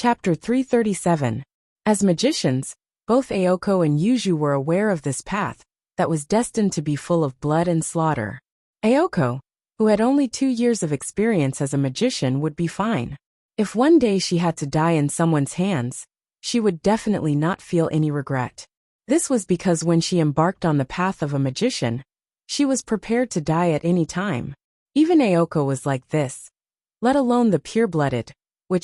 Chapter 337. As magicians, both Aoko and Yuju were aware of this path that was destined to be full of blood and slaughter. Aoko, who had only 2 years of experience as a magician, would be fine. If one day she had to die in someone's hands, she would definitely not feel any regret. This was because when she embarked on the path of a magician, she was prepared to die at any time. Even Aoko was like this, let alone the pure-blooded,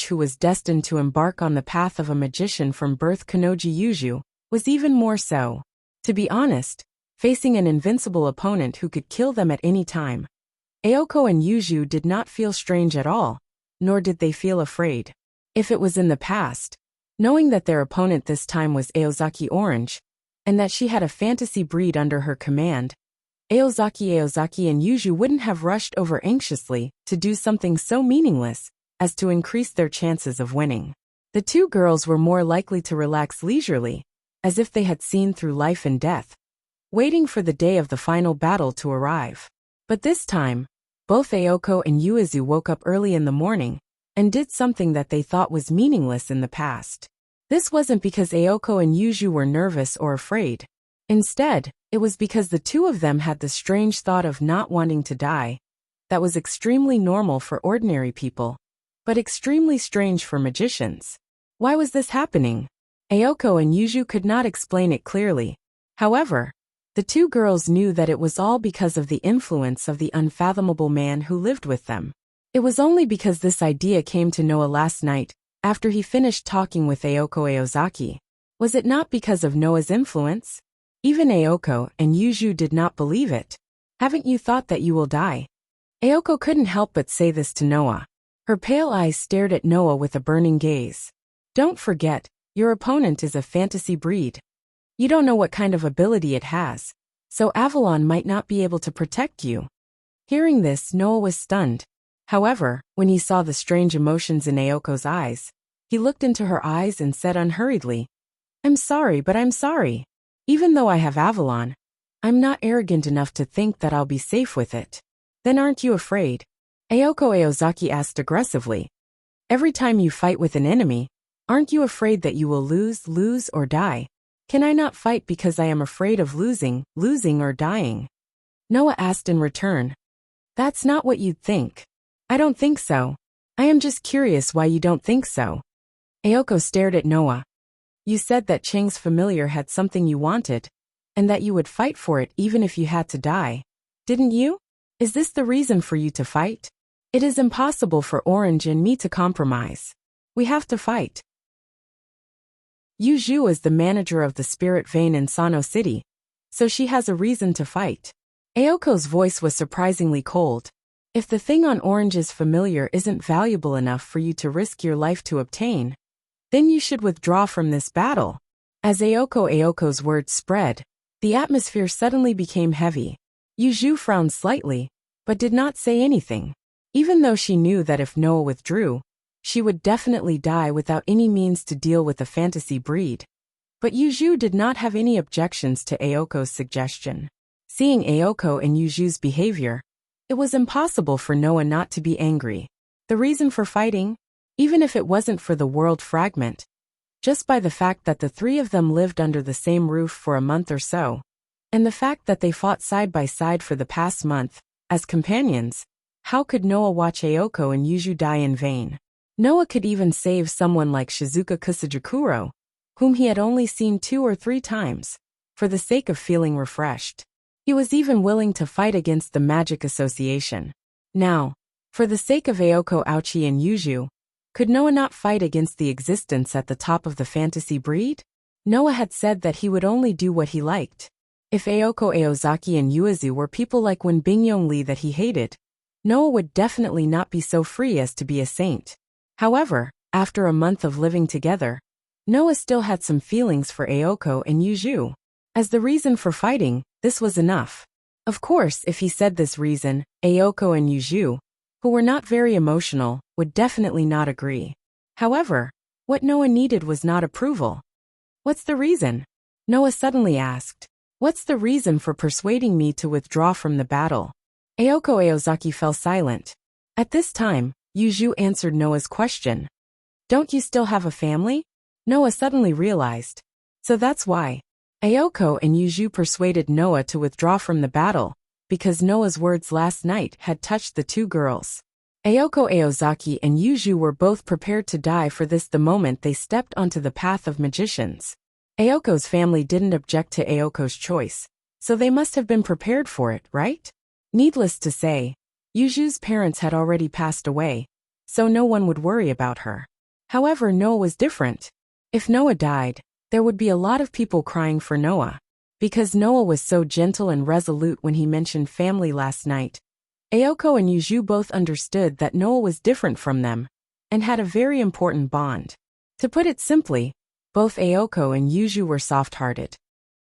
who was destined to embark on the path of a magician from birth. Kanoji Yuju was even more so. To be honest, facing an invincible opponent who could kill them at any time, Aoko and Yuju did not feel strange at all, nor did they feel afraid. If it was in the past, knowing that their opponent this time was Aozaki Orange, and that she had a fantasy breed under her command, Aozaki and Yuju wouldn't have rushed over anxiously to do something so meaningless as to increase their chances of winning. The two girls were more likely to relax leisurely, as if they had seen through life and death, waiting for the day of the final battle to arrive. But this time, both Aoko and Yuzu woke up early in the morning and did something that they thought was meaningless in the past. This wasn't because Aoko and Yuju were nervous or afraid. Instead, it was because the two of them had the strange thought of not wanting to die. That was extremely normal for ordinary people, but extremely strange for magicians. Why was this happening? Aoko and Yuju could not explain it clearly. However, the two girls knew that it was all because of the influence of the unfathomable man who lived with them. It was only because this idea came to Noah last night, after he finished talking with Aoko Aozaki. Was it not because of Noah's influence? Even Aoko and Yuju did not believe it. Haven't you thought that you will die? Aoko couldn't help but say this to Noah. Her pale eyes stared at Noah with a burning gaze. Don't forget, your opponent is a fantasy breed. You don't know what kind of ability it has, so Avalon might not be able to protect you. Hearing this, Noah was stunned. However, when he saw the strange emotions in Aoko's eyes, he looked into her eyes and said unhurriedly, I'm sorry, but I'm sorry. Even though I have Avalon, I'm not arrogant enough to think that I'll be safe with it. Then aren't you afraid? Aoko Aozaki asked aggressively. Every time you fight with an enemy, aren't you afraid that you will lose or die? Can I not fight because I am afraid of losing or dying? Noah asked in return. That's not what you'd think. I don't think so. I am just curious why you don't think so. Aoko stared at Noah. You said that Chang's familiar had something you wanted, and that you would fight for it even if you had to die. Didn't you? Is this the reason for you to fight? It is impossible for Orange and me to compromise. We have to fight. Yuju is the manager of the Spirit Vein in Sano City, so she has a reason to fight. Aoko's voice was surprisingly cold. If the thing on Orange's familiar isn't valuable enough for you to risk your life to obtain, then you should withdraw from this battle. As Aoko's words spread, the atmosphere suddenly became heavy. Yuju frowned slightly, but did not say anything. Even though she knew that if Noah withdrew, she would definitely die without any means to deal with a fantasy breed. But Yuju did not have any objections to Aoko's suggestion. Seeing Aoko and Yuju's behavior, it was impossible for Noah not to be angry. The reason for fighting? Even if it wasn't for the world fragment, just by the fact that the three of them lived under the same roof for a month or so, and the fact that they fought side by side for the past month, as companions, how could Noah watch Aoko and Yuju die in vain? Noah could even save someone like Shizuka Kusajikuro, whom he had only seen 2 or 3 times, for the sake of feeling refreshed. He was even willing to fight against the Magic Association. Now, for the sake of Aoko Aochi and Yuju, could Noah not fight against the existence at the top of the fantasy breed? Noah had said that he would only do what he liked. If Aoko Aozaki and Yuzu were people like Wen Bingyong Lee that he hated, Noah would definitely not be so free as to be a saint. However, after a month of living together, Noah still had some feelings for Aoko and Yuju. As the reason for fighting, this was enough. Of course, if he said this reason, Aoko and Yuju, who were not very emotional, would definitely not agree. However, what Noah needed was not approval. What's the reason? Noah suddenly asked. What's the reason for persuading me to withdraw from the battle? Aoko Aozaki fell silent. At this time, Yuju answered Noah's question. Don't you still have a family? Noah suddenly realized. So that's why. Ayoko and Yuju persuaded Noah to withdraw from the battle, because Noah's words last night had touched the two girls. Ayoko Aozaki and Yuju were both prepared to die for this the moment they stepped onto the path of magicians. Ayoko's family didn't object to Ayoko's choice, so they must have been prepared for it, right? Needless to say, Yuju's parents had already passed away, so no one would worry about her. However, Noah was different. If Noah died, there would be a lot of people crying for Noah. Because Noah was so gentle and resolute when he mentioned family last night, Ayoko and Yuju both understood that Noah was different from them, and had a very important bond. To put it simply, both Ayoko and Yuju were soft-hearted.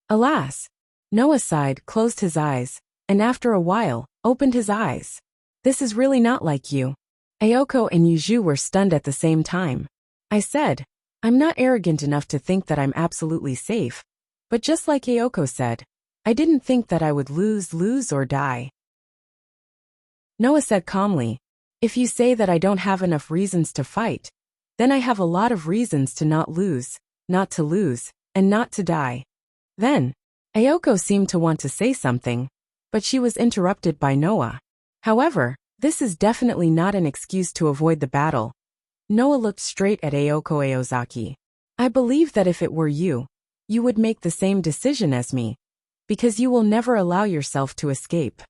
Alas, Noah sighed, closed his eyes, and after a while, opened his eyes. This is really not like you. Ayoko and Yuju were stunned at the same time. I said, I'm not arrogant enough to think that I'm absolutely safe, but just like Ayoko said, I didn't think that I would lose or die. Noah said calmly, if you say that I don't have enough reasons to fight, then I have a lot of reasons to not lose, and not to die. Then, Ayoko seemed to want to say something, but she was interrupted by Noah. However, this is definitely not an excuse to avoid the battle. Noah looked straight at Ayoko Aozaki. I believe that if it were you, you would make the same decision as me, because you will never allow yourself to escape.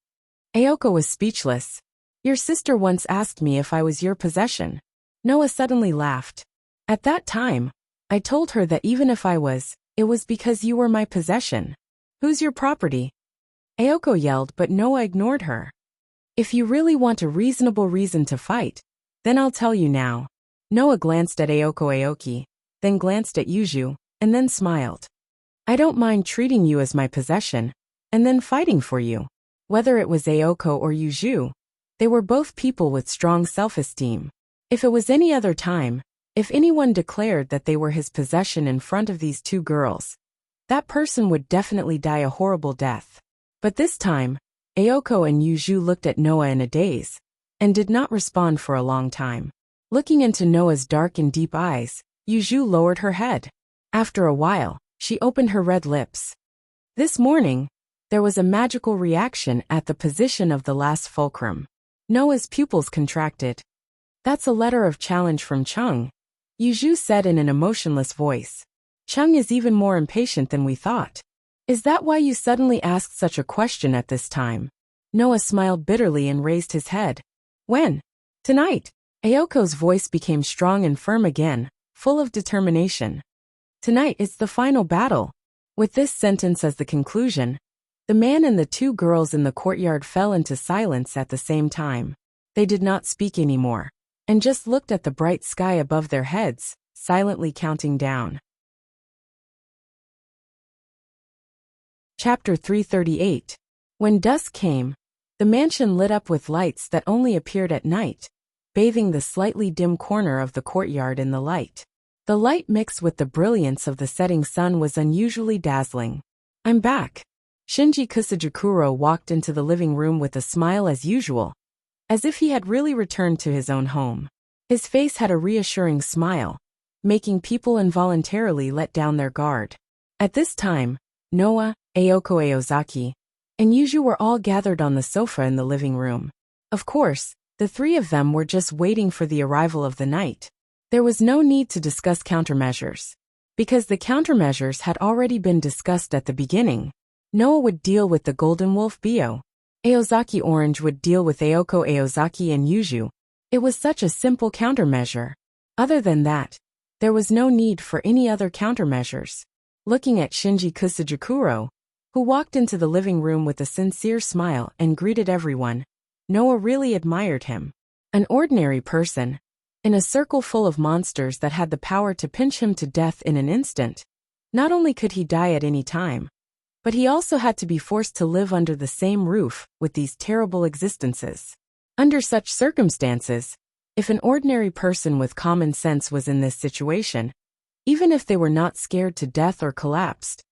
Ayoko was speechless. Your sister once asked me if I was your possession. Noah suddenly laughed. At that time, I told her that even if I was, it was because you were my possession. Who's your property? Ayoko yelled, but Noah ignored her. If you really want a reasonable reason to fight, then I'll tell you now. Noah glanced at Ayoko Aoki, then glanced at Yuju, and then smiled. I don't mind treating you as my possession, and then fighting for you. Whether it was Ayoko or Yuju, they were both people with strong self-esteem. If it was any other time, if anyone declared that they were his possession in front of these two girls, that person would definitely die a horrible death. But this time, Ayoko and Yuju looked at Noah in a daze, and did not respond for a long time. Looking into Noah's dark and deep eyes, Yuju lowered her head. After a while, she opened her red lips. This morning, there was a magical reaction at the position of the last fulcrum. Noah's pupils contracted. That's a letter of challenge from Chung, Yuju said in an emotionless voice. Chung is even more impatient than we thought. Is that why you suddenly asked such a question at this time? Noah smiled bitterly and raised his head. When? Tonight. Ayoko's voice became strong and firm again, full of determination. Tonight is the final battle. With this sentence as the conclusion, the man and the two girls in the courtyard fell into silence at the same time. They did not speak anymore, and just looked at the bright sky above their heads, silently counting down. Chapter 338. When dusk came, the mansion lit up with lights that only appeared at night, bathing the slightly dim corner of the courtyard in the light. The light mixed with the brilliance of the setting sun was unusually dazzling. I'm back. Shinji Kusajikuro walked into the living room with a smile as usual, as if he had really returned to his own home. His face had a reassuring smile, making people involuntarily let down their guard. At this time, Noah, Ayoko Aozaki, and Yuju were all gathered on the sofa in the living room. Of course, the three of them were just waiting for the arrival of the night. There was no need to discuss countermeasures, because the countermeasures had already been discussed at the beginning. Noah would deal with the Golden Wolf Bio. Aozaki Orange would deal with Ayoko Aozaki and Yuju. It was such a simple countermeasure. Other than that, there was no need for any other countermeasures. Looking at Shinji Kusajikuro, who walked into the living room with a sincere smile and greeted everyone, Noah really admired him. An ordinary person, in a circle full of monsters that had the power to pinch him to death in an instant. Not only could he die at any time, but he also had to be forced to live under the same roof with these terrible existences. Under such circumstances, if an ordinary person with common sense was in this situation, even if they were not scared to death or collapsed,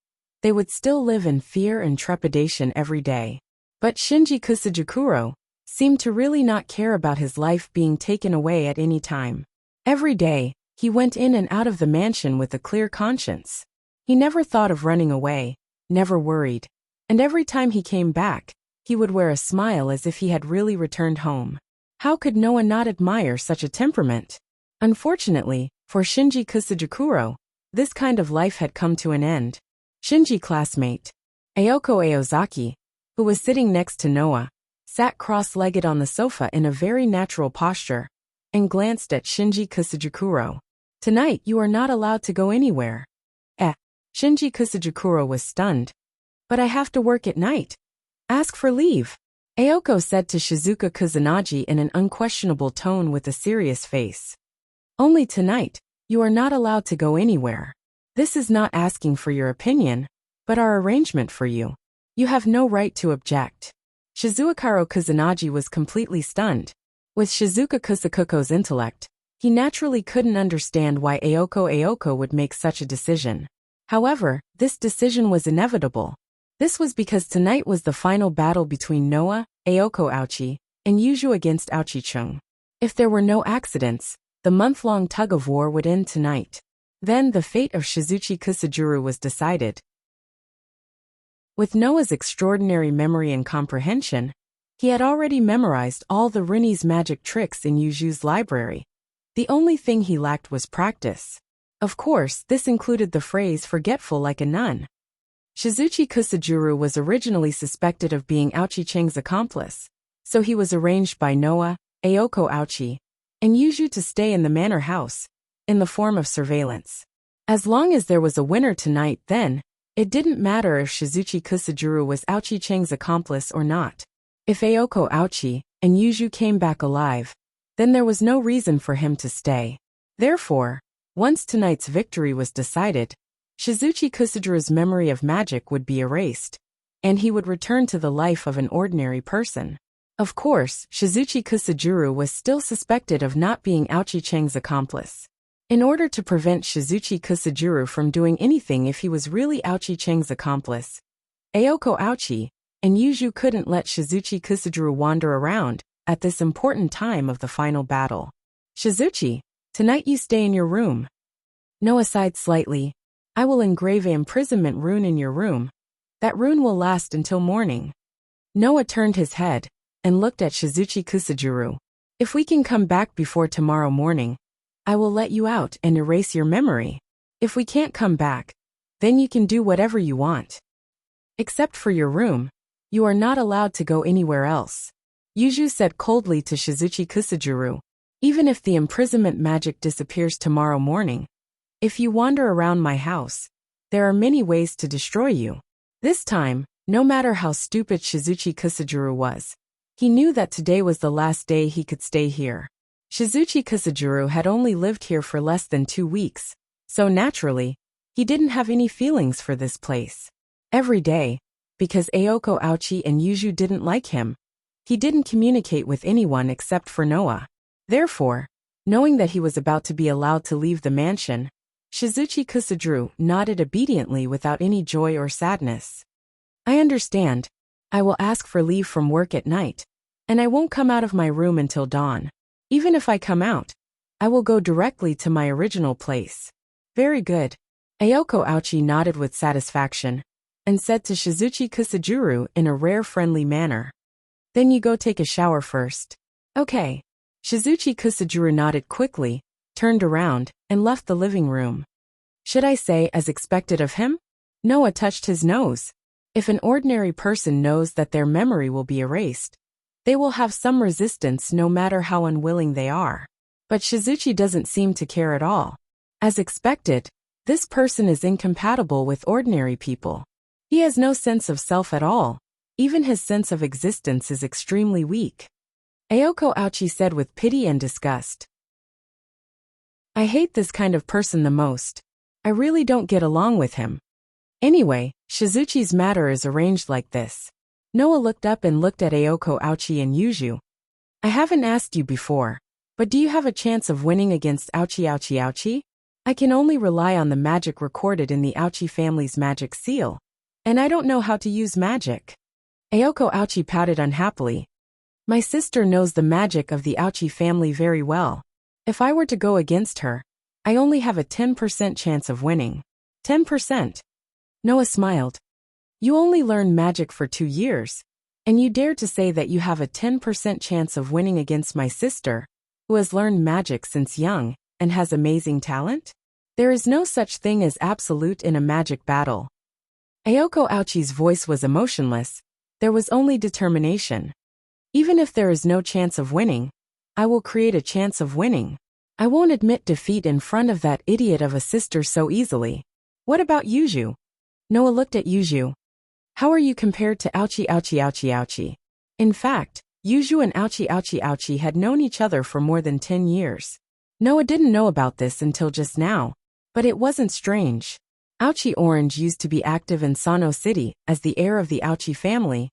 they would still live in fear and trepidation every day. But Shinji Kusajikuro seemed to really not care about his life being taken away at any time. Every day, He went in and out of the mansion with a clear conscience. He never thought of running away, never worried. And every time he came back, he would wear a smile as if he had really returned home. How could Noah not admire such a temperament? Unfortunately, for Shinji Kusajikuro, this kind of life had come to an end. Shinji classmate Ayoko Aozaki, who was sitting next to Noah, sat cross-legged on the sofa in a very natural posture, and glanced at Shinji Kusajikuro. Tonight you are not allowed to go anywhere. Shinji Kusajikuro was stunned. But I have to work at night. Ask for leave. Ayoko said to Shizuka Kusanagi in an unquestionable tone with a serious face. Only tonight, you are not allowed to go anywhere. This is not asking for your opinion, but our arrangement for you. You have no right to object. Shizuakaro Kusanagi was completely stunned. With Shizuka Kusakuko's intellect, he naturally couldn't understand why Ayoko would make such a decision. However, this decision was inevitable. This was because tonight was the final battle between Noah, Ayoko Aochi, and Yuju against Aochi-chung. If there were no accidents, the month-long tug-of-war would end tonight. Then the fate of Shizuchi Kusajuru was decided. With Noah's extraordinary memory and comprehension, he had already memorized all the Rinne's magic tricks in Yuju's library. The only thing he lacked was practice. Of course, this included the phrase forgetful like a nun. Shizuchi Kusajuru was originally suspected of being Aochi-cheng's accomplice, so he was arranged by Noah, Ayoko Aochi, and Yuju to stay in the manor house, in the form of surveillance. As long as there was a winner tonight then, it didn't matter if Shizuchi Kusajuru was Aochi-cheng's accomplice or not. If Ayoko Aochi and Yuju came back alive, then there was no reason for him to stay. Therefore, once tonight's victory was decided, Shizuchi Kusajuru's memory of magic would be erased, and he would return to the life of an ordinary person. Of course, Shizuchi Kusajuru was still suspected of not being Aochi-cheng's accomplice. In order to prevent Shizuchi Kusajuru from doing anything if he was really Aochi-cheng's accomplice, Ayoko Aochi and Yuju couldn't let Shizuchi Kusajuru wander around at this important time of the final battle. Shizuchi, tonight you stay in your room. Noah sighed slightly. I will engrave an imprisonment rune in your room. That rune will last until morning. Noah turned his head and looked at Shizuchi Kusajuru. If we can come back before tomorrow morning, I will let you out and erase your memory. If we can't come back, then you can do whatever you want. Except for your room, you are not allowed to go anywhere else. Yuju said coldly to Shizuchi Kusajuru. Even if the imprisonment magic disappears tomorrow morning, if you wander around my house, there are many ways to destroy you. This time, no matter how stupid Shizuchi Kusajuru was, he knew that today was the last day he could stay here. Shizuchi Kusajuru had only lived here for less than 2 weeks, so naturally, he didn't have any feelings for this place. Every day, because Ayoko Aochi and Yuju didn't like him, he didn't communicate with anyone except for Noah. Therefore, knowing that he was about to be allowed to leave the mansion, Shizuchi Kusajuru nodded obediently without any joy or sadness. I understand. I will ask for leave from work at night, and I won't come out of my room until dawn. Even if I come out, I will go directly to my original place. Very good. Ayoko Aochi nodded with satisfaction, and said to Shizuchi Kusajuru in a rare friendly manner. Then you go take a shower first. Okay. Shizuchi Kusajuru nodded quickly, turned around, and left the living room. Should I say as expected of him? Noah touched his nose. If an ordinary person knows that their memory will be erased, they will have some resistance no matter how unwilling they are. But Shizuchi doesn't seem to care at all. As expected, this person is incompatible with ordinary people. He has no sense of self at all. Even his sense of existence is extremely weak. Ayoko Aochi said with pity and disgust. I hate this kind of person the most. I really don't get along with him. Anyway, Shizuchi's matter is arranged like this. Noah looked up and looked at Ayoko Aochi and Yuju. I haven't asked you before, but do you have a chance of winning against Aochi? I can only rely on the magic recorded in the Aochi family's magic seal, and I don't know how to use magic. Ayoko Aochi pouted unhappily. My sister knows the magic of the Aochi family very well. If I were to go against her, I only have a 10% chance of winning. 10%. Noah smiled. You only learned magic for 2 years, and you dare to say that you have a 10% chance of winning against my sister, who has learned magic since young and has amazing talent? There is no such thing as absolute in a magic battle. Ayako Ouchi's voice was emotionless. There was only determination. Even if there is no chance of winning, I will create a chance of winning. I won't admit defeat in front of that idiot of a sister so easily. What about Yuju? Noah looked at Yuju. How are you compared to Ouchi? In fact, Yuju and Ouchi had known each other for more than 10 years. Noah didn't know about this until just now, but it wasn't strange. Ouchi Orange used to be active in Sano City as the heir of the Ouchi family,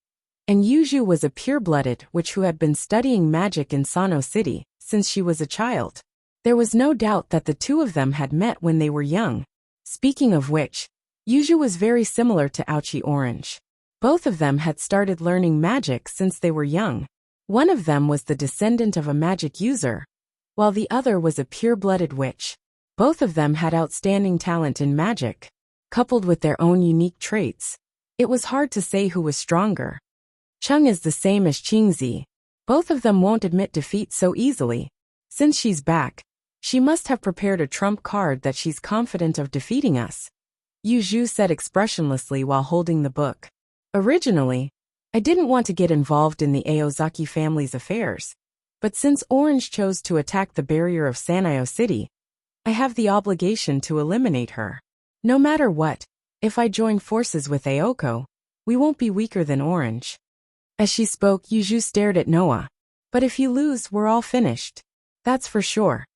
and Yuju was a pure-blooded witch who had been studying magic in Sano City since she was a child. There was no doubt that the two of them had met when they were young. Speaking of which, Yuju was very similar to Ouchi Orange. Both of them had started learning magic since they were young. One of them was the descendant of a magic user, while the other was a pure-blooded witch. Both of them had outstanding talent in magic. Coupled with their own unique traits, it was hard to say who was stronger. Chung is the same as Qingzi. Both of them won't admit defeat so easily. Since she's back, she must have prepared a trump card that she's confident of defeating us, Yuju said expressionlessly while holding the book. Originally, I didn't want to get involved in the Aozaki family's affairs, but since Orange chose to attack the barrier of Sanayo City, I have the obligation to eliminate her. No matter what, if I join forces with Ayako, we won't be weaker than Orange. As she spoke, Yuju stared at Noah. But if you lose, we're all finished. That's for sure.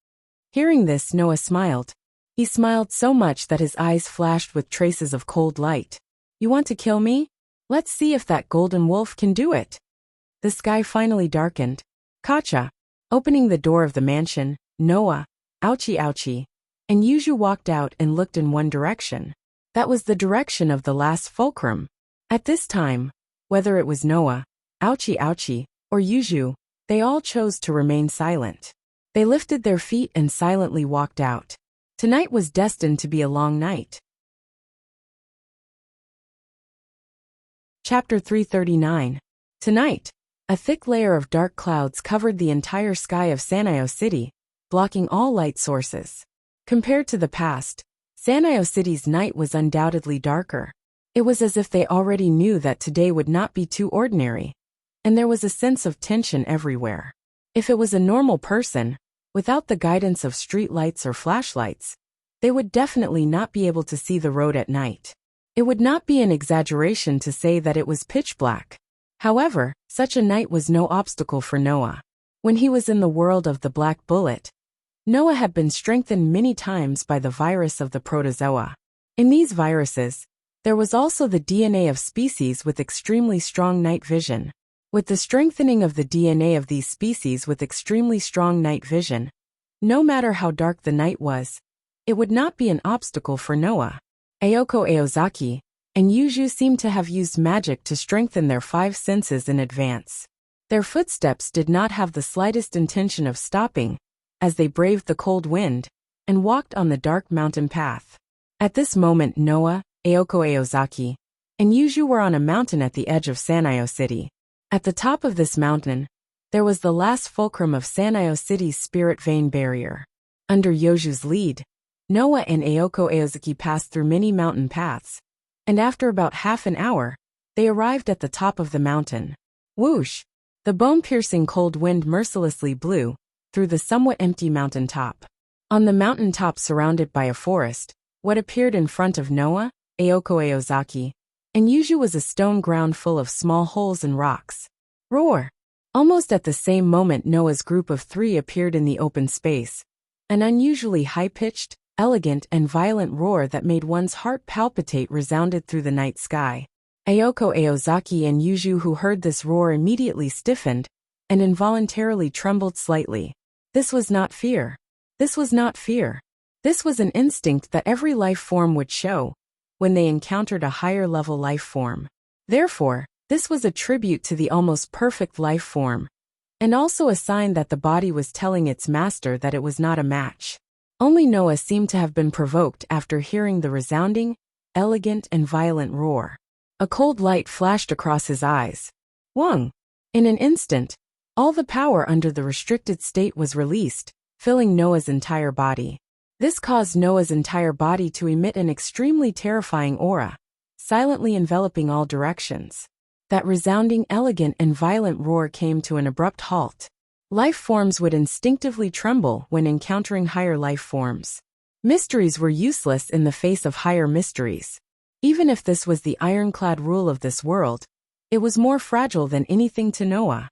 Hearing this, Noah smiled. He smiled so much that his eyes flashed with traces of cold light. You want to kill me? Let's see if that golden wolf can do it. The sky finally darkened. Kacha. Opening the door of the mansion, Noah, Ouchi, and Yuju walked out and looked in one direction. That was the direction of the last fulcrum. At this time, whether it was Noah, Ouchi, or Yuju, they all chose to remain silent. They lifted their feet and silently walked out. Tonight was destined to be a long night. Chapter 339. Tonight, a thick layer of dark clouds covered the entire sky of Sanayo City, blocking all light sources. Compared to the past, Sanayo City's night was undoubtedly darker. It was as if they already knew that today would not be too ordinary, and there was a sense of tension everywhere. If it was a normal person, without the guidance of street lights or flashlights, they would definitely not be able to see the road at night. It would not be an exaggeration to say that it was pitch black. However, such a night was no obstacle for Noah. When he was in the world of the Black Bullet, Noah had been strengthened many times by the virus of the protozoa. In these viruses, there was also the DNA of species with extremely strong night vision. With the strengthening of the DNA of these species with extremely strong night vision, no matter how dark the night was, it would not be an obstacle for Noah. Ayako Aozaki and Yuju seemed to have used magic to strengthen their 5 senses in advance. Their footsteps did not have the slightest intention of stopping, as they braved the cold wind and walked on the dark mountain path. At this moment, Noah, Ayako Aozaki, and Yuju were on a mountain at the edge of Sanayo City. At the top of this mountain, there was the last fulcrum of Sanayo City's spirit vein barrier. Under Yuju's lead, Noah and Ayako Aozaki passed through many mountain paths, and after about half an hour, they arrived at the top of the mountain. Whoosh! The bone-piercing cold wind mercilessly blew through the somewhat empty mountain top. On the mountain top, surrounded by a forest, what appeared in front of Noah, Ayako Aozaki, and Yuju was a stone ground full of small holes and rocks. Roar! Almost at the same moment, Noah's group of 3 appeared in the open space. An unusually high-pitched, elegant, and violent roar that made one's heart palpitate resounded through the night sky. Ayako Aozaki and Yuju, who heard this roar, immediately stiffened and involuntarily trembled slightly. This was not fear. This was not fear. This was an instinct that every life form would show when they encountered a higher-level life form. Therefore, this was a tribute to the almost perfect life form, and also a sign that the body was telling its master that it was not a match. Only Noah seemed to have been provoked after hearing the resounding, elegant and violent roar. A cold light flashed across his eyes. Whang! In an instant, all the power under the restricted state was released, filling Noah's entire body. This caused Noah's entire body to emit an extremely terrifying aura, silently enveloping all directions. That resounding, elegant and violent roar came to an abrupt halt. Life forms would instinctively tremble when encountering higher life forms. Mysteries were useless in the face of higher mysteries. Even if this was the ironclad rule of this world, it was more fragile than anything to Noah.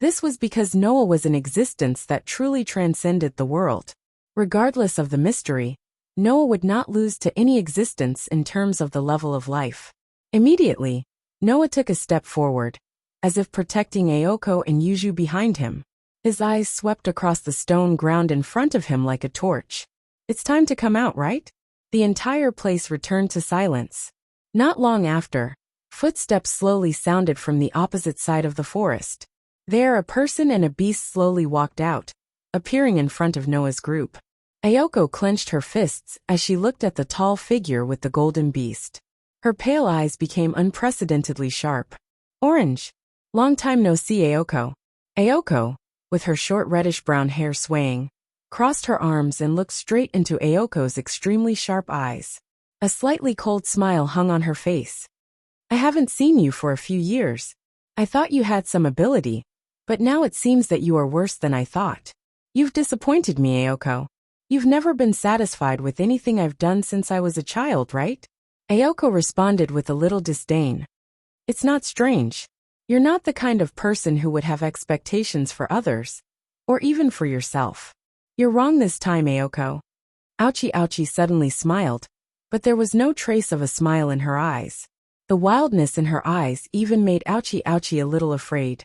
This was because Noah was an existence that truly transcended the world. Regardless of the mystery, Noah would not lose to any existence in terms of the level of life. Immediately, Noah took a step forward, as if protecting Ayoko and Yuju behind him. His eyes swept across the stone ground in front of him like a torch. It's time to come out, right? The entire place returned to silence. Not long after, footsteps slowly sounded from the opposite side of the forest. There, a person and a beast slowly walked out, appearing in front of Noah's group. Ayoko clenched her fists as she looked at the tall figure with the golden beast. Her pale eyes became unprecedentedly sharp. Orange. Long time no see, Ayoko. Ayoko, with her short reddish-brown hair swaying, crossed her arms and looked straight into Ayoko's extremely sharp eyes. A slightly cold smile hung on her face. I haven't seen you for a few years. I thought you had some ability, but now it seems that you are worse than I thought. You've disappointed me, Ayoko. You've never been satisfied with anything I've done since I was a child, right? Ayoko responded with a little disdain. It's not strange. You're not the kind of person who would have expectations for others, or even for yourself. You're wrong this time, Ayoko. Ouchie suddenly smiled, but there was no trace of a smile in her eyes. The wildness in her eyes even made Ouchie a little afraid.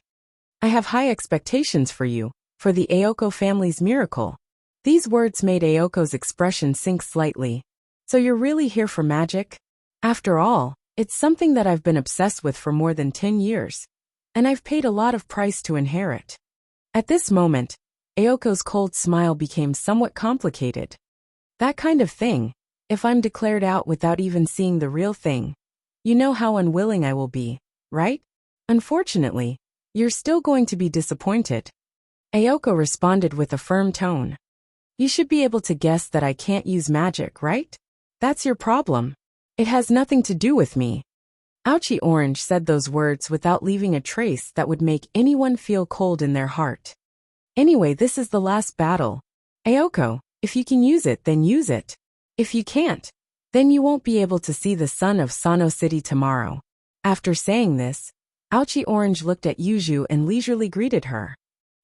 I have high expectations for you, for the Ayoko family's miracle. These words made Ayoko's expression sink slightly. So you're really here for magic? After all, it's something that I've been obsessed with for more than 10 years. And I've paid a lot of price to inherit. At this moment, Ayoko's cold smile became somewhat complicated. That kind of thing, if I'm declared out without even seeing the real thing, you know how unwilling I will be, right? Unfortunately, you're still going to be disappointed. Ayoko responded with a firm tone. You should be able to guess that I can't use magic, right? That's your problem. It has nothing to do with me. Ouchie Orange said those words without leaving a trace that would make anyone feel cold in their heart. Anyway, this is the last battle. Ayoko, if you can use it, then use it. If you can't, then you won't be able to see the sun of Sano City tomorrow. After saying this, Ouchie Orange looked at Yuju and leisurely greeted her.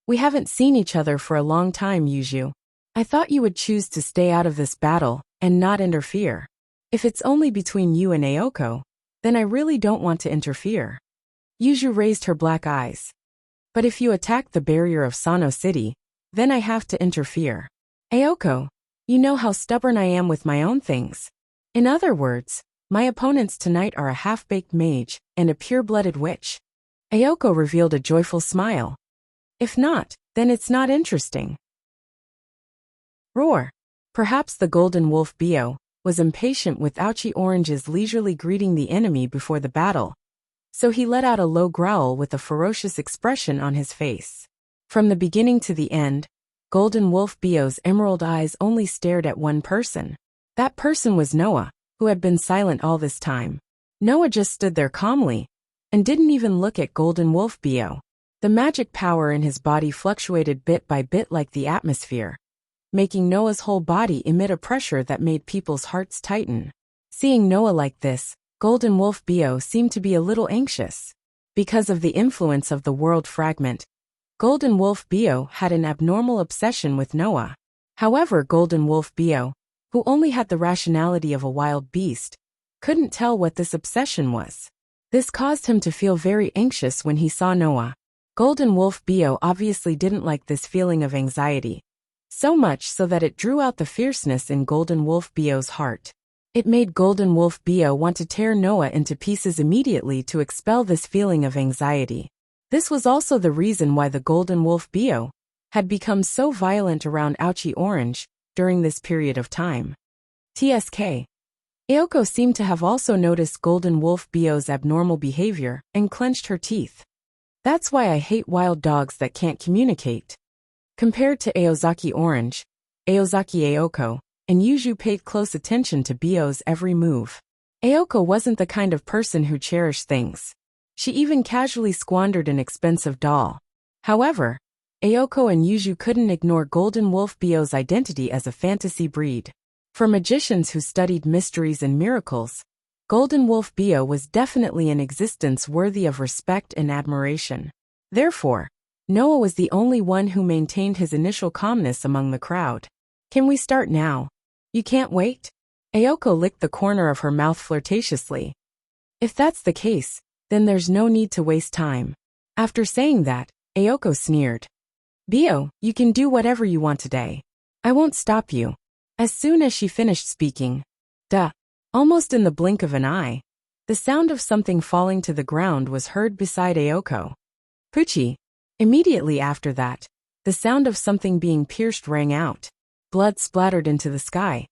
We haven't seen each other for a long time, Yuju. I thought you would choose to stay out of this battle and not interfere. If it's only between you and Ayoko, then I really don't want to interfere. Yuju raised her black eyes. But if you attack the barrier of Sano City, then I have to interfere. Ayoko, you know how stubborn I am with my own things. In other words, my opponents tonight are a half-baked mage and a pure-blooded witch. Ayoko revealed a joyful smile. If not, then it's not interesting. Roar. Perhaps the Golden Wolf Bio was impatient with Ouchie Orange's leisurely greeting the enemy before the battle, so he let out a low growl with a ferocious expression on his face. From the beginning to the end, Golden Wolf Bio's emerald eyes only stared at one person. That person was Noah, who had been silent all this time. Noah just stood there calmly, and didn't even look at Golden Wolf Bio. The magic power in his body fluctuated bit by bit like the atmosphere, making Noah's whole body emit a pressure that made people's hearts tighten. Seeing Noah like this, Golden Wolf Bio seemed to be a little anxious. Because of the influence of the world fragment, Golden Wolf Bio had an abnormal obsession with Noah. However, Golden Wolf Bio, who only had the rationality of a wild beast, couldn't tell what this obsession was. This caused him to feel very anxious when he saw Noah. Golden Wolf Bio obviously didn't like this feeling of anxiety, so much so that it drew out the fierceness in Golden Wolf Bio's heart. It made Golden Wolf Bio want to tear Noah into pieces immediately to expel this feeling of anxiety. This was also the reason why the Golden Wolf Bio, had become so violent around Ouchie Orange during this period of time. TSK. Ayoko seemed to have also noticed Golden Wolf Bio's abnormal behavior and clenched her teeth. That's why I hate wild dogs that can't communicate. Compared to Aozaki Orange, Aozaki Ayoko and Yuju paid close attention to Bio's every move. Ayoko wasn't the kind of person who cherished things. She even casually squandered an expensive doll. However, Ayoko and Yuju couldn't ignore Golden Wolf Bio's identity as a fantasy breed. For magicians who studied mysteries and miracles, Golden Wolf Bio was definitely an existence worthy of respect and admiration. Therefore, Noah was the only one who maintained his initial calmness among the crowd. Can we start now? You can't wait? Ayoko licked the corner of her mouth flirtatiously. If that's the case, then there's no need to waste time. After saying that, Ayoko sneered. Bio, you can do whatever you want today. I won't stop you. As soon as she finished speaking, almost in the blink of an eye, the sound of something falling to the ground was heard beside Ayoko. Puchi. Immediately after that, the sound of something being pierced rang out. Blood splattered into the sky.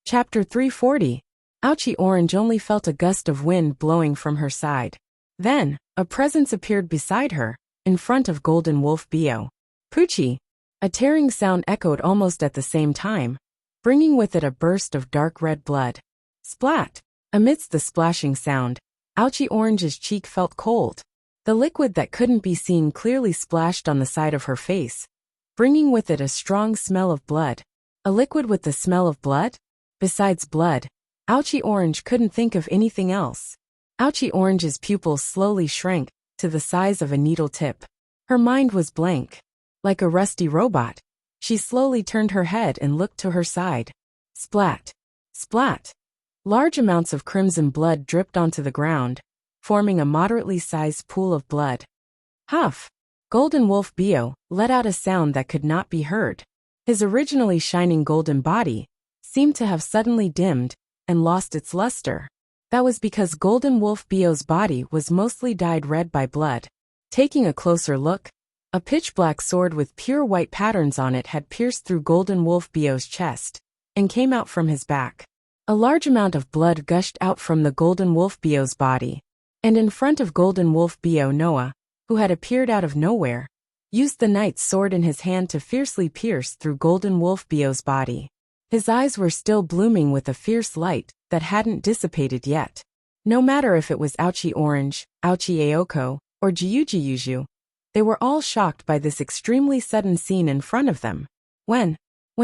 Chapter 340. Ouchie Orange only felt a gust of wind blowing from her side. Then, a presence appeared beside her, in front of Golden Wolf Bio. Puchi. A tearing sound echoed almost at the same time, bringing with it a burst of dark red blood. Splat! Amidst the splashing sound, Ouchie Orange's cheek felt cold. The liquid that couldn't be seen clearly splashed on the side of her face, bringing with it a strong smell of blood. A liquid with the smell of blood? Besides blood, Ouchie Orange couldn't think of anything else. Ouchie Orange's pupils slowly shrank to the size of a needle tip. Her mind was blank. Like a rusty robot, she slowly turned her head and looked to her side. Splat! Splat! Large amounts of crimson blood dripped onto the ground, forming a moderately sized pool of blood. Huff! Golden Wolf Bio let out a sound that could not be heard. His originally shining golden body seemed to have suddenly dimmed and lost its luster. That was because Golden Wolf Bio's body was mostly dyed red by blood. Taking a closer look, a pitch-black sword with pure white patterns on it had pierced through Golden Wolf Bio's chest and came out from his back. A large amount of blood gushed out from the Golden Wolf Bio's body, and in front of Golden Wolf Bio, Noah, who had appeared out of nowhere, used the knight's sword in his hand to fiercely pierce through Golden Wolf Bio's body. His eyes were still blooming with a fierce light that hadn't dissipated yet. No matter if it was Ouchie Orange, Ouchie Ayoko, or Yuju, they were all shocked by this extremely sudden scene in front of them. When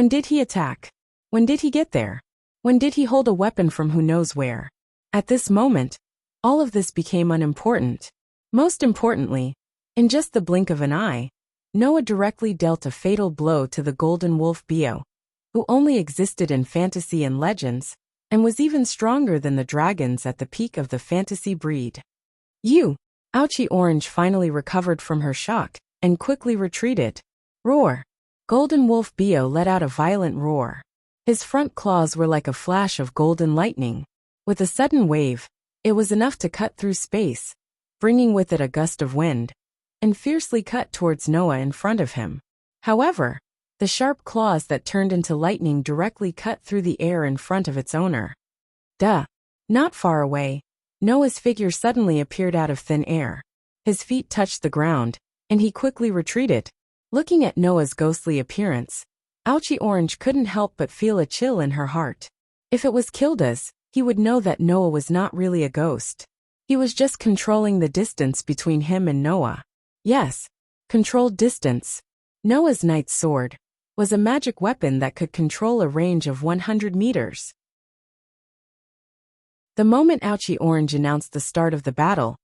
did he attack? When did he get there? When did he hold a weapon from who knows where? At this moment, all of this became unimportant. Most importantly, in just the blink of an eye, Noah directly dealt a fatal blow to the Golden Wolf Bio, who only existed in fantasy and legends, and was even stronger than the dragons at the peak of the fantasy breed. Ouchie Orange finally recovered from her shock and quickly retreated. Roar! Golden Wolf Bio let out a violent roar. His front claws were like a flash of golden lightning. With a sudden wave, it was enough to cut through space, bringing with it a gust of wind, and fiercely cut towards Noah in front of him. However, the sharp claws that turned into lightning directly cut through the air in front of its owner. Not far away, Noah's figure suddenly appeared out of thin air. His feet touched the ground, and he quickly retreated. Looking at Noah's ghostly appearance, Ouchie Orange couldn't help but feel a chill in her heart. If it was Kilda's, he would know that Noah was not really a ghost. He was just controlling the distance between him and Noah. Yes, controlled distance. Noah's knight's sword was a magic weapon that could control a range of 100 meters. The moment Ouchie Orange announced the start of the battle,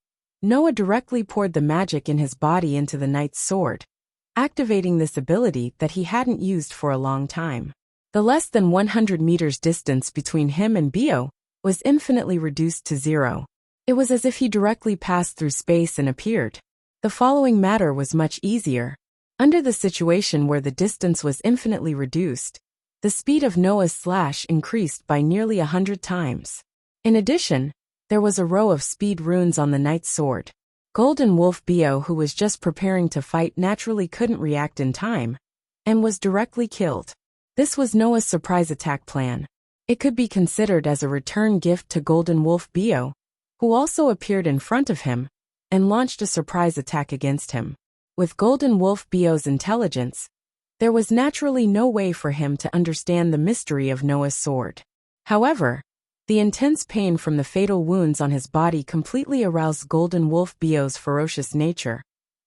Noah directly poured the magic in his body into the knight's sword, activating this ability that he hadn't used for a long time. The less than 100 meters distance between him and Bio was infinitely reduced to zero. It was as if he directly passed through space and appeared. The following matter was much easier. Under the situation where the distance was infinitely reduced, the speed of Noah's slash increased by nearly 100 times. In addition, there was a row of speed runes on the knight's sword. Golden Wolf Bio, who was just preparing to fight, naturally couldn't react in time and was directly killed. This was Noah's surprise attack plan. It could be considered as a return gift to Golden Wolf Bio, who also appeared in front of him and launched a surprise attack against him. With Golden Wolf Bio's intelligence, there was naturally no way for him to understand the mystery of Noah's sword. However, the intense pain from the fatal wounds on his body completely aroused Golden Wolf Bio's ferocious nature,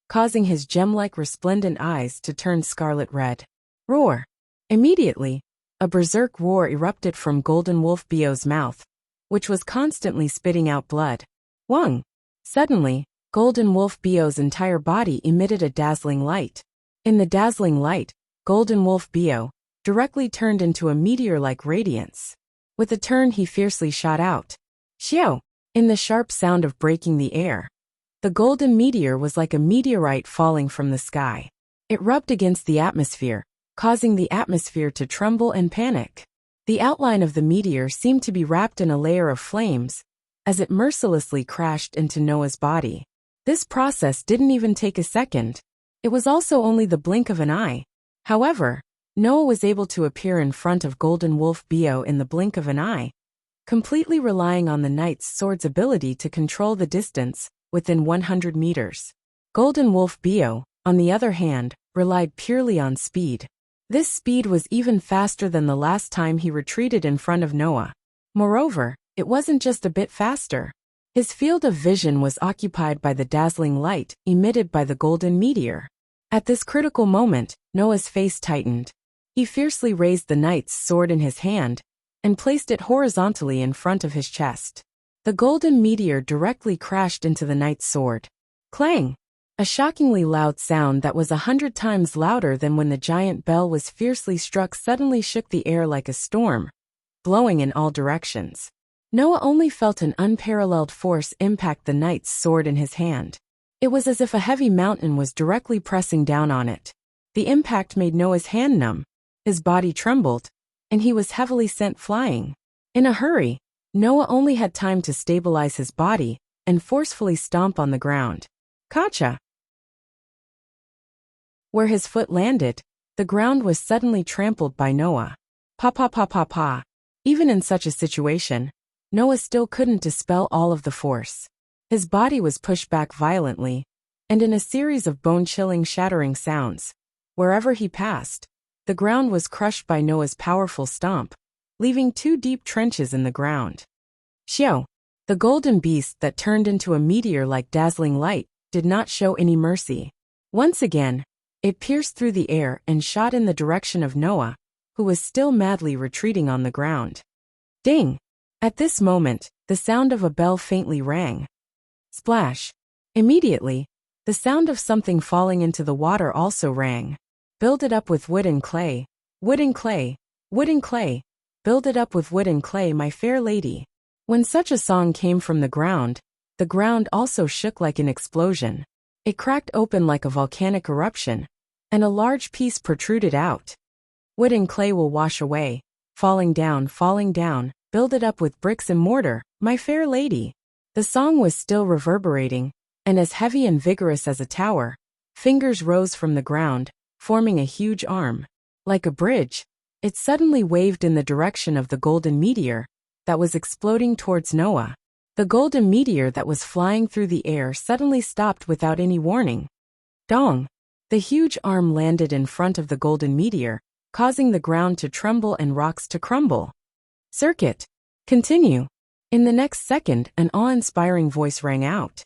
causing his gem-like resplendent eyes to turn scarlet red. Roar! Immediately, a berserk roar erupted from Golden Wolf Bio's mouth, which was constantly spitting out blood. Wang! Suddenly, Golden Wolf Bio's entire body emitted a dazzling light. In the dazzling light, Golden Wolf Bio directly turned into a meteor-like radiance. With a turn, he fiercely shot out. Xiao! In the sharp sound of breaking the air, the golden meteor was like a meteorite falling from the sky. It rubbed against the atmosphere, causing the atmosphere to tremble and panic. The outline of the meteor seemed to be wrapped in a layer of flames as it mercilessly crashed into Noah's body. This process didn't even take a second. It was also only the blink of an eye. However, Noah was able to appear in front of Golden Wolf Bio in the blink of an eye, completely relying on the knight's sword's ability to control the distance within 100 meters. Golden Wolf Bio, on the other hand, relied purely on speed. This speed was even faster than the last time he retreated in front of Noah. Moreover, it wasn't just a bit faster. His field of vision was occupied by the dazzling light emitted by the golden meteor. At this critical moment, Noah's face tightened. He fiercely raised the knight's sword in his hand and placed it horizontally in front of his chest. The golden meteor directly crashed into the knight's sword. Clang! A shockingly loud sound that was 100 times louder than when the giant bell was fiercely struck suddenly shook the air like a storm, blowing in all directions. Noah only felt an unparalleled force impact the knight's sword in his hand. It was as if a heavy mountain was directly pressing down on it. The impact made Noah's hand numb, his body trembled, and he was heavily sent flying. In a hurry, Noah only had time to stabilize his body and forcefully stomp on the ground. Kacha! Where his foot landed, the ground was suddenly trampled by Noah. Pa pa pa pa pa. Even in such a situation, Noah still couldn't dispel all of the force. His body was pushed back violently, and in a series of bone-chilling, shattering sounds, wherever he passed, the ground was crushed by Noah's powerful stomp, leaving 2 deep trenches in the ground. Xiao, the golden beast that turned into a meteor like dazzling light, did not show any mercy. Once again, it pierced through the air and shot in the direction of Noah, who was still madly retreating on the ground. Ding! At this moment, the sound of a bell faintly rang. Splash! Immediately, the sound of something falling into the water also rang. Build it up with wood and clay, wood and clay, wood and clay, build it up with wood and clay, my fair lady. When such a song came from the ground also shook like an explosion. It cracked open like a volcanic eruption, and a large piece protruded out. Wood and clay will wash away, falling down, build it up with bricks and mortar, my fair lady. The song was still reverberating, and as heavy and vigorous as a tower. Fingers rose from the ground, forming a huge arm. Like a bridge, it suddenly waved in the direction of the golden meteor that was exploding towards Noah. The golden meteor that was flying through the air suddenly stopped without any warning. Dong! The huge arm landed in front of the golden meteor, causing the ground to tremble and rocks to crumble. Circuit! Continue! In the next second, an awe-inspiring voice rang out.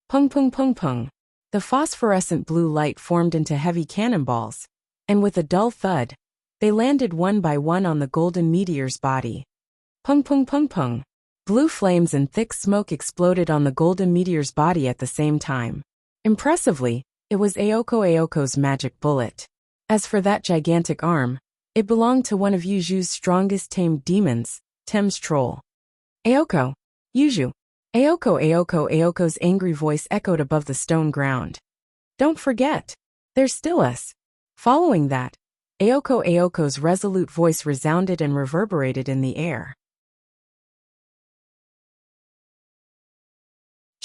Pung pung pung pung. The phosphorescent blue light formed into heavy cannonballs, and with a dull thud, they landed one by one on the golden meteor's body. Pung pung pung pung. Blue flames and thick smoke exploded on the golden meteor's body at the same time. Impressively, it was Aoko's magic bullet. As for that gigantic arm, it belonged to one of Yuju's strongest tamed demons, Tem's troll. Aoko! Yuju! Aoko's angry voice echoed above the stone ground. Don't forget, there's still us. Following that, Aoko's resolute voice resounded and reverberated in the air.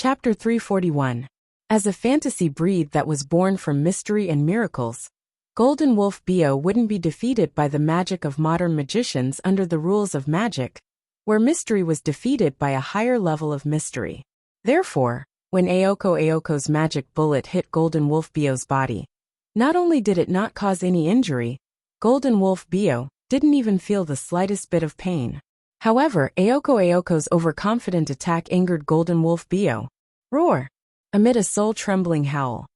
Chapter 341. As a fantasy breed that was born from mystery and miracles, Golden Wolf Bio wouldn't be defeated by the magic of modern magicians under the rules of magic, where mystery was defeated by a higher level of mystery. Therefore, when Aoko's magic bullet hit Golden Wolf Bio's body, not only did it not cause any injury, Golden Wolf Bio didn't even feel the slightest bit of pain. However, Aoko's overconfident attack angered Golden Wolf Bio. Roar! Amid a soul-trembling howl,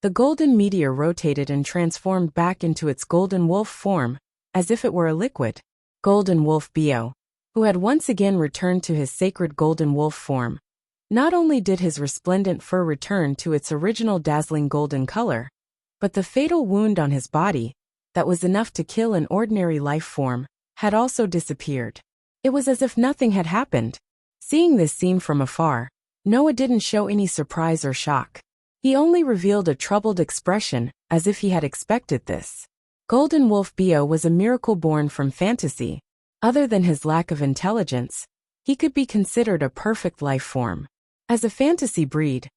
the golden meteor rotated and transformed back into its golden wolf form, as if it were a liquid. Golden Wolf Bio, who had once again returned to his sacred golden wolf form, not only did his resplendent fur return to its original dazzling golden color, but the fatal wound on his body, that was enough to kill an ordinary life form, had also disappeared. It was as if nothing had happened. Seeing this scene from afar, Noah didn't show any surprise or shock. He only revealed a troubled expression, as if he had expected this. Golden Wolf Bio was a miracle born from fantasy. Other than his lack of intelligence, he could be considered a perfect life form. As a fantasy breed,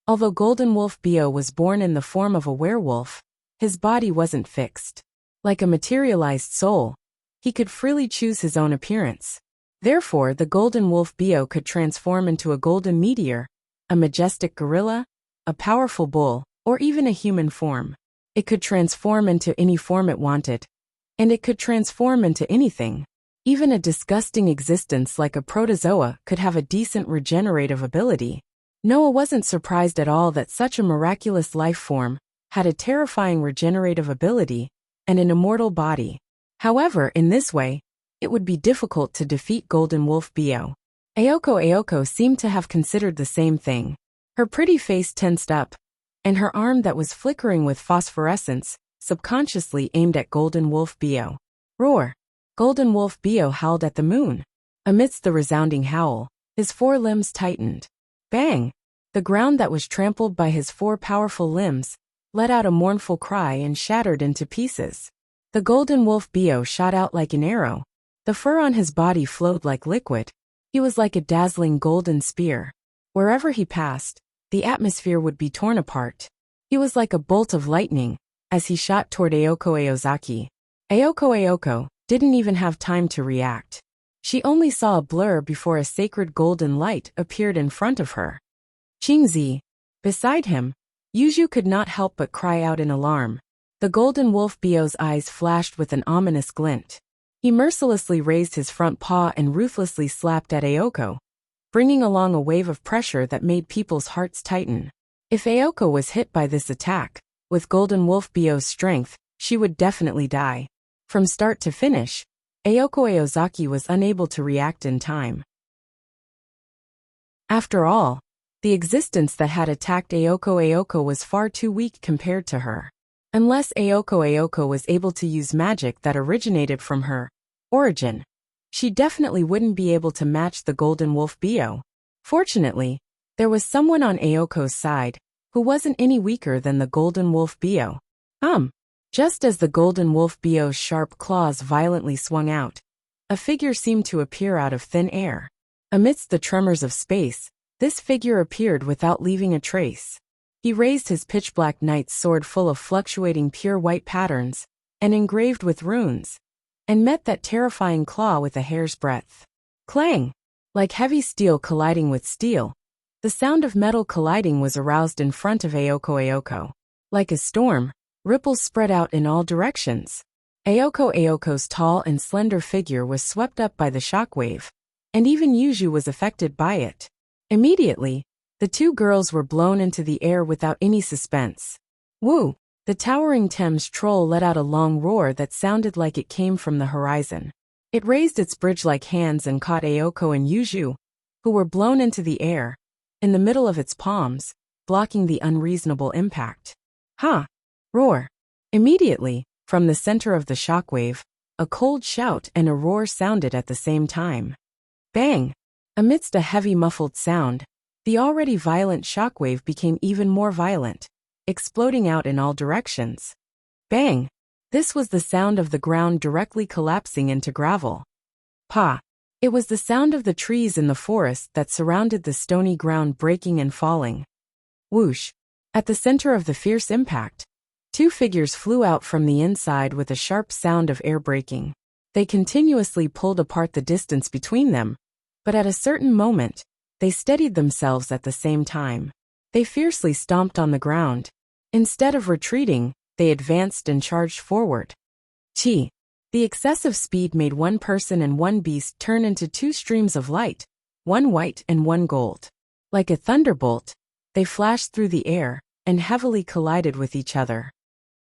although Golden Wolf Bio was born in the form of a werewolf, his body wasn't fixed. Like a materialized soul, he could freely choose his own appearance. Therefore, the Golden Wolf Bio could transform into a golden meteor, a majestic gorilla, a powerful bull, or even a human form. It could transform into any form it wanted. And it could transform into anything. Even a disgusting existence like a protozoa could have a decent regenerative ability. Noah wasn't surprised at all that such a miraculous life form had a terrifying regenerative ability and an immortal body. However, in this way, it would be difficult to defeat Golden Wolf Bio. Aoko seemed to have considered the same thing. Her pretty face tensed up, and her arm that was flickering with phosphorescence subconsciously aimed at Golden Wolf Bio. Roar! Golden Wolf Bio howled at the moon. Amidst the resounding howl, his four limbs tightened. Bang! The ground that was trampled by his four powerful limbs let out a mournful cry and shattered into pieces. The Golden Wolf Bio shot out like an arrow. The fur on his body flowed like liquid. He was like a dazzling golden spear. Wherever he passed, the atmosphere would be torn apart. He was like a bolt of lightning as he shot toward Aoko Aozaki. Aoko didn't even have time to react. She only saw a blur before a sacred golden light appeared in front of her. Qingzi. Beside him, Yuju could not help but cry out in alarm. The Golden Wolf Bio's eyes flashed with an ominous glint. He mercilessly raised his front paw and ruthlessly slapped at Aoko, bringing along a wave of pressure that made people's hearts tighten. If Aoko was hit by this attack, with Golden Wolf Bio's strength, she would definitely die. From start to finish, Aoko Aozaki was unable to react in time. After all, the existence that had attacked Aoko was far too weak compared to her. Unless Aoko was able to use magic that originated from her origin, she definitely wouldn't be able to match the Golden Wolf Bio. Fortunately, there was someone on Aoko's side who wasn't any weaker than the Golden Wolf Bio. Just as the Golden Wolf Bio's sharp claws violently swung out, a figure seemed to appear out of thin air. Amidst the tremors of space, this figure appeared without leaving a trace. He raised his pitch-black knight's sword full of fluctuating pure white patterns, and engraved with runes, and met that terrifying claw with a hair's breadth. Clang! Like heavy steel colliding with steel, the sound of metal colliding was aroused in front of Aoko. Like a storm, ripples spread out in all directions. Aoko's tall and slender figure was swept up by the shockwave, and even Yuju was affected by it. Immediately, the two girls were blown into the air without any suspense. Woo! The towering Thames troll let out a long roar that sounded like it came from the horizon. It raised its bridge-like hands and caught Aoko and Yuju, who were blown into the air, in the middle of its palms, blocking the unreasonable impact. Ha! Roar! Immediately, from the center of the shockwave, a cold shout and a roar sounded at the same time. Bang! Amidst a heavy muffled sound, the already violent shockwave became even more violent, exploding out in all directions. Bang! This was the sound of the ground directly collapsing into gravel. Pa! It was the sound of the trees in the forest that surrounded the stony ground breaking and falling. Whoosh! At the center of the fierce impact, two figures flew out from the inside with a sharp sound of air braking. They continuously pulled apart the distance between them, but at a certain moment, they steadied themselves at the same time. They fiercely stomped on the ground. Instead of retreating, they advanced and charged forward. Chi. The excessive speed made one person and one beast turn into two streams of light, one white and one gold. Like a thunderbolt, they flashed through the air and heavily collided with each other.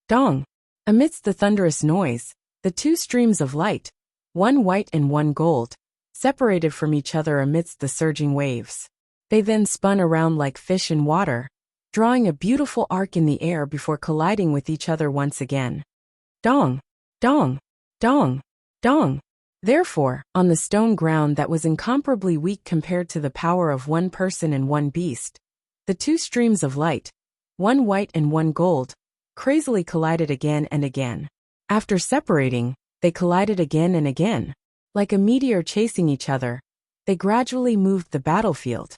Dong! Amidst the thunderous noise, the two streams of light, one white and one gold, separated from each other amidst the surging waves. They then spun around like fish in water, drawing a beautiful arc in the air before colliding with each other once again. Dong! Dong! Dong! Dong! Therefore, on the stone ground that was incomparably weak compared to the power of one person and one beast, the two streams of light, one white and one gold, crazily collided again and again. After separating, they collided again and again. Like a meteor chasing each other, they gradually moved the battlefield.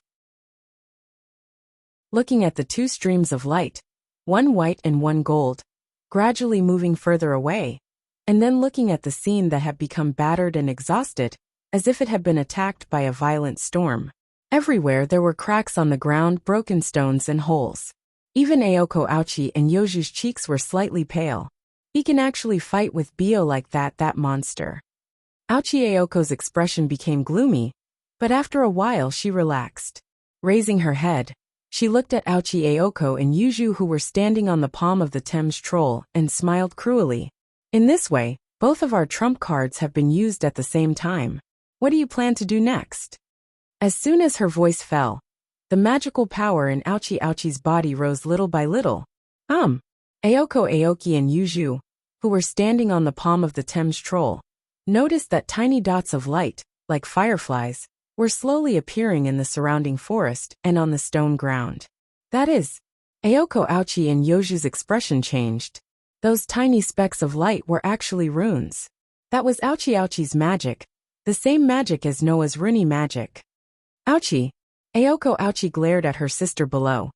Looking at the two streams of light, one white and one gold, gradually moving further away, and then looking at the scene that had become battered and exhausted, as if it had been attacked by a violent storm. Everywhere there were cracks on the ground, broken stones and holes. Even Aoko Aochi and Yoju's cheeks were slightly pale. He can actually fight with Bio like that monster. Aochi Aoko's expression became gloomy, but after a while she relaxed. Raising her head, she looked at Aochi Aoko and Yuju who were standing on the palm of the Thames Troll and smiled cruelly. In this way, both of our trump cards have been used at the same time. What do you plan to do next? As soon as her voice fell, the magical power in Aochi Aochi's body rose little by little. Aoko Aoki and Yuju, who were standing on the palm of the Thames Troll, noticed that tiny dots of light, like fireflies, were slowly appearing in the surrounding forest and on the stone ground. That is, Aoko Aochi and Yoju's expression changed. Those tiny specks of light were actually runes. That was Aochi Aochi's magic, the same magic as Noah's rune magic. Aochi! Aoko Aochi glared at her sister below.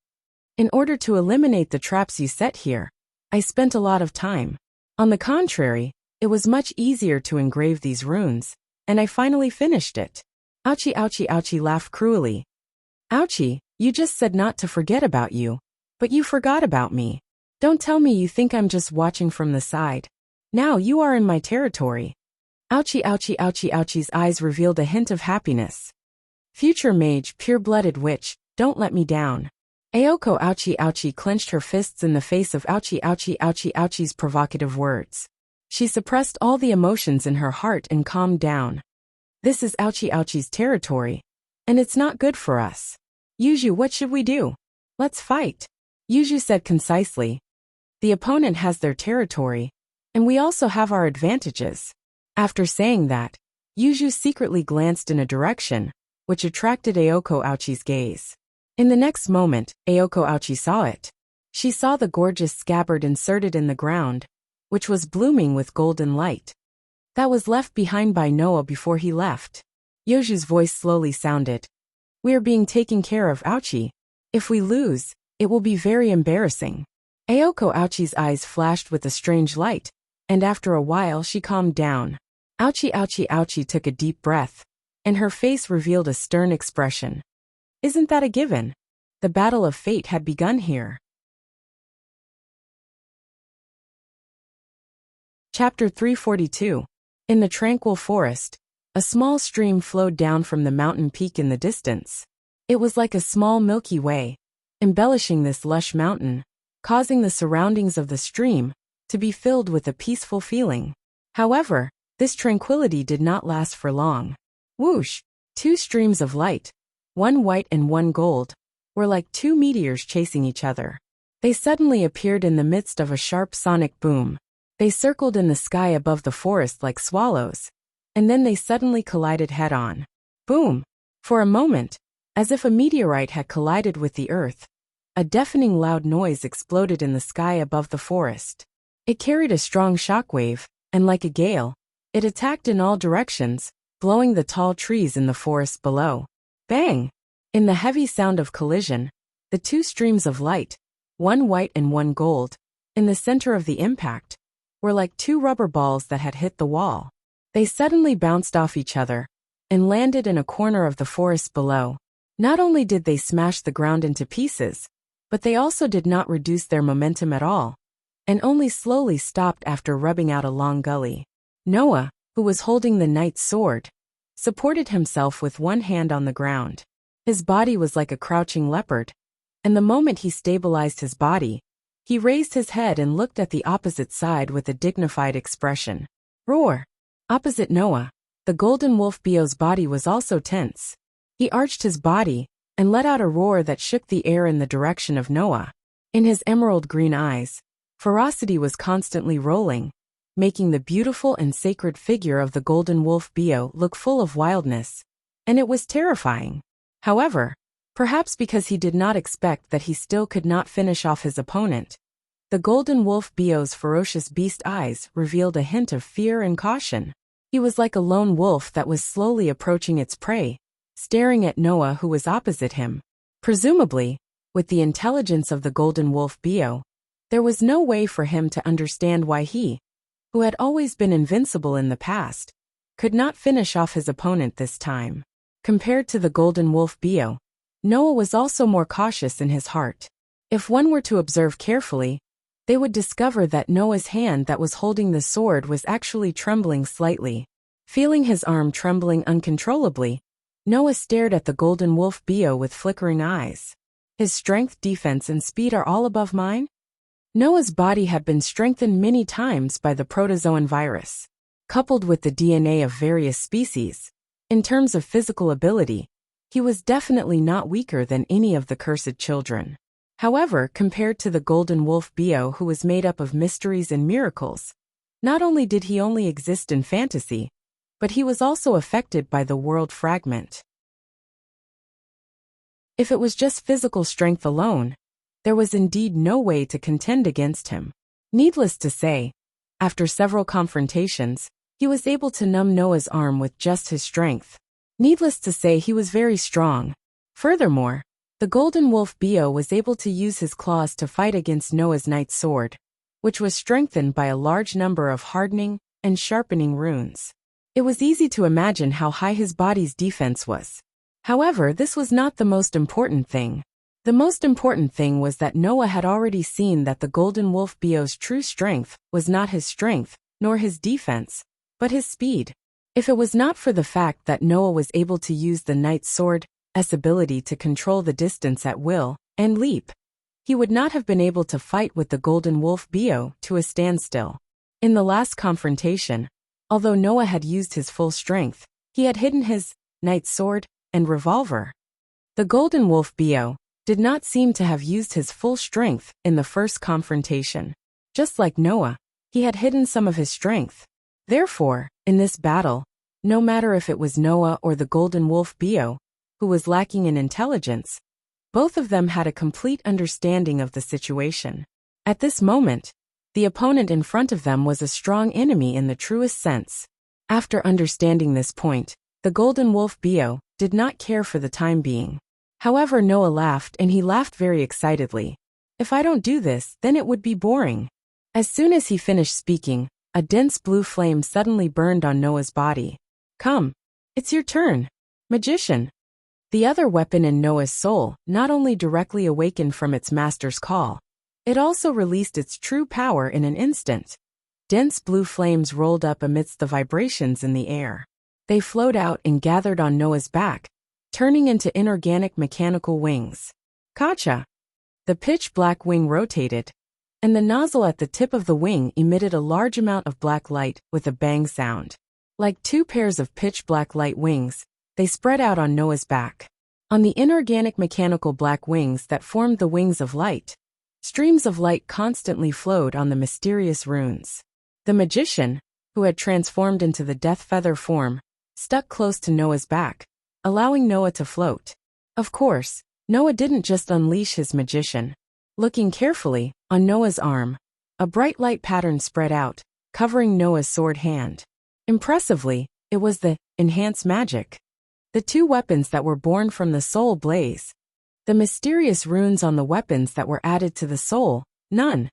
In order to eliminate the traps you set here, I spent a lot of time. On the contrary, it was much easier to engrave these runes, and I finally finished it. Aochi Aochi Aochi laughed cruelly. Aochi, you just said not to forget about you, but you forgot about me. Don't tell me you think I'm just watching from the side. Now you are in my territory. Aochi Aochi Aochi Aochi's eyes revealed a hint of happiness. Future mage, pure-blooded witch, don't let me down. Aoko Aochi Aochi clenched her fists in the face of Aochi Aochi Aochi Aochi's provocative words. She suppressed all the emotions in her heart and calmed down. This is Aochi Aochi's territory, and it's not good for us. Yuju, what should we do? Let's fight. Yuju said concisely. The opponent has their territory, and we also have our advantages. After saying that, Yuju secretly glanced in a direction, which attracted Aoko Aochi's gaze. In the next moment, Aoko Aochi saw it. She saw the gorgeous scabbard inserted in the ground, which was blooming with golden light. That was left behind by Noah before he left. Yoju's voice slowly sounded. We are being taken care of, Aochi. If we lose, it will be very embarrassing. Aoko Aochi's eyes flashed with a strange light, and after a while she calmed down. Aochi Aochi Aochi took a deep breath, and her face revealed a stern expression. Isn't that a given? The battle of fate had begun here. Chapter 342. In the tranquil forest, a small stream flowed down from the mountain peak in the distance. It was like a small Milky Way, embellishing this lush mountain, causing the surroundings of the stream to be filled with a peaceful feeling. However, this tranquility did not last for long. Whoosh! Two streams of light, one white and one gold, were like two meteors chasing each other. They suddenly appeared in the midst of a sharp sonic boom. They circled in the sky above the forest like swallows, and then they suddenly collided head-on. Boom! For a moment, as if a meteorite had collided with the earth, a deafening loud noise exploded in the sky above the forest. It carried a strong shockwave, and like a gale, it attacked in all directions, blowing the tall trees in the forest below. Bang! In the heavy sound of collision, the two streams of light, one white and one gold, in the center of the impact, were like two rubber balls that had hit the wall. They suddenly bounced off each other and landed in a corner of the forest below. Not only did they smash the ground into pieces, but they also did not reduce their momentum at all, and only slowly stopped after rubbing out a long gully. Noah, who was holding the knight's sword, supported himself with one hand on the ground. His body was like a crouching leopard, and the moment he stabilized his body, he raised his head and looked at the opposite side with a dignified expression. Roar! Opposite Noah, the golden wolf Beo's body was also tense. He arched his body and let out a roar that shook the air in the direction of Noah. In his emerald green eyes, ferocity was constantly rolling, making the beautiful and sacred figure of the golden wolf Beo look full of wildness, and it was terrifying. However, perhaps because he did not expect that he still could not finish off his opponent, the golden wolf Beo's ferocious beast eyes revealed a hint of fear and caution. He was like a lone wolf that was slowly approaching its prey, staring at Noah who was opposite him. Presumably, with the intelligence of the golden wolf Beo, there was no way for him to understand why he, who had always been invincible in the past, could not finish off his opponent this time. Compared to the golden wolf Beo, Noah was also more cautious in his heart. If one were to observe carefully, they would discover that Noah's hand that was holding the sword was actually trembling slightly. Feeling his arm trembling uncontrollably, Noah stared at the golden wolf Beo with flickering eyes. His strength, defense, and speed are all above mine? Noah's body had been strengthened many times by the protozoan virus. Coupled with the DNA of various species, in terms of physical ability, he was definitely not weaker than any of the cursed children. However, compared to the golden wolf Beo who was made up of mysteries and miracles, not only did he only exist in fantasy, but he was also affected by the world fragment. If it was just physical strength alone, there was indeed no way to contend against him. Needless to say, after several confrontations, he was able to numb Noah's arm with just his strength. Needless to say, he was very strong. Furthermore, the golden wolf Beo was able to use his claws to fight against Noah's knight's sword, which was strengthened by a large number of hardening and sharpening runes. It was easy to imagine how high his body's defense was. However, this was not the most important thing. The most important thing was that Noah had already seen that the golden wolf Beo's true strength was not his strength, nor his defense, but his speed. If it was not for the fact that Noah was able to use the knight's sword's ability to control the distance at will and leap, he would not have been able to fight with the golden wolf Beo to a standstill. In the last confrontation, although Noah had used his full strength, he had hidden his knight's sword and revolver. The golden wolf Beo did not seem to have used his full strength in the first confrontation. Just like Noah, he had hidden some of his strength. Therefore, in this battle, no matter if it was Noah or the golden wolf Beo, who was lacking in intelligence, both of them had a complete understanding of the situation. At this moment, the opponent in front of them was a strong enemy in the truest sense. After understanding this point, the golden wolf Beo did not care for the time being. However, Noah laughed, and he laughed very excitedly. If I don't do this, then it would be boring. As soon as he finished speaking, a dense blue flame suddenly burned on Noah's body. Come, it's your turn, magician. The other weapon in Noah's soul not only directly awakened from its master's call, it also released its true power in an instant. Dense blue flames rolled up amidst the vibrations in the air. They flowed out and gathered on Noah's back, turning into inorganic mechanical wings. Kacha! The pitch-black wing rotated, and the nozzle at the tip of the wing emitted a large amount of black light with a bang sound. Like two pairs of pitch-black light wings, they spread out on Noah's back. On the inorganic mechanical black wings that formed the wings of light, streams of light constantly flowed on the mysterious runes. The magician, who had transformed into the death feather form, stuck close to Noah's back, allowing Noah to float. Of course, Noah didn't just unleash his magician. Looking carefully, on Noah's arm, a bright light pattern spread out, covering Noah's sword hand. Impressively, it was the enhanced magic. The two weapons that were born from the soul blaze. The mysterious runes on the weapons that were added to the soul, none.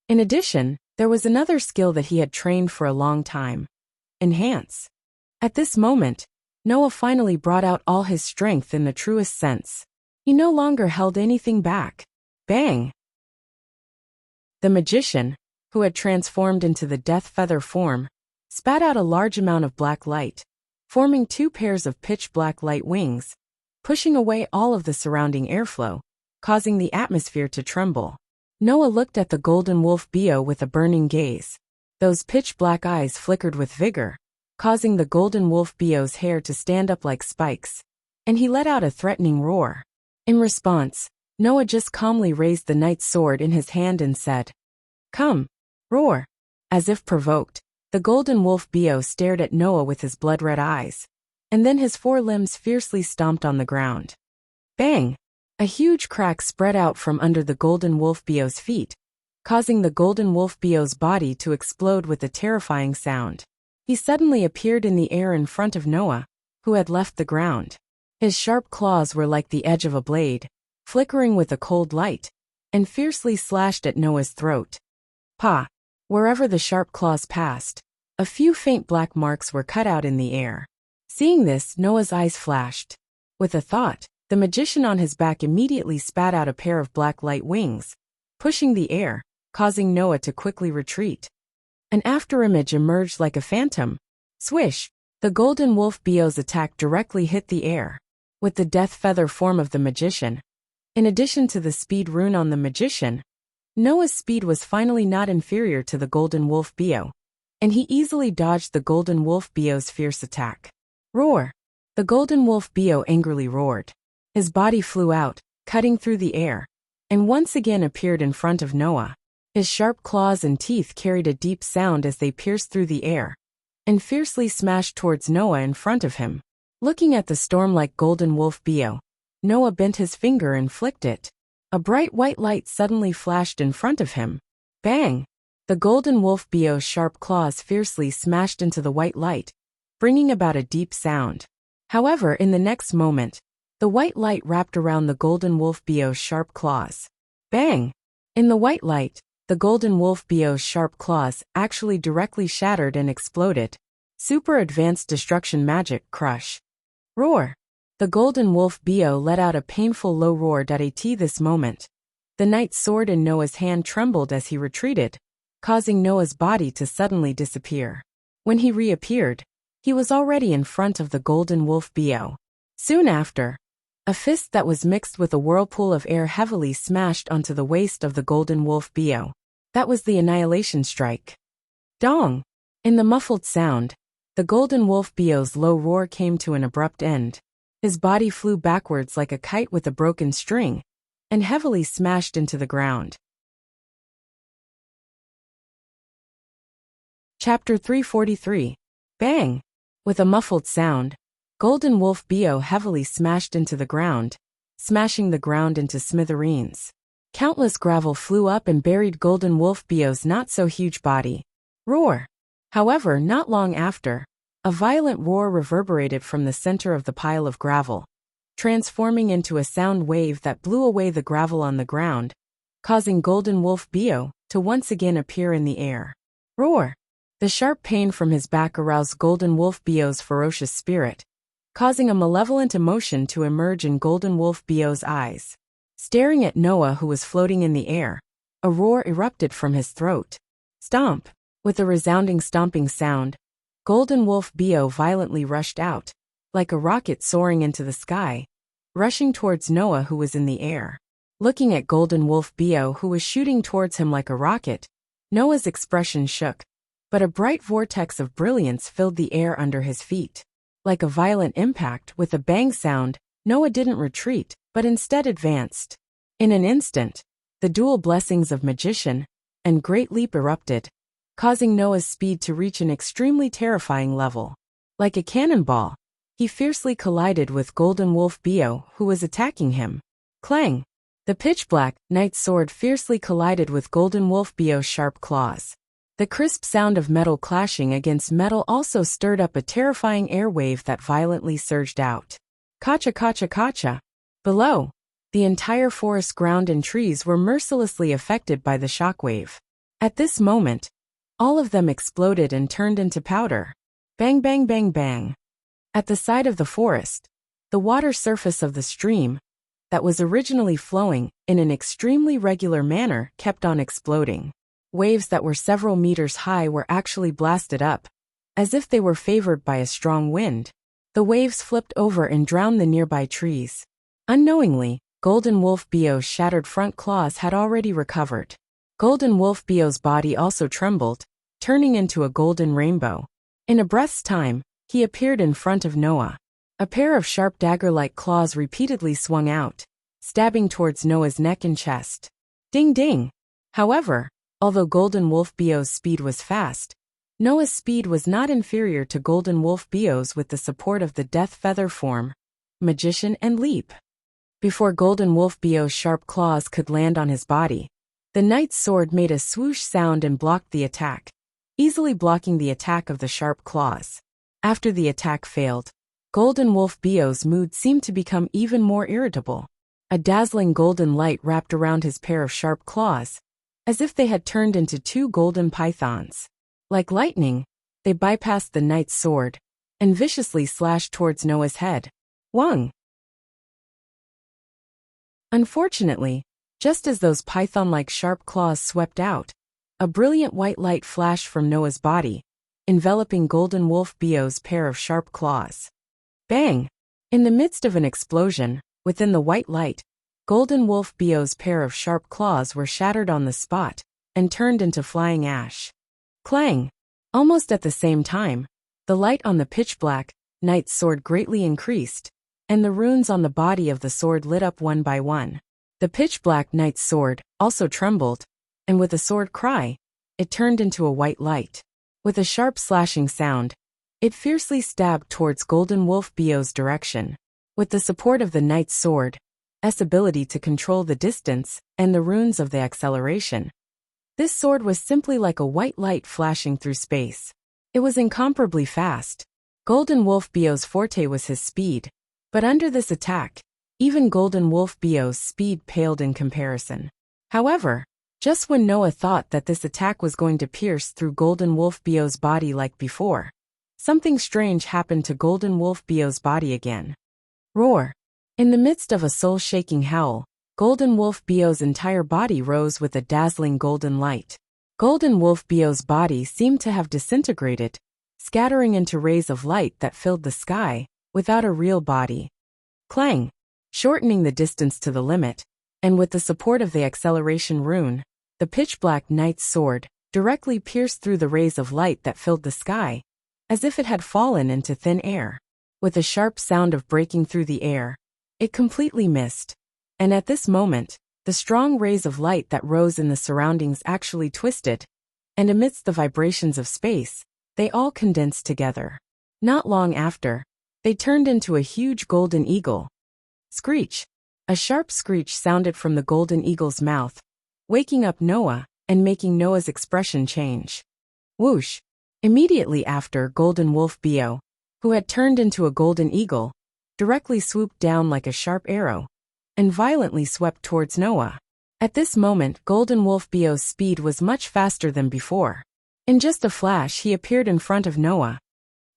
In addition, there was another skill that he had trained for a long time. Enhance. At this moment, Noah finally brought out all his strength in the truest sense. He no longer held anything back. Bang! The magician, who had transformed into the death feather form, spat out a large amount of black light, forming 2 pairs of pitch-black light wings, pushing away all of the surrounding airflow, causing the atmosphere to tremble. Noah looked at the golden wolf Bio with a burning gaze. Those pitch-black eyes flickered with vigor, causing the golden wolf Bio's hair to stand up like spikes, and he let out a threatening roar. In response, Noah just calmly raised the knight's sword in his hand and said, "Come, roar." As if provoked, the golden wolf Bio stared at Noah with his blood-red eyes, and then his 4 limbs fiercely stomped on the ground. Bang! A huge crack spread out from under the golden wolf Bio's feet, causing the golden wolf Bio's body to explode with a terrifying sound. He suddenly appeared in the air in front of Noah, who had left the ground. His sharp claws were like the edge of a blade, flickering with a cold light, and fiercely slashed at Noah's throat. Pa! Wherever the sharp claws passed, a few faint black marks were cut out in the air. Seeing this, Noah's eyes flashed. With a thought, the magician on his back immediately spat out a pair of black light wings, pushing the air, causing Noah to quickly retreat. An afterimage emerged like a phantom. Swish! The golden wolf Bio's attack directly hit the air. With the death feather form of the magician, in addition to the speed rune on the magician, Noah's speed was finally not inferior to the golden wolf Bio, and he easily dodged the golden wolf Bio's fierce attack. Roar! The golden wolf Bio angrily roared. His body flew out, cutting through the air, and once again appeared in front of Noah. His sharp claws and teeth carried a deep sound as they pierced through the air, and fiercely smashed towards Noah in front of him. Looking at the storm-like golden wolf Bio, Noah bent his finger and flicked it. A bright white light suddenly flashed in front of him. Bang! The golden wolf Bio's sharp claws fiercely smashed into the white light, bringing about a deep sound. However, in the next moment, the white light wrapped around the golden wolf Bio's sharp claws. Bang! In the white light, the golden wolf Bio's sharp claws actually directly shattered and exploded. Super advanced destruction magic crush. Roar! The golden wolf Bio let out a painful low roar. At this moment, the knight's sword in Noah's hand trembled as he retreated, causing Noah's body to suddenly disappear. When he reappeared, he was already in front of the golden wolf Bio. Soon after, a fist that was mixed with a whirlpool of air heavily smashed onto the waist of the golden wolf Bio. That was the annihilation strike. Dong! In the muffled sound, the golden wolf Bio's low roar came to an abrupt end. His body flew backwards like a kite with a broken string, and heavily smashed into the ground. Chapter 343. Bang! With a muffled sound, golden wolf Bio heavily smashed into the ground, smashing the ground into smithereens. Countless gravel flew up and buried golden wolf Bio's not-so-huge body. Roar! However, not long after, a violent roar reverberated from the center of the pile of gravel, transforming into a sound wave that blew away the gravel on the ground, causing golden wolf Bio to once again appear in the air. Roar! The sharp pain from his back aroused golden wolf Bio's ferocious spirit, causing a malevolent emotion to emerge in golden wolf Bio's eyes. Staring at Noah, who was floating in the air, a roar erupted from his throat. Stomp! With a resounding stomping sound, golden wolf Bio violently rushed out, like a rocket soaring into the sky, rushing towards Noah, who was in the air. Looking at golden wolf Bio, who was shooting towards him like a rocket, Noah's expression shook, but a bright vortex of brilliance filled the air under his feet. Like a violent impact, with a bang sound, Noah didn't retreat, but instead advanced. In an instant, the dual blessings of magician and great leap erupted, causing Noah's speed to reach an extremely terrifying level. Like a cannonball, he fiercely collided with golden wolf Bio, who was attacking him. Clang! The pitch-black knight's sword fiercely collided with golden wolf Bio's sharp claws. The crisp sound of metal clashing against metal also stirred up a terrifying air wave that violently surged out. Kacha kacha kacha! Below, The entire forest ground and trees were mercilessly affected by the shockwave. At this moment, all of them exploded and turned into powder. Bang bang bang bang. At the side of the forest, the water surface of the stream, that was originally flowing in an extremely regular manner, kept on exploding. Waves that were several meters high were actually blasted up, as if they were favored by a strong wind. The waves flipped over and drowned the nearby trees. Unknowingly, Golden Wolf Bio's shattered front claws had already recovered. Golden Wolf Bio's body also trembled, turning into a golden rainbow. In a breath's time, he appeared in front of Noah. A pair of sharp dagger-like claws repeatedly swung out, stabbing towards Noah's neck and chest. Ding ding! However, although Golden Wolf Bio's speed was fast, Noah's speed was not inferior to Golden Wolf Bio's with the support of the Death Feather form, Magician and Leap. Before Golden Wolf Bio's sharp claws could land on his body, the knight's sword made a swoosh sound and blocked the attack, easily blocking the attack of the sharp claws. After the attack failed, Golden Wolf Bio's mood seemed to become even more irritable. A dazzling golden light wrapped around his pair of sharp claws, as if they had turned into two golden pythons. Like lightning, they bypassed the knight's sword and viciously slashed towards Noah's head. Whang! Unfortunately, just as those python-like sharp claws swept out, a brilliant white light flashed from Noah's body, enveloping Golden Wolf Bio's pair of sharp claws. Bang! In the midst of an explosion, within the white light, Golden Wolf Bio's pair of sharp claws were shattered on the spot and turned into flying ash. Clang! Almost at the same time, the light on the pitch-black knight's sword greatly increased, and the runes on the body of the sword lit up one by one. The pitch-black knight's sword also trembled, and with a sword cry, it turned into a white light. With a sharp slashing sound, it fiercely stabbed towards Golden Wolf Bio's direction. With the support of the knight's sword, S ability to control the distance, and the runes of the acceleration, this sword was simply like a white light flashing through space. It was incomparably fast. Golden Wolf Bio's forte was his speed, but under this attack, even Golden Wolf Bio's speed paled in comparison. However, just when Noah thought that this attack was going to pierce through Golden Wolf Bio's body like before, something strange happened to Golden Wolf Bio's body again. Roar! In the midst of a soul-shaking howl, Golden Wolf Bio's entire body rose with a dazzling golden light. Golden Wolf Bio's body seemed to have disintegrated, scattering into rays of light that filled the sky, without a real body. Clang! Shortening the distance to the limit, and with the support of the acceleration rune, the pitch-black knight's sword directly pierced through the rays of light that filled the sky, as if it had fallen into thin air. With a sharp sound of breaking through the air, it completely missed. And at this moment, the strong rays of light that rose in the surroundings actually twisted, and amidst the vibrations of space, they all condensed together. Not long after, they turned into a huge golden eagle. Screech! A sharp screech sounded from the golden eagle's mouth, waking up Noah and making Noah's expression change. Whoosh! Immediately after, Golden Wolf Bio, who had turned into a golden eagle, directly swooped down like a sharp arrow, and violently swept towards Noah. At this moment, Golden Wolf Bio's speed was much faster than before. In just a flash, he appeared in front of Noah.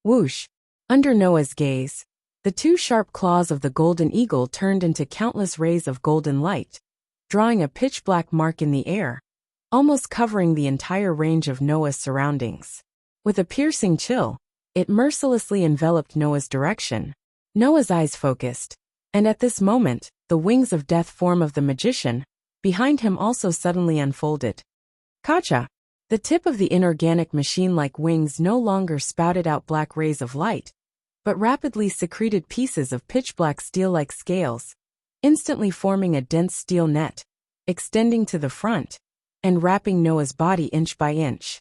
Whoosh! Under Noah's gaze, the two sharp claws of the golden eagle turned into countless rays of golden light, drawing a pitch-black mark in the air, almost covering the entire range of Noah's surroundings. With a piercing chill, it mercilessly enveloped Noah's direction. Noah's eyes focused, and at this moment, the wings of death form of the magician behind him also suddenly unfolded. Kacha! The tip of the inorganic machine-like wings no longer spouted out black rays of light, but rapidly secreted pieces of pitch-black steel-like scales, instantly forming a dense steel net, extending to the front, and wrapping Noah's body inch by inch.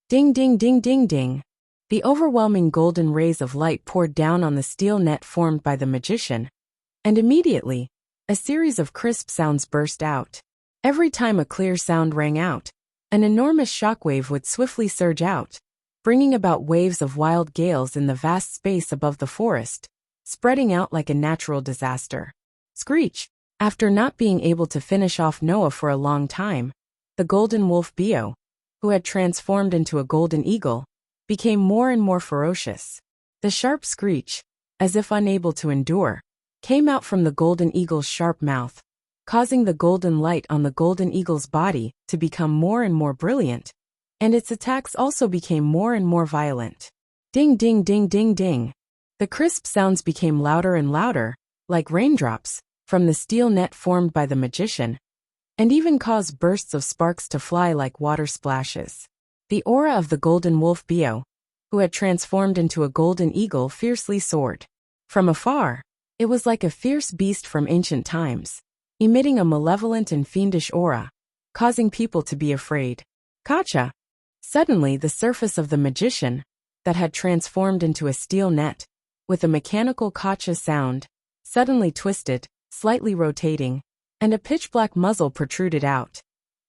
Ding ding ding ding ding! The overwhelming golden rays of light poured down on the steel net formed by the magician, and immediately, a series of crisp sounds burst out. Every time a clear sound rang out, an enormous shockwave would swiftly surge out, bringing about waves of wild gales in the vast space above the forest, spreading out like a natural disaster. Screech. After not being able to finish off Noah for a long time, the golden wolf Bio, who had transformed into a golden eagle, became more and more ferocious. The sharp screech, as if unable to endure, came out from the golden eagle's sharp mouth, causing the golden light on the golden eagle's body to become more and more brilliant, and its attacks also became more and more violent. Ding ding ding ding ding. The crisp sounds became louder and louder, like raindrops, from the steel net formed by the magician, and even caused bursts of sparks to fly like water splashes. The aura of the golden wolf Bio, who had transformed into a golden eagle, fiercely soared. From afar, it was like a fierce beast from ancient times, emitting a malevolent and fiendish aura, causing people to be afraid. Kacha! Suddenly the surface of the magician, that had transformed into a steel net, with a mechanical kacha sound, suddenly twisted, slightly rotating, and a pitch-black muzzle protruded out.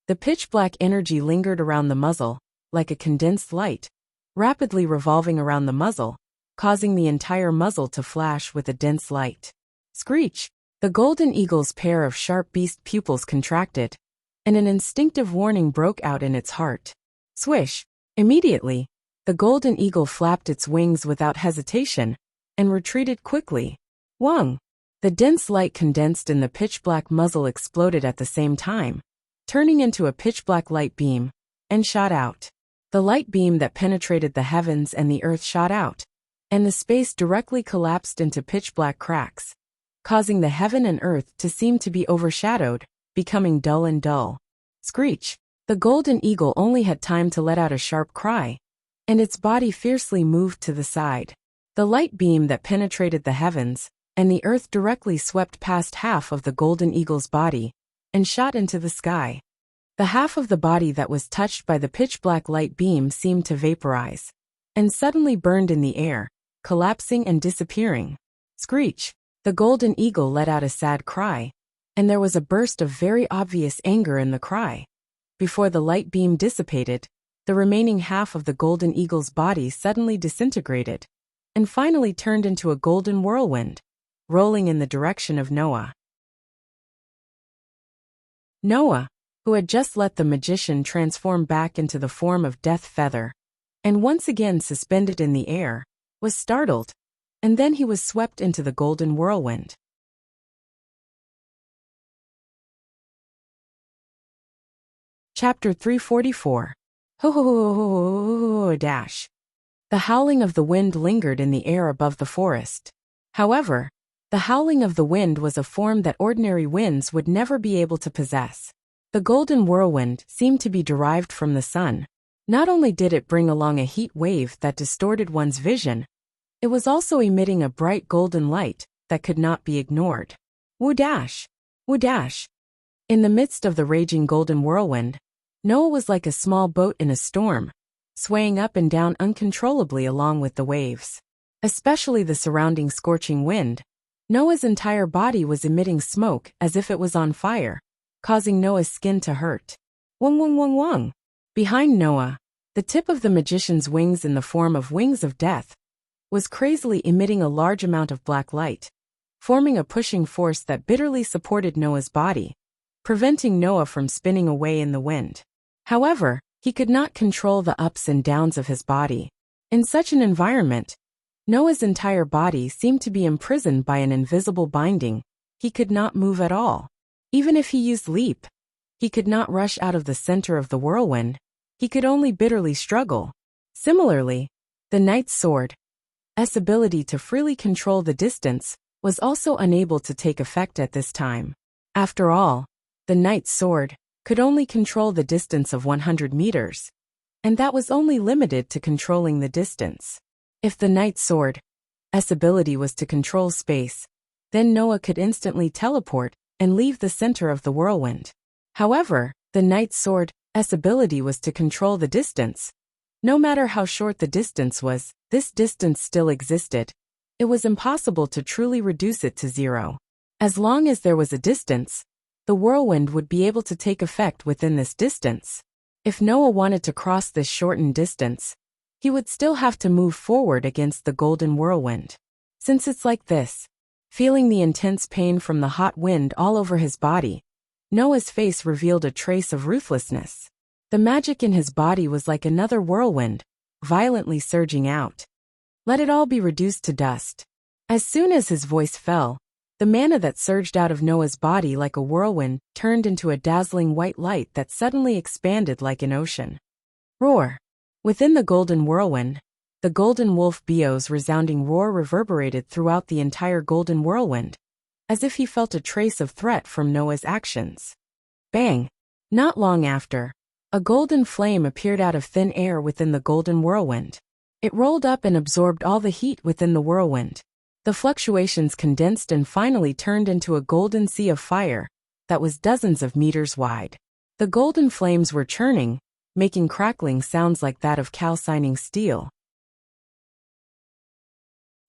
The pitch-black energy lingered around the muzzle, like a condensed light, rapidly revolving around the muzzle, causing the entire muzzle to flash with a dense light. Screech! The golden eagle's pair of sharp beast pupils contracted, and an instinctive warning broke out in its heart. Swish! Immediately, the golden eagle flapped its wings without hesitation, and retreated quickly. Wong! The dense light condensed in the pitch-black muzzle exploded at the same time, turning into a pitch-black light beam, and shot out. The light beam that penetrated the heavens and the earth shot out, and the space directly collapsed into pitch-black cracks, causing the heaven and earth to seem to be overshadowed, becoming dull and dull. Screech! The golden eagle only had time to let out a sharp cry, and its body fiercely moved to the side. The light beam that penetrated the heavens and the earth directly swept past half of the golden eagle's body and shot into the sky. The half of the body that was touched by the pitch-black light beam seemed to vaporize, and suddenly burned in the air, collapsing and disappearing. Screech! The golden eagle let out a sad cry, and there was a burst of very obvious anger in the cry. Before the light beam dissipated, the remaining half of the golden eagle's body suddenly disintegrated, and finally turned into a golden whirlwind, rolling in the direction of Noah. Noah, who had just let the magician transform back into the form of Death Feather, and once again suspended in the air, was startled, and then he was swept into the golden whirlwind. Chapter 344. Ho ho ho ho ho ho dash. The howling of the wind lingered in the air above the forest. However, the howling of the wind was a form that ordinary winds would never be able to possess. The golden whirlwind seemed to be derived from the sun. Not only did it bring along a heat wave that distorted one's vision, it was also emitting a bright golden light that could not be ignored. Woo-dash! Woo-dash! In the midst of the raging golden whirlwind, Noah was like a small boat in a storm, swaying up and down uncontrollably along with the waves. Especially the surrounding scorching wind, Noah's entire body was emitting smoke as if it was on fire, causing Noah's skin to hurt. Wong wong wong wong! Behind Noah, the tip of the magician's wings in the form of wings of death was crazily emitting a large amount of black light, forming a pushing force that bitterly supported Noah's body, preventing Noah from spinning away in the wind. However, he could not control the ups and downs of his body. In such an environment, Noah's entire body seemed to be imprisoned by an invisible binding. He could not move at all. Even if he used leap, he could not rush out of the center of the whirlwind. He could only bitterly struggle. Similarly, the knight's sword's ability to freely control the distance was also unable to take effect at this time. After all, the knight's sword could only control the distance of 100 meters, and that was only limited to controlling the distance. If the knight's sword's ability was to control space, then Noah could instantly teleport and leave the center of the whirlwind. However, the knight's sword's ability was to control the distance. No matter how short the distance was, this distance still existed. It was impossible to truly reduce it to zero. As long as there was a distance, the whirlwind would be able to take effect within this distance. If Noah wanted to cross this shortened distance, he would still have to move forward against the golden whirlwind. Since it's like this, feeling the intense pain from the hot wind all over his body, Noah's face revealed a trace of ruthlessness. The magic in his body was like another whirlwind, violently surging out. Let it all be reduced to dust. As soon as his voice fell, the mana that surged out of Noah's body like a whirlwind turned into a dazzling white light that suddenly expanded like an ocean. Roar! Within the golden whirlwind, the golden wolf Bio's resounding roar reverberated throughout the entire golden whirlwind, as if he felt a trace of threat from Noah's actions. Bang! Not long after, a golden flame appeared out of thin air within the golden whirlwind. It rolled up and absorbed all the heat within the whirlwind. The fluctuations condensed and finally turned into a golden sea of fire that was dozens of meters wide. The golden flames were churning, making crackling sounds like that of calcining steel.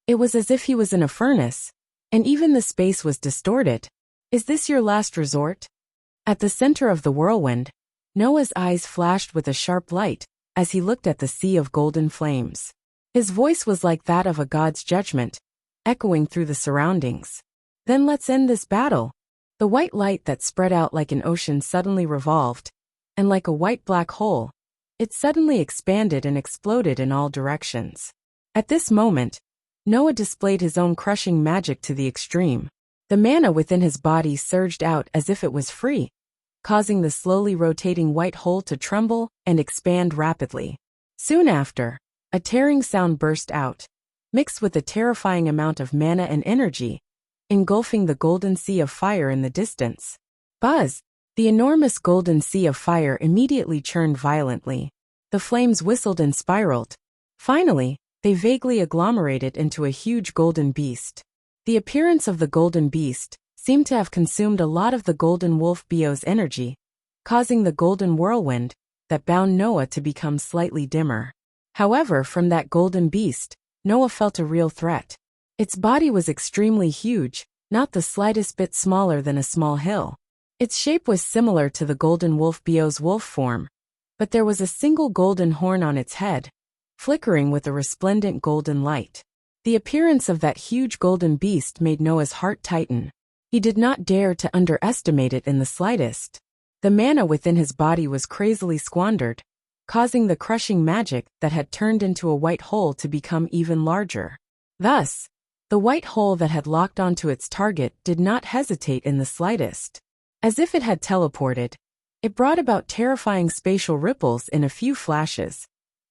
It was as if he was in a furnace, and even the space was distorted. Is this your last resort? At the center of the whirlwind, Noah's eyes flashed with a sharp light as he looked at the sea of golden flames. His voice was like that of a god's judgment, echoing through the surroundings. Then let's end this battle. The white light that spread out like an ocean suddenly revolved, and like a white black hole, it suddenly expanded and exploded in all directions. At this moment, Noah displayed his own crushing magic to the extreme. The mana within his body surged out as if it was free, causing the slowly rotating white hole to tremble and expand rapidly. Soon after, a tearing sound burst out, mixed with a terrifying amount of mana and energy, engulfing the golden sea of fire in the distance. Buzz! The enormous golden sea of fire immediately churned violently. The flames whistled and spiraled. Finally, they vaguely agglomerated into a huge golden beast. The appearance of the golden beast seemed to have consumed a lot of the golden wolf Bio's energy, causing the golden whirlwind that bound Noah to become slightly dimmer. However, from that golden beast, Noah felt a real threat. Its body was extremely huge, not the slightest bit smaller than a small hill. Its shape was similar to the golden wolf Bio's wolf form, but there was a single golden horn on its head, flickering with a resplendent golden light. The appearance of that huge golden beast made Noah's heart tighten. He did not dare to underestimate it in the slightest. The mana within his body was crazily squandered, causing the crushing magic that had turned into a white hole to become even larger. Thus, the white hole that had locked onto its target did not hesitate in the slightest. As if it had teleported, it brought about terrifying spatial ripples in a few flashes,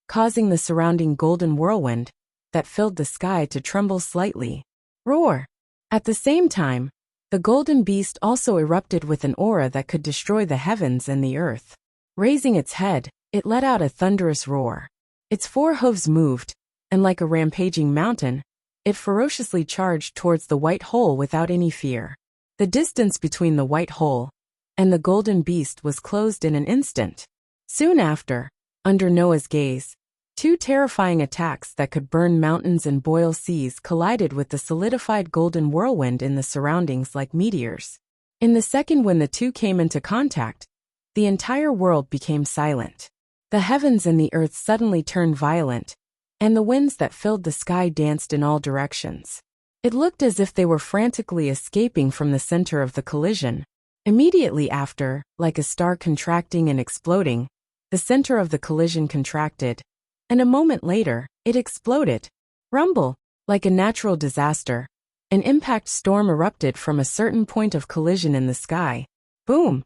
causing the surrounding golden whirlwind that filled the sky to tremble slightly. Roar! At the same time, the golden beast also erupted with an aura that could destroy the heavens and the earth. Raising its head, it let out a thunderous roar. Its four hooves moved, and like a rampaging mountain, it ferociously charged towards the white hole without any fear. The distance between the white hole and the golden beast was closed in an instant. Soon after, under Noah's gaze, two terrifying attacks that could burn mountains and boil seas collided with the solidified golden whirlwind in the surroundings like meteors. In the second when the two came into contact, the entire world became silent. The heavens and the earth suddenly turned violent, and the winds that filled the sky danced in all directions. It looked as if they were frantically escaping from the center of the collision. Immediately after, like a star contracting and exploding, the center of the collision contracted, and a moment later, it exploded. Rumble! Like a natural disaster, an impact storm erupted from a certain point of collision in the sky. Boom!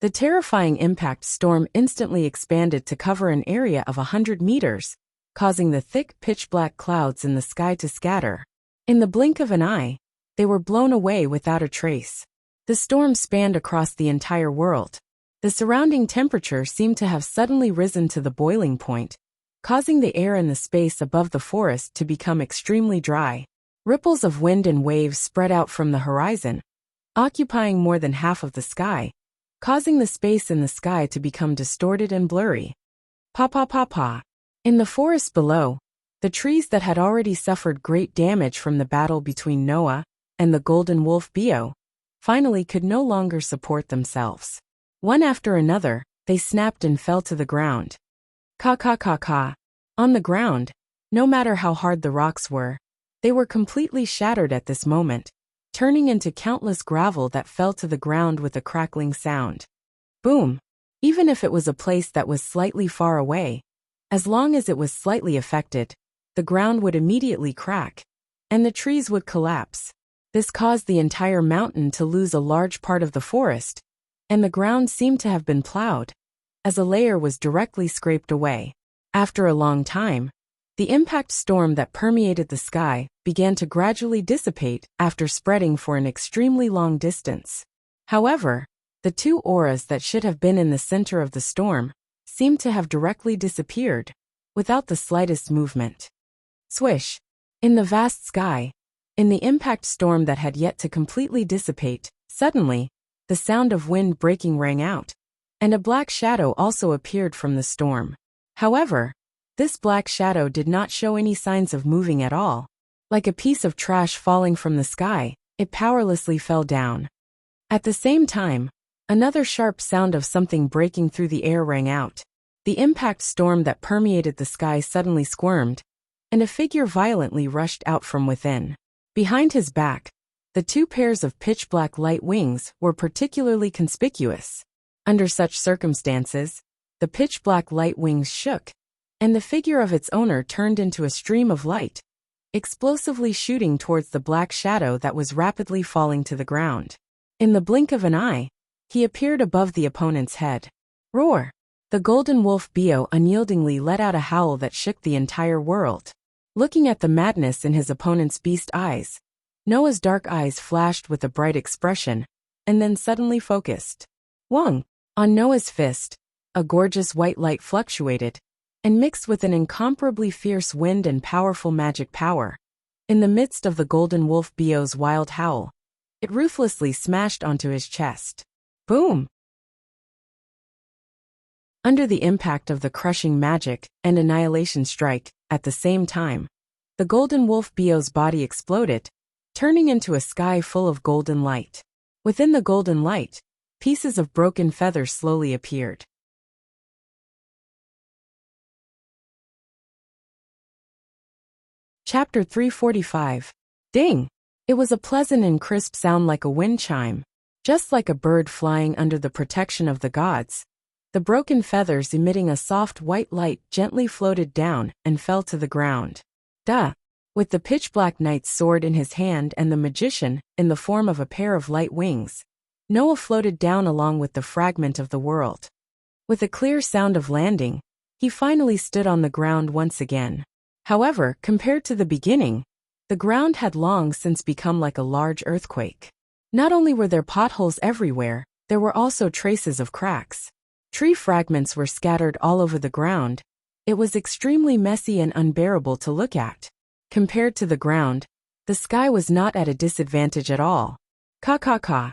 The terrifying impact storm instantly expanded to cover an area of 100 meters, causing the thick pitch-black clouds in the sky to scatter. In the blink of an eye, they were blown away without a trace. The storm spanned across the entire world. The surrounding temperature seemed to have suddenly risen to the boiling point, causing the air in the space above the forest to become extremely dry. Ripples of wind and waves spread out from the horizon, occupying more than half of the sky, causing the space in the sky to become distorted and blurry. Pa pa pa pa. In the forest below, the trees that had already suffered great damage from the battle between Noah and the golden wolf Bio finally could no longer support themselves. One after another, they snapped and fell to the ground. Ka ka ka ka. On the ground, No matter how hard the rocks were, they were completely shattered at this moment, turning into countless gravel that fell to the ground with a crackling sound. Boom! Even if it was a place that was slightly far away, as long as it was slightly affected, the ground would immediately crack, and the trees would collapse. This caused the entire mountain to lose a large part of the forest, and the ground seemed to have been plowed, as a layer was directly scraped away. After a long time, the impact storm that permeated the sky began to gradually dissipate after spreading for an extremely long distance. However, the two auras that should have been in the center of the storm seemed to have directly disappeared, without the slightest movement. Swish! In the vast sky, in the impact storm that had yet to completely dissipate, suddenly, the sound of wind breaking rang out, and a black shadow also appeared from the storm. However, this black shadow did not show any signs of moving at all. Like a piece of trash falling from the sky, it powerlessly fell down. At the same time, another sharp sound of something breaking through the air rang out. The impact storm that permeated the sky suddenly squirmed, and a figure violently rushed out from within. Behind his back, the two pairs of pitch-black light wings were particularly conspicuous. Under such circumstances, the pitch-black light wings shook, and the figure of its owner turned into a stream of light, explosively shooting towards the black shadow that was rapidly falling to the ground. In the blink of an eye, he appeared above the opponent's head. Roar! The golden wolf Bio unyieldingly let out a howl that shook the entire world. Looking at the madness in his opponent's beast eyes, Noah's dark eyes flashed with a bright expression, and then suddenly focused. Wong! On Noah's fist, a gorgeous white light fluctuated, and mixed with an incomparably fierce wind and powerful magic power. In the midst of the golden wolf Bio's wild howl, it ruthlessly smashed onto his chest. Boom! Under the impact of the crushing magic and annihilation strike, at the same time, the golden wolf Bio's body exploded, turning into a sky full of golden light. Within the golden light, pieces of broken feathers slowly appeared. Chapter 345. Ding! It was a pleasant and crisp sound like a wind chime. Just like a bird flying under the protection of the gods, the broken feathers emitting a soft white light gently floated down and fell to the ground. Duh! With the pitch-black knight's sword in his hand and the magician, in the form of a pair of light wings, Noah floated down along with the fragment of the world. With a clear sound of landing, he finally stood on the ground once again. However, compared to the beginning, the ground had long since become like a large earthquake. Not only were there potholes everywhere, there were also traces of cracks. Tree fragments were scattered all over the ground. It was extremely messy and unbearable to look at. Compared to the ground, the sky was not at a disadvantage at all. Ka.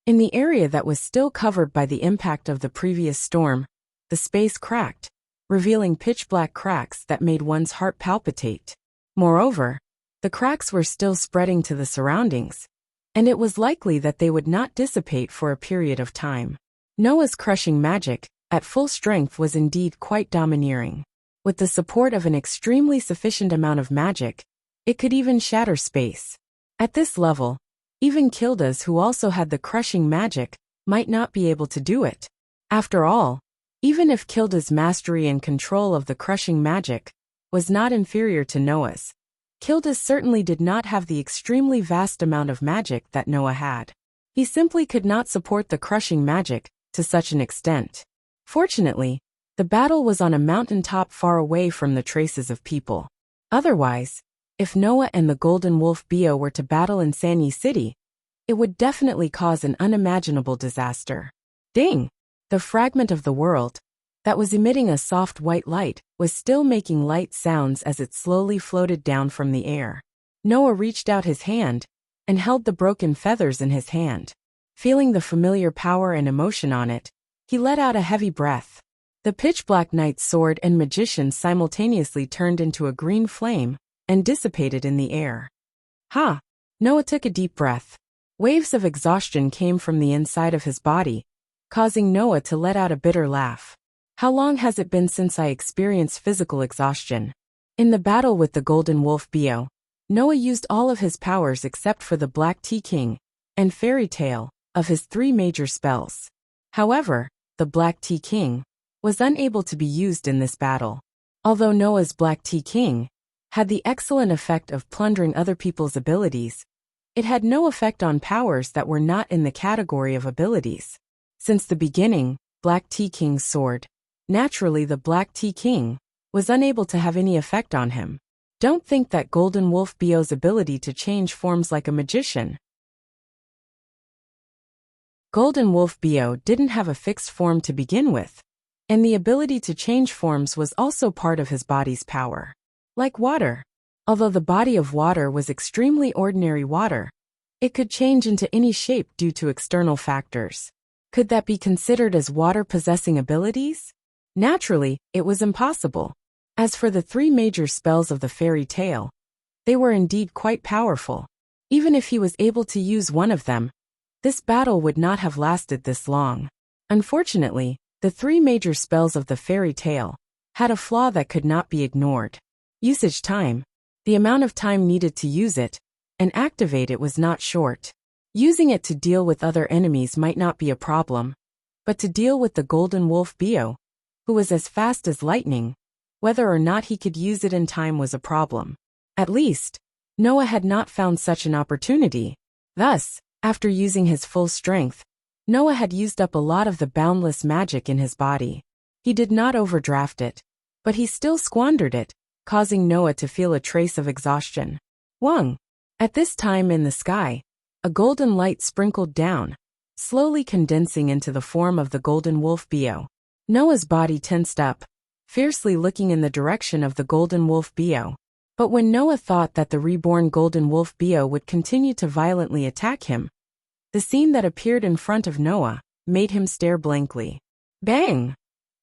In the area that was still covered by the impact of the previous storm, the space cracked, revealing pitch-black cracks that made one's heart palpitate. Moreover, the cracks were still spreading to the surroundings, and it was likely that they would not dissipate for a period of time. Noah's crushing magic, at full strength, was indeed quite domineering. With the support of an extremely sufficient amount of magic, it could even shatter space. At this level, even Kildas, who also had the crushing magic, might not be able to do it. After all, even if Kilda's mastery and control of the crushing magic was not inferior to Noah's, Kilda certainly did not have the extremely vast amount of magic that Noah had. He simply could not support the crushing magic to such an extent. Fortunately, the battle was on a mountaintop far away from the traces of people. Otherwise, if Noah and the golden wolf Bio were to battle in Sanyi City, it would definitely cause an unimaginable disaster. Ding! The fragment of the world, that was emitting a soft white light, was still making light sounds as it slowly floated down from the air. Noah reached out his hand and held the broken feathers in his hand. Feeling the familiar power and emotion on it, he let out a heavy breath. The pitch-black knight's sword and magician simultaneously turned into a green flame and dissipated in the air. Ha! Noah took a deep breath. Waves of exhaustion came from the inside of his body, causing Noah to let out a bitter laugh. How long has it been since I experienced physical exhaustion? In the battle with the Golden Wolf Bio, Noah used all of his powers except for the Black Tea King and Fairy Tale of his 3 major spells. However, the Black Tea King was unable to be used in this battle. Although Noah's Black Tea King had the excellent effect of plundering other people's abilities, it had no effect on powers that were not in the category of abilities. Since the beginning, Black Tea King's sword, naturally the Black Tea King, was unable to have any effect on him. Don't think that Golden Wolf Bio's ability to change forms like a magician. Golden Wolf Bio didn't have a fixed form to begin with, and the ability to change forms was also part of his body's power. Like water. Although the body of water was extremely ordinary water, it could change into any shape due to external factors. Could that be considered as water possessing abilities? Naturally, it was impossible. As for the 3 major spells of the fairy tale, they were indeed quite powerful. Even if he was able to use one of them, this battle would not have lasted this long. Unfortunately, the 3 major spells of the fairy tale had a flaw that could not be ignored. Usage time. The amount of time needed to use it and activate it was not short. Using it to deal with other enemies might not be a problem, but to deal with the Golden Wolf Bio, who was as fast as lightning, whether or not he could use it in time was a problem. At least, Noah had not found such an opportunity. Thus, after using his full strength, Noah had used up a lot of the boundless magic in his body. He did not overdraft it, but he still squandered it, causing Noah to feel a trace of exhaustion. Wang. At this time in the sky, a golden light sprinkled down, slowly condensing into the form of the Golden Wolf Bio. Noah's body tensed up, fiercely looking in the direction of the Golden Wolf Bio. But when Noah thought that the reborn Golden Wolf Bio would continue to violently attack him, the scene that appeared in front of Noah made him stare blankly. Bang!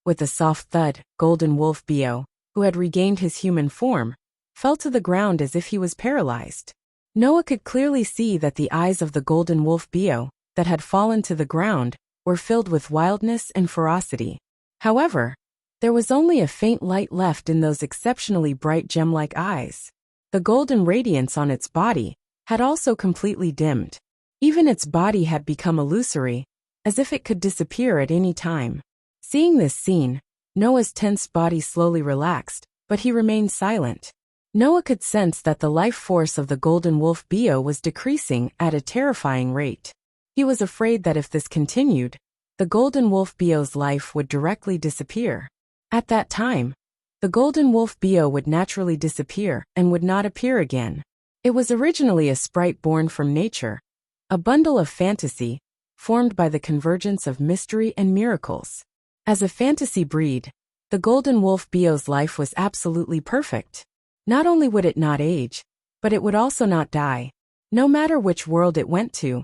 With a soft thud, Golden Wolf Bio, who had regained his human form, fell to the ground as if he was paralyzed. Noah could clearly see that the eyes of the Golden Wolf Bio, that had fallen to the ground, were filled with wildness and ferocity. However, there was only a faint light left in those exceptionally bright gem-like eyes. The golden radiance on its body had also completely dimmed. Even its body had become illusory, as if it could disappear at any time. Seeing this scene, Noah's tensed body slowly relaxed, but he remained silent. Noah could sense that the life force of the Golden Wolf Bio was decreasing at a terrifying rate. He was afraid that if this continued, the Golden Wolf Bio's life would directly disappear. At that time, the Golden Wolf Bio would naturally disappear and would not appear again. It was originally a sprite born from nature, a bundle of fantasy, formed by the convergence of mystery and miracles. As a fantasy breed, the Golden Wolf Bio's life was absolutely perfect. Not only would it not age, but it would also not die, no matter which world it went to,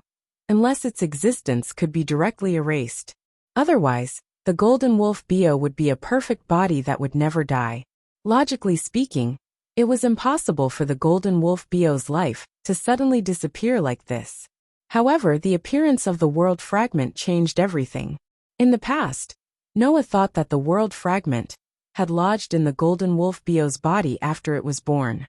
unless its existence could be directly erased. Otherwise, the Golden Wolf Bio would be a perfect body that would never die. Logically speaking, it was impossible for the Golden Wolf Bio's life to suddenly disappear like this. However, the appearance of the world fragment changed everything. In the past, Noah thought that the world fragment had lodged in the Golden Wolf Bio's body after it was born.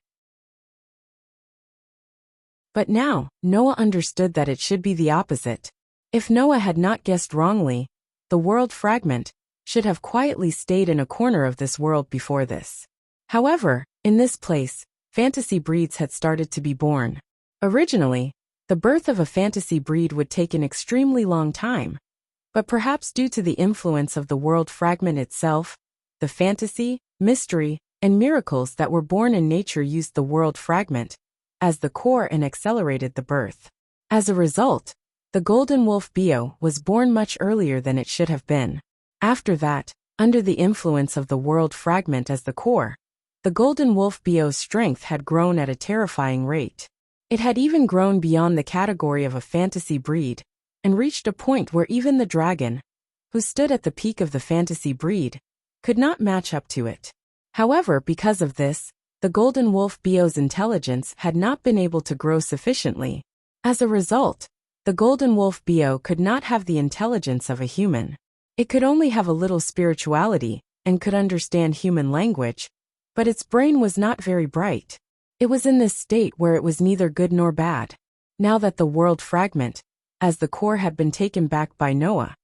But now, Noah understood that it should be the opposite. If Noah had not guessed wrongly, the world fragment should have quietly stayed in a corner of this world before this. However, in this place, fantasy breeds had started to be born. Originally, the birth of a fantasy breed would take an extremely long time, but perhaps due to the influence of the world fragment itself, the fantasy, mystery, and miracles that were born in nature used the world fragment as the core and accelerated the birth. As a result, the Golden Wolf Bio was born much earlier than it should have been. After that, under the influence of the world fragment as the core, the Golden Wolf Bio's strength had grown at a terrifying rate. It had even grown beyond the category of a fantasy breed, and reached a point where even the dragon, who stood at the peak of the fantasy breed, could not match up to it. However, because of this, the Golden Wolf Bio's intelligence had not been able to grow sufficiently. As a result, the Golden Wolf Bio could not have the intelligence of a human. It could only have a little spirituality, and could understand human language, But its brain was not very bright. It was in this state where it was neither good nor bad. Now that the world fragment, as the core had been taken back by Noah,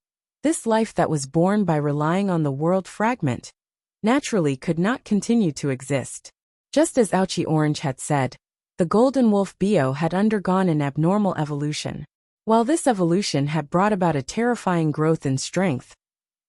this life that was born by relying on the world fragment, naturally could not continue to exist. Just as Ouchie Orange had said, the golden wolf Bio had undergone an abnormal evolution. While this evolution had brought about a terrifying growth in strength,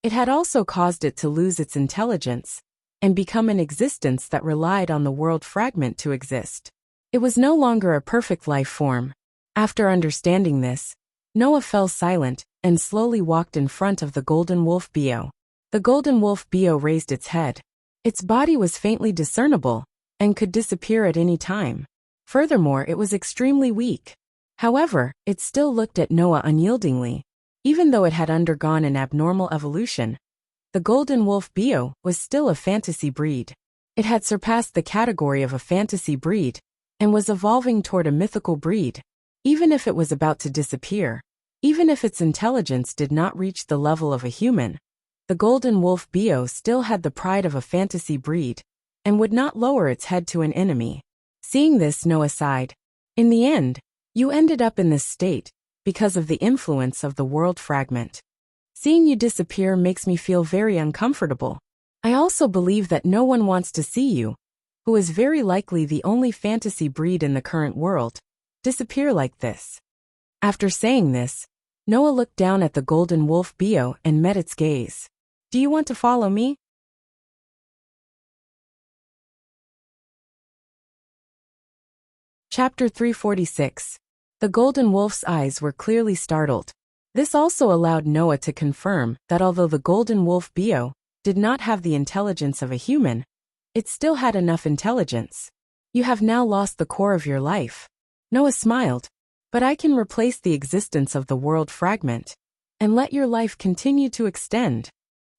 it had also caused it to lose its intelligence and become an existence that relied on the world fragment to exist. It was no longer a perfect life form. After understanding this, Noah fell silent and slowly walked in front of the golden wolf Bio. The golden wolf Bio raised its head. Its body was faintly discernible and could disappear at any time. Furthermore, it was extremely weak. However, it still looked at Noah unyieldingly. Even though it had undergone an abnormal evolution, the golden wolf Bio was still a fantasy breed. It had surpassed the category of a fantasy breed and was evolving toward a mythical breed. Even if it was about to disappear, even if its intelligence did not reach the level of a human, the golden wolf Bio still had the pride of a fantasy breed and would not lower its head to an enemy. Seeing this, Noah sighed. In the end, you ended up in this state because of the influence of the world fragment. Seeing you disappear makes me feel very uncomfortable. I also believe that no one wants to see you, who is very likely the only fantasy breed in the current world, disappear like this. After saying this, Noah looked down at the golden wolf Bio and met its gaze. Do you want to follow me? Chapter 346. The golden wolf's eyes were clearly startled. This also allowed Noah to confirm that although the golden wolf Bio did not have the intelligence of a human, it still had enough intelligence. You have now lost the core of your life. Noah smiled. But I can replace the existence of the world fragment and let your life continue to extend.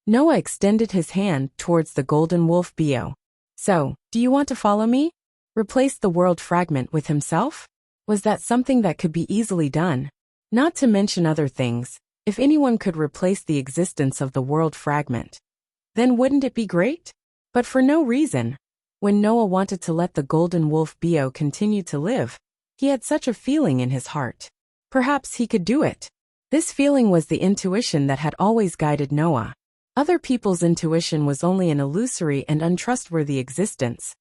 Noah extended his hand towards the golden wolf Bio. So, do you want to follow me? Replace the world fragment with himself? Was that something that could be easily done? Not to mention other things, if anyone could replace the existence of the world fragment, then wouldn't it be great? But for no reason. When Noah wanted to let the golden wolf Bio continue to live, he had such a feeling in his heart. Perhaps he could do it. This feeling was the intuition that had always guided Noah. Other people's intuition was only an illusory and untrustworthy existence.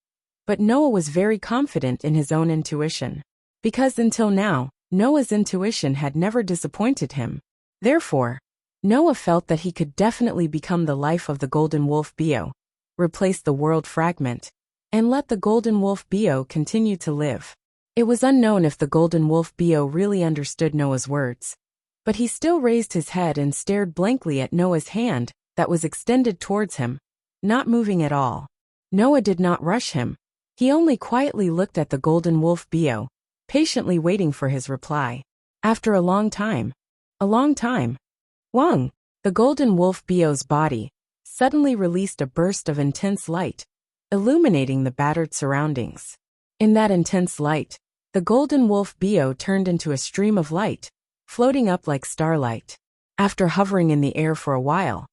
But Noah was very confident in his own intuition. Because until now, Noah's intuition had never disappointed him. Therefore, Noah felt that he could definitely become the life of the golden wolf Bio, replace the world fragment, and let the golden wolf Bio continue to live. It was unknown if the golden wolf Bio really understood Noah's words, but he still raised his head and stared blankly at Noah's hand that was extended towards him, not moving at all. Noah did not rush him. He only quietly looked at the golden wolf Bio, patiently waiting for his reply. After a long time, Wang, the golden wolf Bio's body, suddenly released a burst of intense light, illuminating the battered surroundings. In that intense light, the golden wolf Bio turned into a stream of light, floating up like starlight. After hovering in the air for a while,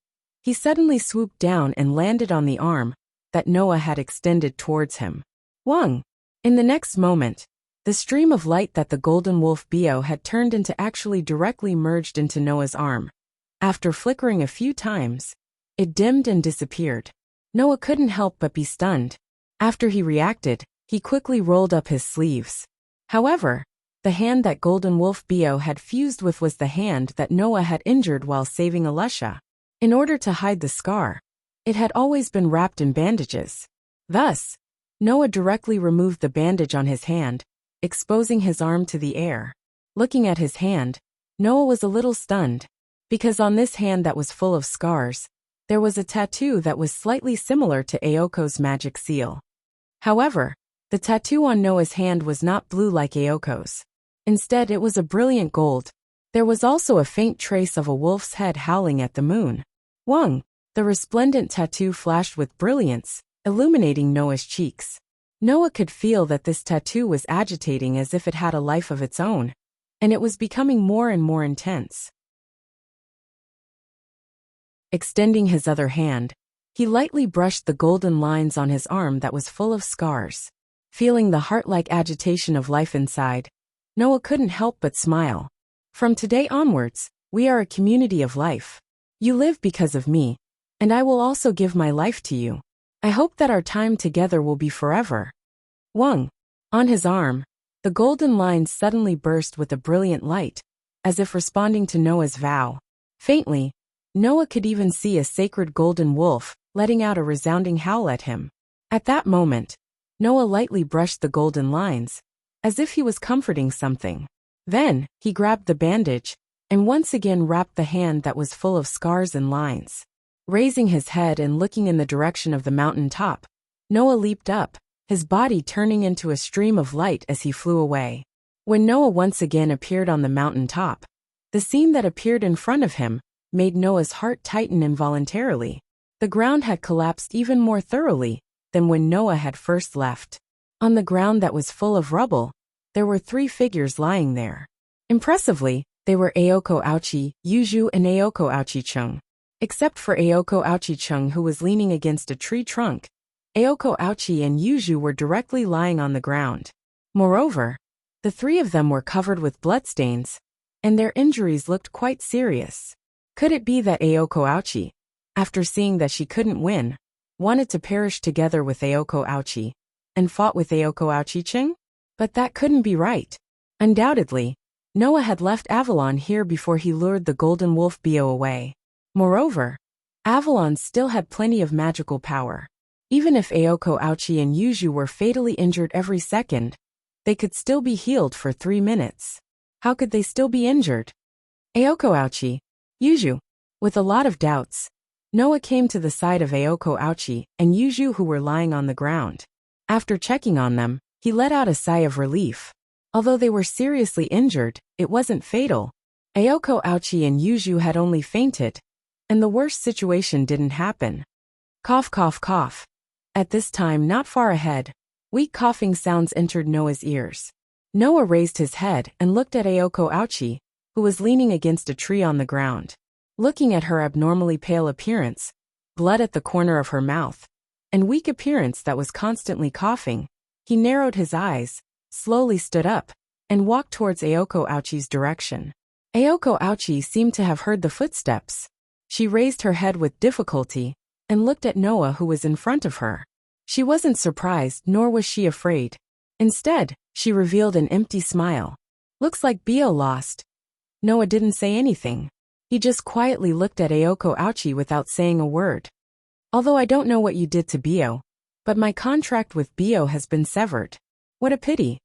he suddenly swooped down and landed on the arm that Noah had extended towards him. Wang! In the next moment, the stream of light that the golden wolf Bio had turned into actually directly merged into Noah's arm. After flickering a few times, it dimmed and disappeared. Noah couldn't help but be stunned. After he reacted, he quickly rolled up his sleeves. However, the hand that golden wolf Bio had fused with was the hand that Noah had injured while saving Elisha. In order to hide the scar, it had always been wrapped in bandages. Thus, Noah directly removed the bandage on his hand, exposing his arm to the air. Looking at his hand, Noah was a little stunned, because on this hand that was full of scars, there was a tattoo that was slightly similar to Aoko's magic seal. However, the tattoo on Noah's hand was not blue like Aoko's. Instead, it was a brilliant gold. There was also a faint trace of a wolf's head howling at the moon. Wang! The resplendent tattoo flashed with brilliance, illuminating Noah's cheeks. Noah could feel that this tattoo was agitating as if it had a life of its own, and it was becoming more and more intense. Extending his other hand, He lightly brushed the golden lines on his arm that was full of scars. Feeling the heart-like agitation of life inside, Noah couldn't help but smile. From today onwards, we are a community of life. You live because of me, and I will also give my life to you. I hope that our time together will be forever. Wang. On his arm, the golden lines suddenly burst with a brilliant light, as if responding to Noah's vow. Faintly, Noah could even see a sacred golden wolf letting out a resounding howl at him. At that moment, Noah lightly brushed the golden lines, as if he was comforting something. Then, he grabbed the bandage, and once again wrapped the hand that was full of scars and lines. Raising his head and looking in the direction of the mountain top, Noah leaped up, his body turning into a stream of light as he flew away. When Noah once again appeared on the mountain top, the scene that appeared in front of him made Noah's heart tighten involuntarily. The ground had collapsed even more thoroughly than when Noah had first left. On the ground that was full of rubble, there were 3 figures lying there. Impressively, they were Aoko Aochi, Yuju, and Aoko Aochi Chung. Except for Aoko Aochi Chung, who was leaning against a tree trunk, Aoko Aochi and Yuju were directly lying on the ground. Moreover, the 3 of them were covered with bloodstains, and their injuries looked quite serious. Could it be that Aoko Aochi, after seeing that she couldn't win, wanted to perish together with Aoko Aochi, and fought with Aoko Aochi Chung? But that couldn't be right. Undoubtedly, Noah had left Avalon here before he lured the golden wolf Bio away. Moreover, Avalon still had plenty of magical power. Even if Aoko Aochi and Yuju were fatally injured every second, they could still be healed for 3 minutes. How could they still be injured? Aoko Aochi, Yuju. With a lot of doubts, Noah came to the side of Aoko Aochi and Yuju, who were lying on the ground. After checking on them, he let out a sigh of relief. Although they were seriously injured, it wasn't fatal. Aoko Aochi and Yuju had only fainted, and the worst situation didn't happen. Cough, cough, cough. At this time, not far ahead, weak coughing sounds entered Noah's ears. Noah raised his head and looked at Aoko Aochi, who was leaning against a tree on the ground. Looking at her abnormally pale appearance, blood at the corner of her mouth, and weak appearance that was constantly coughing, he narrowed his eyes, slowly stood up, and walked towards Aoko Aochi's direction. Aoko Aochi seemed to have heard the footsteps. She raised her head with difficulty and looked at Noah, who was in front of her. She wasn't surprised, nor was she afraid. Instead, she revealed an empty smile. Looks like Bio lost. Noah didn't say anything. He just quietly looked at Aoko Aochi without saying a word. Although I don't know what you did to Bio, but my contract with Bio has been severed. What a pity.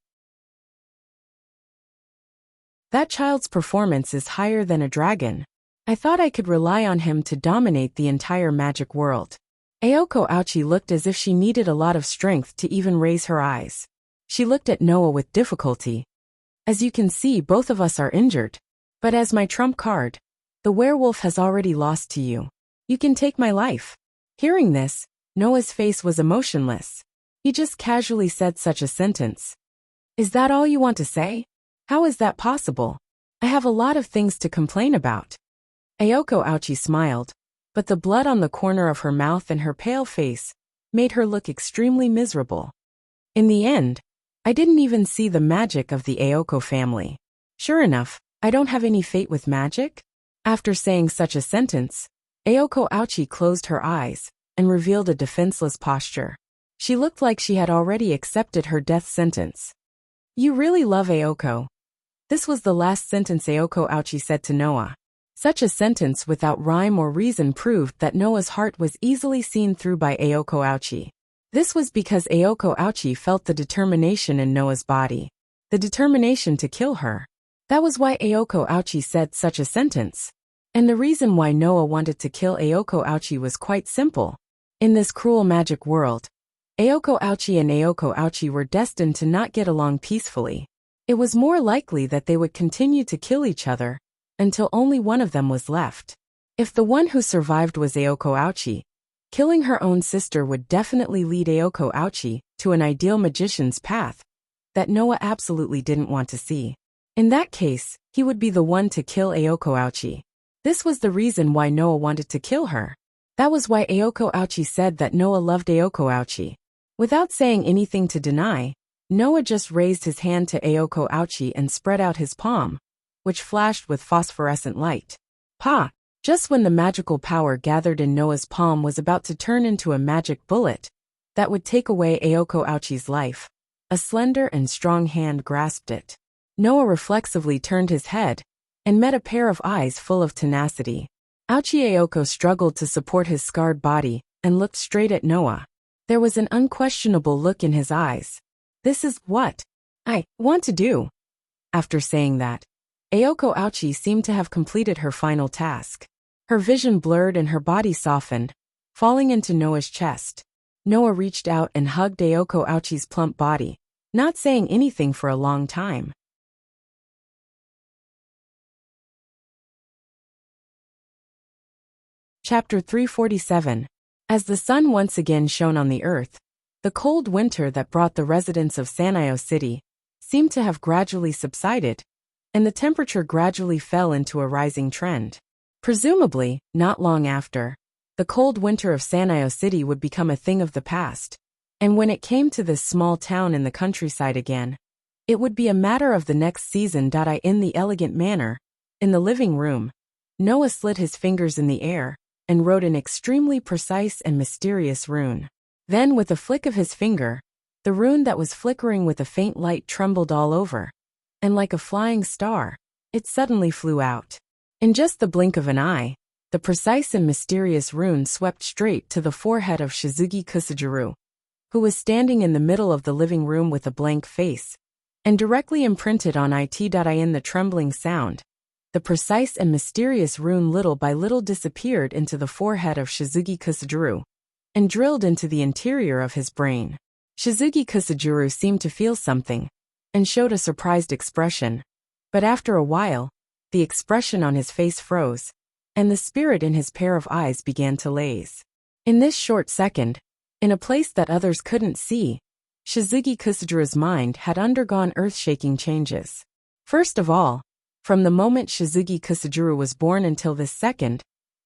That child's performance is higher than a dragon. I thought I could rely on him to dominate the entire magic world. Aoko Aochi looked as if she needed a lot of strength to even raise her eyes. She looked at Noah with difficulty. As you can see, both of us are injured. But as my trump card, the werewolf has already lost to you. You can take my life. Hearing this, Noah's face was emotionless. He just casually said such a sentence. Is that all you want to say? How is that possible? I have a lot of things to complain about. Aoko Aochi smiled, but the blood on the corner of her mouth and her pale face made her look extremely miserable. In the end, I didn't even see the magic of the Aoko family. Sure enough, I don't have any fate with magic? After saying such a sentence, Aoko Aochi closed her eyes and revealed a defenseless posture. She looked like she had already accepted her death sentence. You really love Aoko. This was the last sentence Aoko Aochi said to Noah. Such a sentence without rhyme or reason proved that Noah's heart was easily seen through by Aoko Aochi. This was because Aoko Aochi felt the determination in Noah's body. The determination to kill her. That was why Aoko Aochi said such a sentence. And the reason why Noah wanted to kill Aoko Aochi was quite simple. In this cruel magic world, Aoko Aochi and Aoko Aochi were destined to not get along peacefully. It was more likely that they would continue to kill each other until only one of them was left. If the one who survived was Aoko Aochi, killing her own sister would definitely lead Aoko Aochi to an ideal magician's path that Noah absolutely didn't want to see. In that case, he would be the one to kill Aoko Aochi. This was the reason why Noah wanted to kill her. That was why Ayako Ouchi said that Noah loved Ayako Ouchi. Without saying anything to deny, Noah just raised his hand to Ayako Ouchi and spread out his palm, which flashed with phosphorescent light. Pa! Just when the magical power gathered in Noah's palm was about to turn into a magic bullet that would take away Ayako Ouchi's life, a slender and strong hand grasped it. Noah reflexively turned his head and met a pair of eyes full of tenacity. Ouchi Ayako struggled to support his scarred body and looked straight at Noah. There was an unquestionable look in his eyes. This is what I want to do. After saying that, Ayako Ouchi seemed to have completed her final task. Her vision blurred and her body softened, falling into Noah's chest. Noah reached out and hugged Ayako Ouchi's plump body, not saying anything for a long time. Chapter 347. As the sun once again shone on the earth, the cold winter that brought the residents of Sanyo City seemed to have gradually subsided, and the temperature gradually fell into a rising trend. Presumably, not long after, the cold winter of Sanyo City would become a thing of the past, and when it came to this small town in the countryside again, it would be a matter of the next season. In the elegant manner, in the living room, Noah slid his fingers in the air and wrote an extremely precise and mysterious rune. Then, with a flick of his finger, the rune that was flickering with a faint light trembled all over, and like a flying star, it suddenly flew out. In just the blink of an eye, the precise and mysterious rune swept straight to the forehead of Shizuki Kusajiro, who was standing in the middle of the living room with a blank face, and directly imprinted on it. In the trembling sound, the precise and mysterious rune little by little disappeared into the forehead of Shizuki Kusajiro, and drilled into the interior of his brain. Shizuki Kusajiro seemed to feel something, and showed a surprised expression, but after a while, the expression on his face froze, and the spirit in his pair of eyes began to laze. In this short second, in a place that others couldn't see, Shizuki Kusajiro's mind had undergone earth-shaking changes. First of all, from the moment Shizuki Kusajiro was born until this second,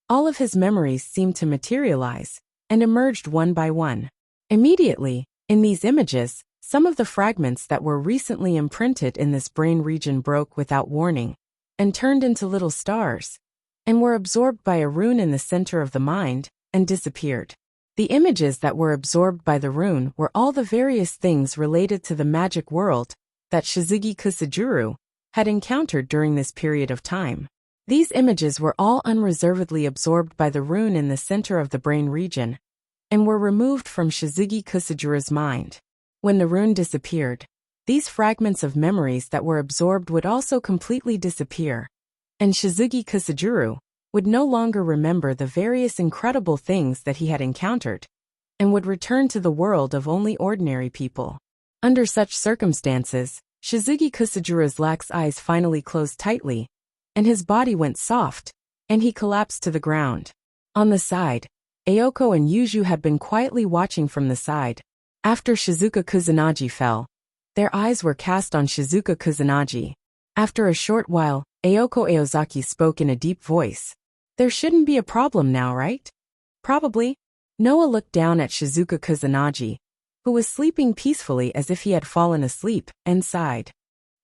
all of his memories seemed to materialize and emerged one by one. Immediately, in these images, some of the fragments that were recently imprinted in this brain region broke without warning and turned into little stars, and were absorbed by a rune in the center of the mind and disappeared. The images that were absorbed by the rune were all the various things related to the magic world that Shizuki Kusajiro had encountered during this period of time. These images were all unreservedly absorbed by the rune in the center of the brain region, and were removed from Shizuki Kusajiro's mind. When the rune disappeared, these fragments of memories that were absorbed would also completely disappear, and Shizuki Kusajiro would no longer remember the various incredible things that he had encountered, and would return to the world of only ordinary people. Under such circumstances, Shizuki Kusajiro's lax eyes finally closed tightly, and his body went soft, and he collapsed to the ground. On the side, Ayako and Yuju had been quietly watching from the side. After Shizuka Kusanagi fell, their eyes were cast on Shizuka Kusanagi. After a short while, Ayako Aozaki spoke in a deep voice. There shouldn't be a problem now, right? Probably. Noah looked down at Shizuka Kusanagi, who was sleeping peacefully as if he had fallen asleep, and sighed.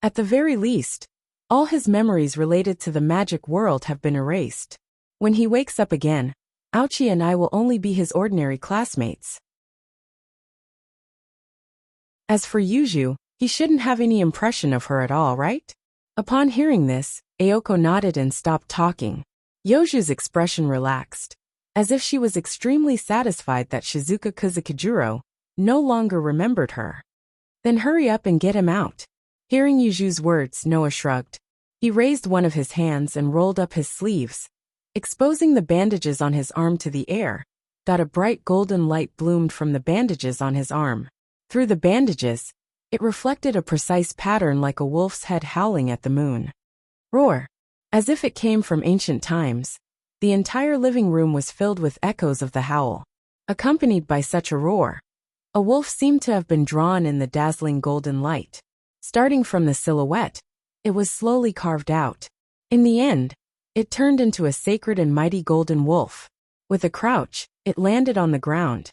At the very least, all his memories related to the magic world have been erased. When he wakes up again, Ouchi and I will only be his ordinary classmates. As for Yuju, he shouldn't have any impression of her at all, right? Upon hearing this, Ayako nodded and stopped talking. Yuju's expression relaxed, as if she was extremely satisfied that Shizuka Kusakijiro no longer remembered her. Then hurry up and get him out. Hearing Yuju's words, Noah shrugged. He raised one of his hands and rolled up his sleeves, exposing the bandages on his arm to the air. A bright golden light bloomed from the bandages on his arm. Through the bandages, it reflected a precise pattern like a wolf's head howling at the moon. Roar! As if it came from ancient times, the entire living room was filled with echoes of the howl. Accompanied by such a roar, a wolf seemed to have been drawn in the dazzling golden light. Starting from the silhouette, it was slowly carved out. In the end, it turned into a sacred and mighty golden wolf. With a crouch, it landed on the ground.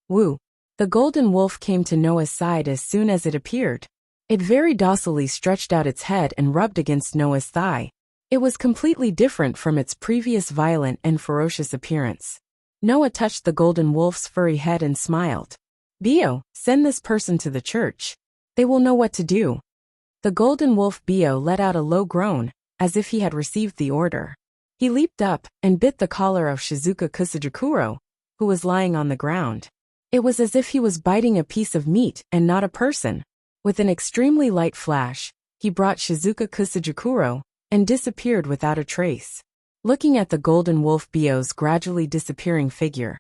Woo! The golden wolf came to Noah's side as soon as it appeared. It very docilely stretched out its head and rubbed against Noah's thigh. It was completely different from its previous violent and ferocious appearance. Noah touched the golden wolf's furry head and smiled. Bio, send this person to the church. They will know what to do. The golden wolf Bio let out a low groan, as if he had received the order. He leaped up and bit the collar of Shizuka Kusajikuro, who was lying on the ground. It was as if he was biting a piece of meat and not a person. With an extremely light flash, he brought Shizuka Kusajikuro and disappeared without a trace. Looking at the golden wolf Bio's gradually disappearing figure,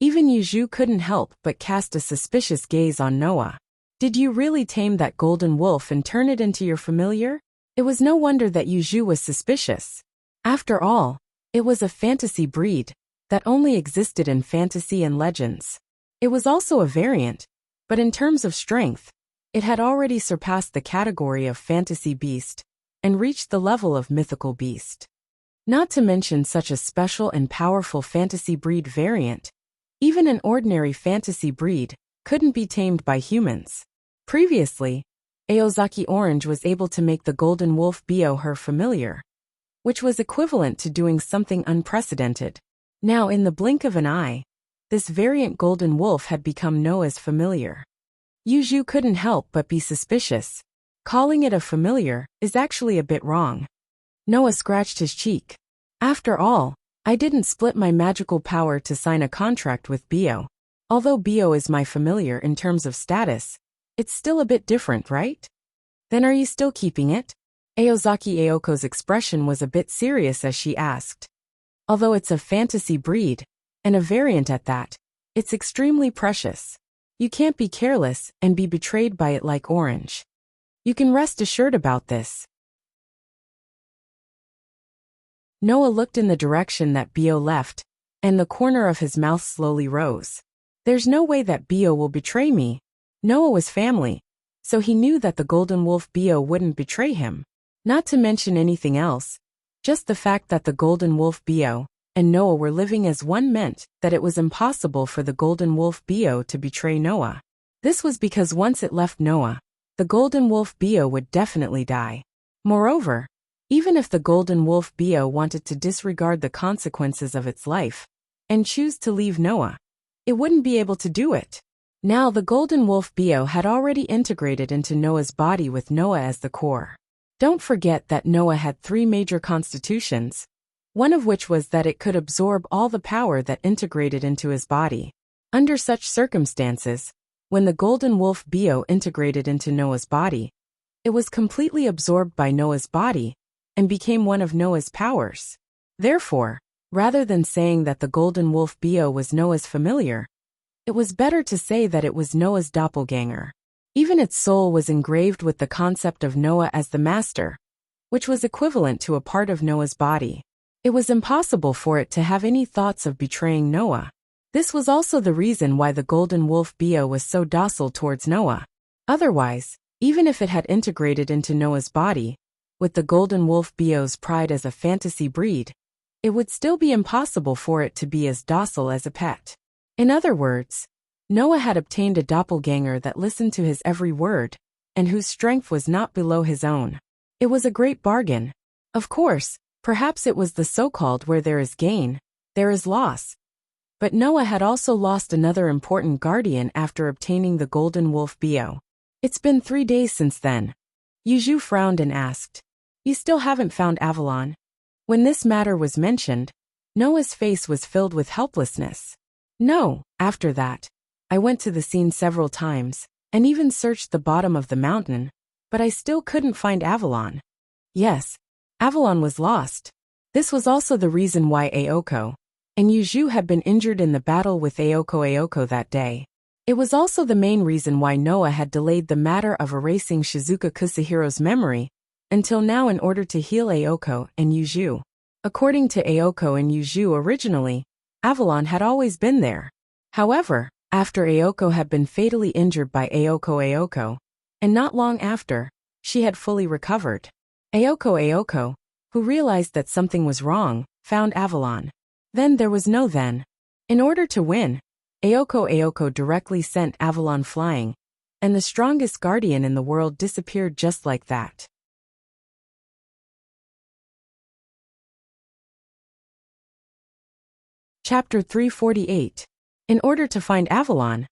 even Yuju couldn't help but cast a suspicious gaze on Noah. Did you really tame that golden wolf and turn it into your familiar? It was no wonder that Yuju was suspicious. After all, it was a fantasy breed that only existed in fantasy and legends. It was also a variant, but in terms of strength, it had already surpassed the category of fantasy beast and reached the level of mythical beast. Not to mention such a special and powerful fantasy breed variant, even an ordinary fantasy breed couldn't be tamed by humans. Previously, Aozaki Orange was able to make the golden wolf Bio her familiar, which was equivalent to doing something unprecedented. Now in the blink of an eye, this variant golden wolf had become Noah's familiar. Yuju couldn't help but be suspicious. Calling it a familiar is actually a bit wrong. Noah scratched his cheek. After all, I didn't split my magical power to sign a contract with Bio. Although Bio is my familiar in terms of status, it's still a bit different, right? Then are you still keeping it? Aozaki Aoko's expression was a bit serious as she asked. Although it's a fantasy breed, and a variant at that, it's extremely precious. You can't be careless and be betrayed by it like Orange. You can rest assured about this. Noah looked in the direction that Bio left, and the corner of his mouth slowly rose. There's no way that Bio will betray me. Noah was family, so he knew that the golden wolf Bio wouldn't betray him. Not to mention anything else, just the fact that the golden wolf Bio and Noah were living as one meant that it was impossible for the golden wolf Bio to betray Noah. This was because once it left Noah, the golden wolf Bio would definitely die. Moreover, even if the golden wolf Bio wanted to disregard the consequences of its life and choose to leave Noah, it wouldn't be able to do it. Now the golden wolf Bio had already integrated into Noah's body with Noah as the core. Don't forget that Noah had 3 major constitutions, one of which was that it could absorb all the power that integrated into his body. Under such circumstances, when the golden wolf Bio integrated into Noah's body, it was completely absorbed by Noah's body and became one of Noah's powers. Therefore, rather than saying that the golden wolf Bio was Noah's familiar, it was better to say that it was Noah's doppelganger. Even its soul was engraved with the concept of Noah as the master, which was equivalent to a part of Noah's body. It was impossible for it to have any thoughts of betraying Noah. This was also the reason why the golden wolf Bio was so docile towards Noah. Otherwise, even if it had integrated into Noah's body, with the golden wolf Bio's pride as a fantasy breed, it would still be impossible for it to be as docile as a pet. In other words, Noah had obtained a doppelganger that listened to his every word, and whose strength was not below his own. It was a great bargain. Of course, perhaps it was the so-called where there is gain, there is loss. But Noah had also lost another important guardian after obtaining the golden wolf Bio. It's been 3 days since then. Yuju frowned and asked, "You still haven't found Avalon?" When this matter was mentioned, Noah's face was filled with helplessness. No, after that, I went to the scene several times, and even searched the bottom of the mountain, but I still couldn't find Avalon. Yes, Avalon was lost. This was also the reason why Aoko and Yuju had been injured in the battle with Aoko that day. It was also the main reason why Noah had delayed the matter of erasing Shizuka Kusahiro's memory until now in order to heal Aoko and Yuju. According to Aoko and Yuju originally, Avalon had always been there. However, after Aoko had been fatally injured by Aoko, and not long after, she had fully recovered. Aoko, who realized that something was wrong, found Avalon. Then there was no then. In order to win, Ayoko directly sent Avalon flying, and the strongest guardian in the world disappeared just like that. Chapter 348. In order to find Avalon,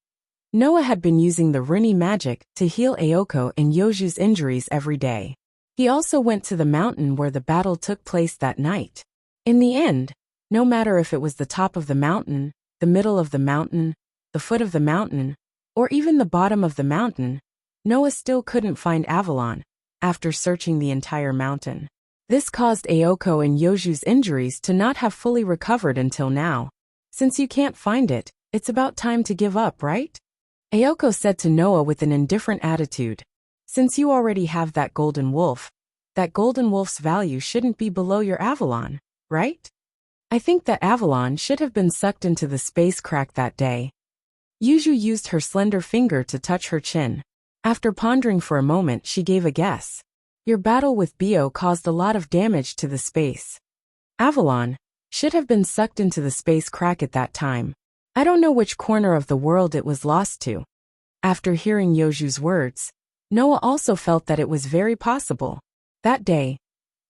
Noah had been using the Rini magic to heal Ayoko and Yoju's injuries every day. He also went to the mountain where the battle took place that night. In the end, no matter if it was the top of the mountain, the middle of the mountain, the foot of the mountain, or even the bottom of the mountain, Noah still couldn't find Avalon, after searching the entire mountain. This caused Ayoko and Yoju's injuries to not have fully recovered until now. Since you can't find it, it's about time to give up, right? Ayoko said to Noah with an indifferent attitude. Since you already have that golden wolf's value shouldn't be below your Avalon, right? I think that Avalon should have been sucked into the space crack that day. Yuju used her slender finger to touch her chin. After pondering for a moment, she gave a guess. Your battle with Bio caused a lot of damage to the space. Avalon should have been sucked into the space crack at that time. I don't know which corner of the world it was lost to. After hearing Yoju's words, Noah also felt that it was very possible. That day,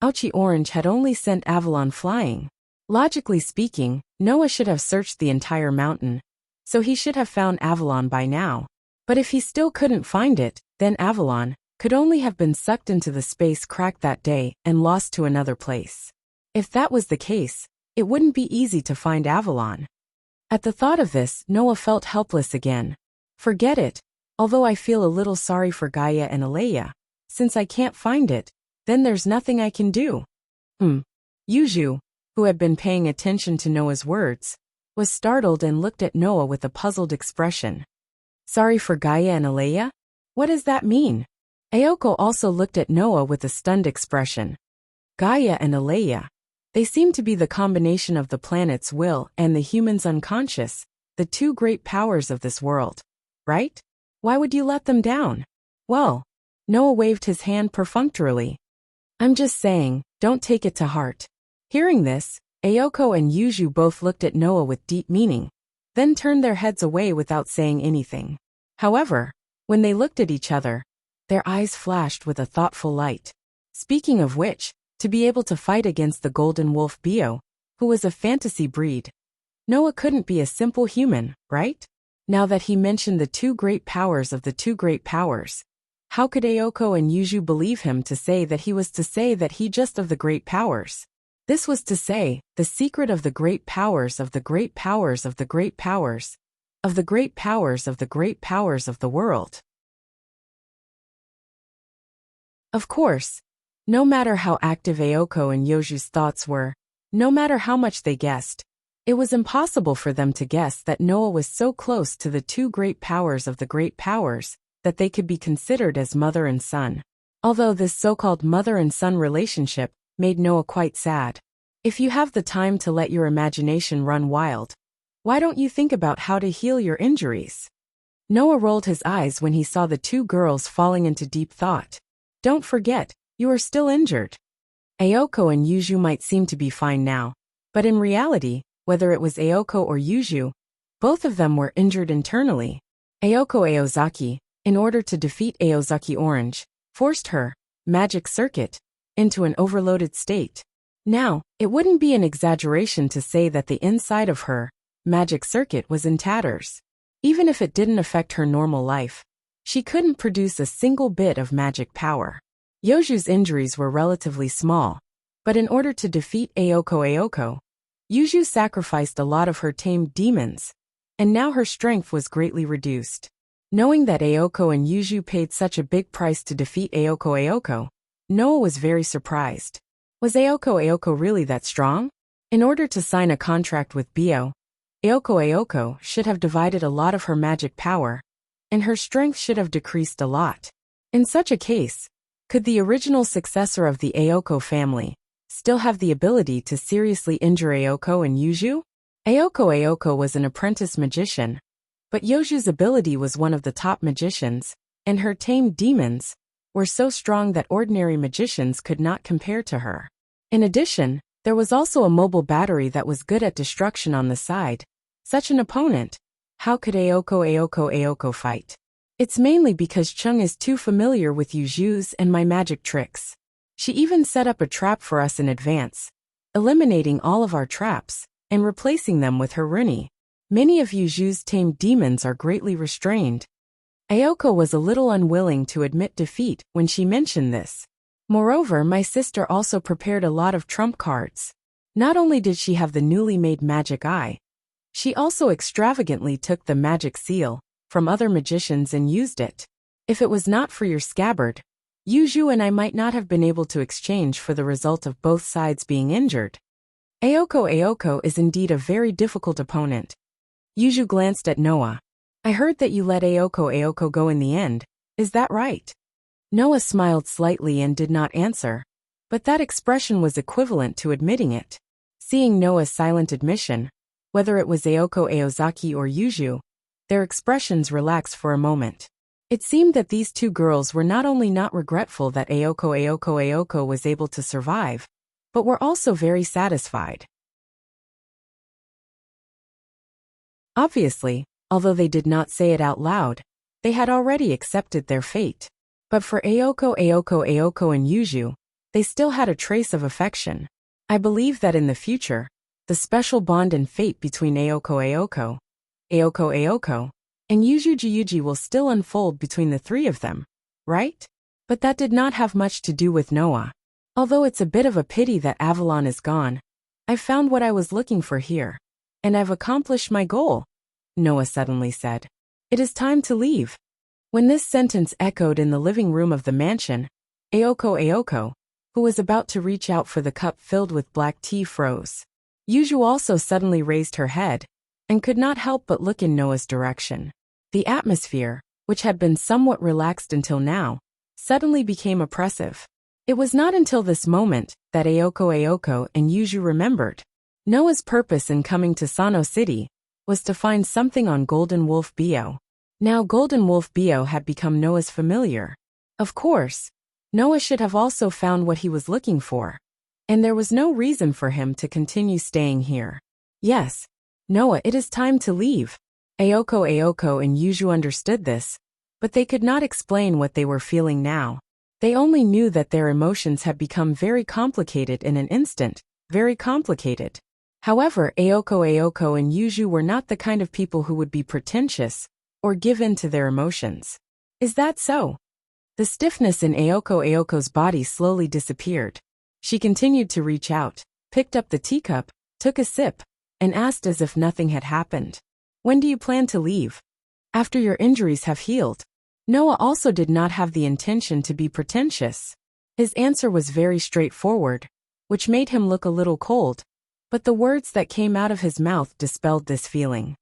Ouchie Orange had only sent Avalon flying. Logically speaking, Noah should have searched the entire mountain, so he should have found Avalon by now. But if he still couldn't find it, then Avalon could only have been sucked into the space crack that day and lost to another place. If that was the case, it wouldn't be easy to find Avalon. At the thought of this, Noah felt helpless again. Forget it. Although I feel a little sorry for Gaia and Alea, since I can't find it, then there's nothing I can do. Yuju, who had been paying attention to Noah's words, was startled and looked at Noah with a puzzled expression. Sorry for Gaia and Alea? What does that mean? Ayoko also looked at Noah with a stunned expression. Gaia and Alea. They seem to be the combination of the planet's will and the human's unconscious, the two great powers of this world. Right? Why would you let them down? Well, Noah waved his hand perfunctorily. I'm just saying, don't take it to heart. Hearing this, Ayoko and Yuju both looked at Noah with deep meaning, then turned their heads away without saying anything. However, when they looked at each other, their eyes flashed with a thoughtful light. Speaking of which, to be able to fight against the golden wolf Bio, who was a fantasy breed, Noah couldn't be a simple human, right? Now that he mentioned the two great powers of the two great powers, how could Ayoko and Yuju believe him to say that he was to say that he just of the great powers? This was to say, the secret of the great powers of the great powers of the great powers, of the great powers of the great powers of the world. Of course, no matter how active Ayoko and Yoju's thoughts were, no matter how much they guessed, it was impossible for them to guess that Noah was so close to the two great powers of the great powers that they could be considered as mother and son. Although this so-called mother and son relationship made Noah quite sad. If you have the time to let your imagination run wild, why don't you think about how to heal your injuries? Noah rolled his eyes when he saw the two girls falling into deep thought. Don't forget, you are still injured. Ayoko and Yuju might seem to be fine now, but in reality, whether it was Ayoko or Yuju, both of them were injured internally. Ayoko Aozaki, in order to defeat Aozaki Orange, forced her magic circuit into an overloaded state. Now, it wouldn't be an exaggeration to say that the inside of her magic circuit was in tatters. Even if it didn't affect her normal life, she couldn't produce a single bit of magic power. Yoju's injuries were relatively small, but in order to defeat Ayoko, Yuju sacrificed a lot of her tamed demons, and now her strength was greatly reduced. Knowing that Ayoko and Yuju paid such a big price to defeat Ayoko, Noah was very surprised. Was Ayoko really that strong? In order to sign a contract with Bio, Ayoko should have divided a lot of her magic power, and her strength should have decreased a lot. In such a case, could the original successor of the Ayoko family still have the ability to seriously injure Ayoko and Yuju? Ayoko was an apprentice magician, but Yoju's ability was one of the top magicians, and her tamed demons were so strong that ordinary magicians could not compare to her. In addition, There was also a mobile battery that was good at destruction on the side. Such an opponent. How could Ayoko fight? It's mainly because Chung is too familiar with Yuju's and my magic tricks. She even set up a trap for us in advance, eliminating all of our traps and replacing them with her runi. Many of Yuju's tamed demons are greatly restrained. Ayoko was a little unwilling to admit defeat when she mentioned this. Moreover, my sister also prepared a lot of trump cards. Not only did she have the newly made magic eye, she also extravagantly took the magic seal from other magicians and used it. If it was not for your scabbard, Yuju and I might not have been able to exchange for the result of both sides being injured. Ayoko is indeed a very difficult opponent. Yuju glanced at Noah. I heard that you let Ayoko go in the end, is that right? Noah smiled slightly and did not answer, but that expression was equivalent to admitting it. Seeing Noah's silent admission, whether it was Ayoko Aozaki or Yuju, their expressions relaxed for a moment. It seemed that these two girls were not only not regretful that Ayoko was able to survive, but were also very satisfied. Obviously, although they did not say it out loud, they had already accepted their fate. But for Ayoko and Yuju, they still had a trace of affection. I believe that in the future, the special bond and fate between Ayoko, and Yuji will still unfold between the three of them, right? But that did not have much to do with Noah. Although it's a bit of a pity that Avalon is gone, I've found what I was looking for here. And I've accomplished my goal, Noah suddenly said. It is time to leave. When this sentence echoed in the living room of the mansion, Ayoko, who was about to reach out for the cup filled with black tea, froze. Yuju also suddenly raised her head and could not help but look in Noah's direction. The atmosphere, which had been somewhat relaxed until now, suddenly became oppressive. It was not until this moment that Ayoko and Yuju remembered. Noah's purpose in coming to Sano City was to find something on Golden Wolf Bio. Now Golden Wolf Bio had become Noah's familiar. Of course, Noah should have also found what he was looking for, and there was no reason for him to continue staying here. Yes, Noah, it is time to leave. Ayoko and Yuju understood this, but they could not explain what they were feeling now. They only knew that their emotions had become very complicated in an instant, very complicated. However, Ayoko and Yuju were not the kind of people who would be pretentious or give in to their emotions. Is that so? The stiffness in Ayoko's body slowly disappeared. She continued to reach out, picked up the teacup, took a sip, and asked as if nothing had happened. When do you plan to leave? After your injuries have healed. Noah also did not have the intention to be pretentious. His answer was very straightforward, which made him look a little cold, but the words that came out of his mouth dispelled this feeling.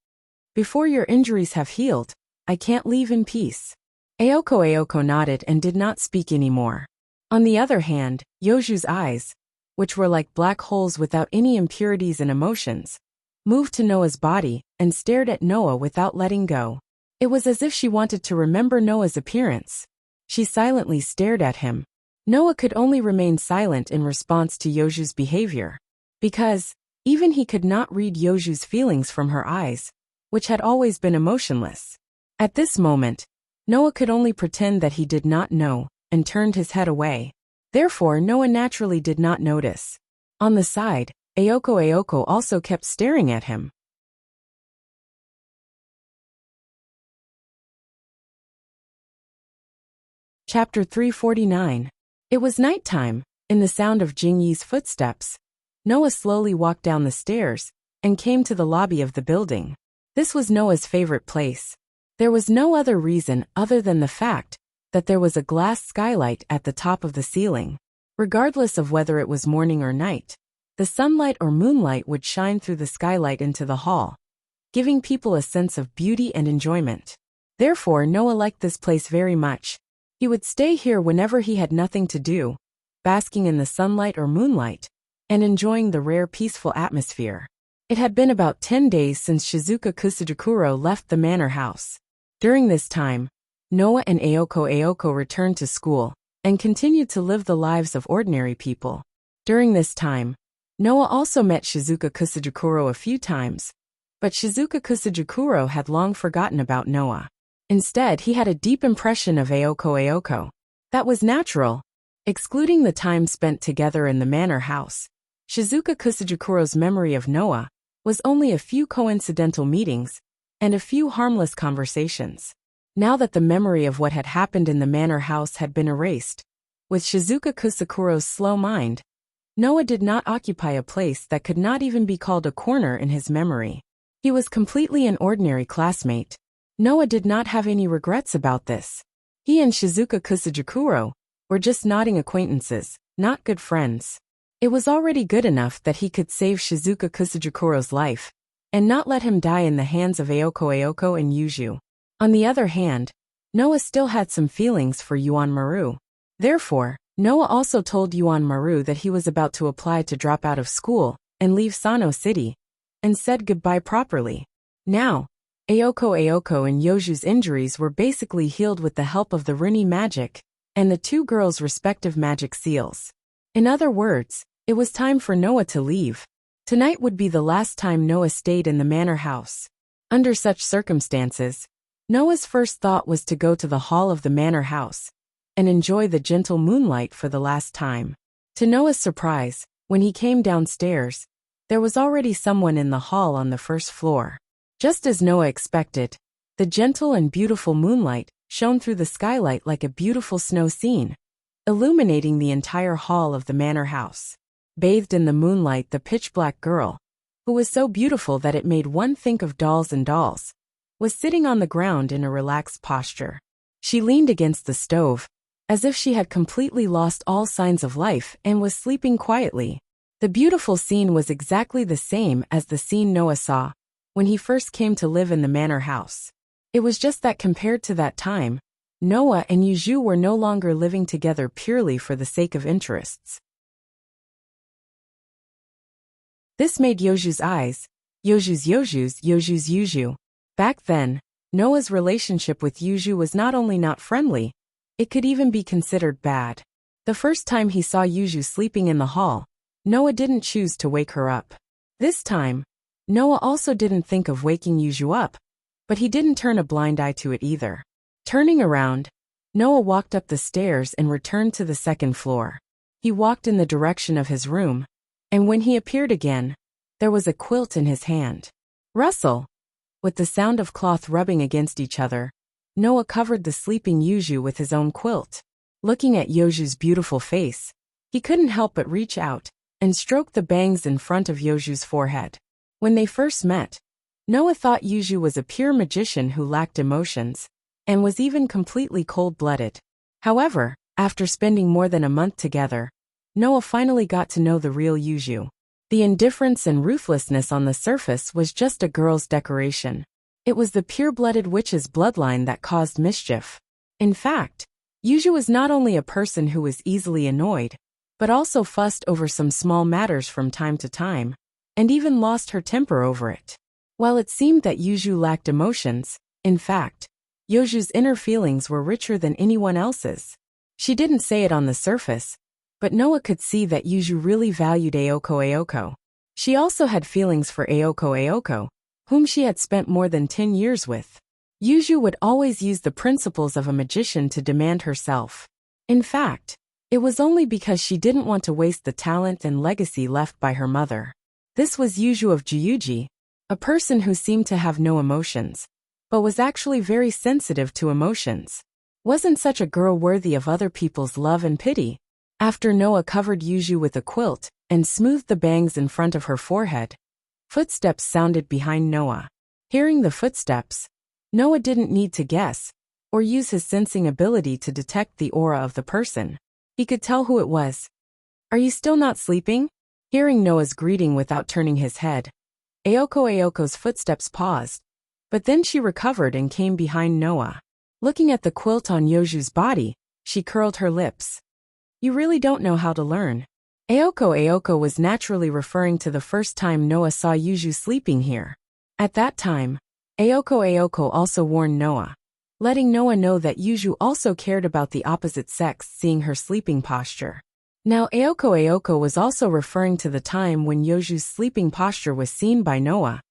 Before your injuries have healed, I can't leave in peace. Ayoko nodded and did not speak anymore. On the other hand, Yoju's eyes, which were like black holes without any impurities and emotions, moved to Noah's body and stared at Noah without letting go. It was as if she wanted to remember Noah's appearance. She silently stared at him. Noah could only remain silent in response to Yoju's behavior, because even he could not read Yoju's feelings from her eyes, which had always been emotionless. At this moment, Noah could only pretend that he did not know and turned his head away. Therefore, Noah naturally did not notice. On the side, Ayoko also kept staring at him. Chapter 349. It was nighttime. In the sound of Jingyi's footsteps, Noah slowly walked down the stairs and came to the lobby of the building. This was Noah's favorite place. There was no other reason other than the fact that there was a glass skylight at the top of the ceiling. Regardless of whether it was morning or night, the sunlight or moonlight would shine through the skylight into the hall, giving people a sense of beauty and enjoyment. Therefore, Noah liked this place very much. He would stay here whenever he had nothing to do, basking in the sunlight or moonlight, and enjoying the rare peaceful atmosphere. It had been about 10 days since Shizuka Kusudokuro left the manor house. During this time, Noah and Ayoko returned to school and continued to live the lives of ordinary people. During this time, Noah also met Shizuka Kusajikuro a few times, but Shizuka Kusajikuro had long forgotten about Noah. Instead, he had a deep impression of Ayoko. That was natural. Excluding the time spent together in the manor house, Shizuka Kusajikuro's memory of Noah was only a few coincidental meetings and a few harmless conversations. Now that the memory of what had happened in the manor house had been erased, with Shizuka Kusakuro's slow mind, Noah did not occupy a place that could not even be called a corner in his memory. He was completely an ordinary classmate. Noah did not have any regrets about this. He and Shizuka Kusajikuro were just nodding acquaintances, not good friends. It was already good enough that he could save Shizuka Kusajikuro's life and not let him die in the hands of Ayoko and Yuju. On the other hand, Noah still had some feelings for Yuan Maru. Therefore, Noah also told Yuan Maru that he was about to apply to drop out of school and leave Sano City, and said goodbye properly. Now, Ayoko and Yoju's injuries were basically healed with the help of the Runi magic and the two girls' respective magic seals. In other words, it was time for Noah to leave. Tonight would be the last time Noah stayed in the manor house. Under such circumstances, Noah's first thought was to go to the hall of the manor house and enjoy the gentle moonlight for the last time. To Noah's surprise, when he came downstairs, there was already someone in the hall on the first floor. Just as Noah expected, the gentle and beautiful moonlight shone through the skylight like a beautiful snow scene, illuminating the entire hall of the manor house. Bathed in the moonlight, the pitch-black girl, who was so beautiful that it made one think of dolls and dolls, was sitting on the ground in a relaxed posture. She leaned against the stove, as if she had completely lost all signs of life and was sleeping quietly. The beautiful scene was exactly the same as the scene Noah saw when he first came to live in the manor house. It was just that compared to that time, Noah and Yuju were no longer living together purely for the sake of interests. This made Yoju's eyes, Yoju's Yuju. Back then, Noah's relationship with Yuju was not only not friendly, it could even be considered bad. The first time he saw Yuju sleeping in the hall, Noah didn't choose to wake her up. This time, Noah also didn't think of waking Yuju up, but he didn't turn a blind eye to it either. Turning around, Noah walked up the stairs and returned to the second floor. He walked in the direction of his room, and when he appeared again, there was a quilt in his hand. Rustle! With the sound of cloth rubbing against each other, Noah covered the sleeping Yuju with his own quilt. Looking at Yoju's beautiful face, he couldn't help but reach out and stroke the bangs in front of Yoju's forehead. When they first met, Noah thought Yuju was a pure magician who lacked emotions, and was even completely cold-blooded. However, after spending more than a month together, Noah finally got to know the real Yuju. The indifference and ruthlessness on the surface was just a girl's decoration. It was the pure-blooded witch's bloodline that caused mischief. In fact, Yuju was not only a person who was easily annoyed, but also fussed over some small matters from time to time, and even lost her temper over it. While it seemed that Yuju lacked emotions, in fact, Yoju's inner feelings were richer than anyone else's. She didn't say it on the surface, but Noah could see that Yuju really valued Ayoko. She also had feelings for Ayoko, whom she had spent more than 10 years with. Yuju would always use the principles of a magician to demand herself. In fact, it was only because she didn't want to waste the talent and legacy left by her mother. This was Yuju of Juyuji, a person who seemed to have no emotions, but was actually very sensitive to emotions. Wasn't such a girl worthy of other people's love and pity? After Noah covered Yuju with a quilt and smoothed the bangs in front of her forehead, footsteps sounded behind Noah. Hearing the footsteps, Noah didn't need to guess or use his sensing ability to detect the aura of the person. He could tell who it was. "Are you still not sleeping?" Hearing Noah's greeting without turning his head, Ayoko's footsteps paused, but then she recovered and came behind Noah. Looking at the quilt on Yoju's body, she curled her lips. "You really don't know how to learn." Ayoko was naturally referring to the first time Noah saw Yuju sleeping here. At that time, Ayoko also warned Noah, letting Noah know that Yuju also cared about the opposite sex seeing her sleeping posture. Now Aoko was also referring to the time when Yoju's sleeping posture was seen by Noah.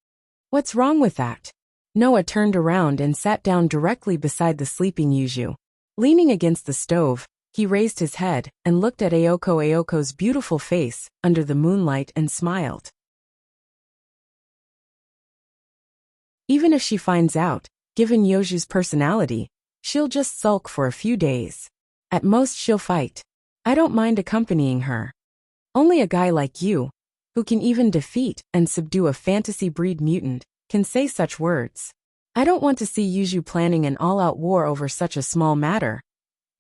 What's wrong with that? Noah turned around and sat down directly beside the sleeping Yuju. Leaning against the stove, he raised his head and looked at Aoko's beautiful face under the moonlight and smiled. Even if she finds out, given Yoju's personality, she'll just sulk for a few days. At most she'll fight. I don't mind accompanying her. Only a guy like you, who can even defeat and subdue a fantasy breed mutant, can say such words. I don't want to see Yuju planning an all-out war over such a small matter.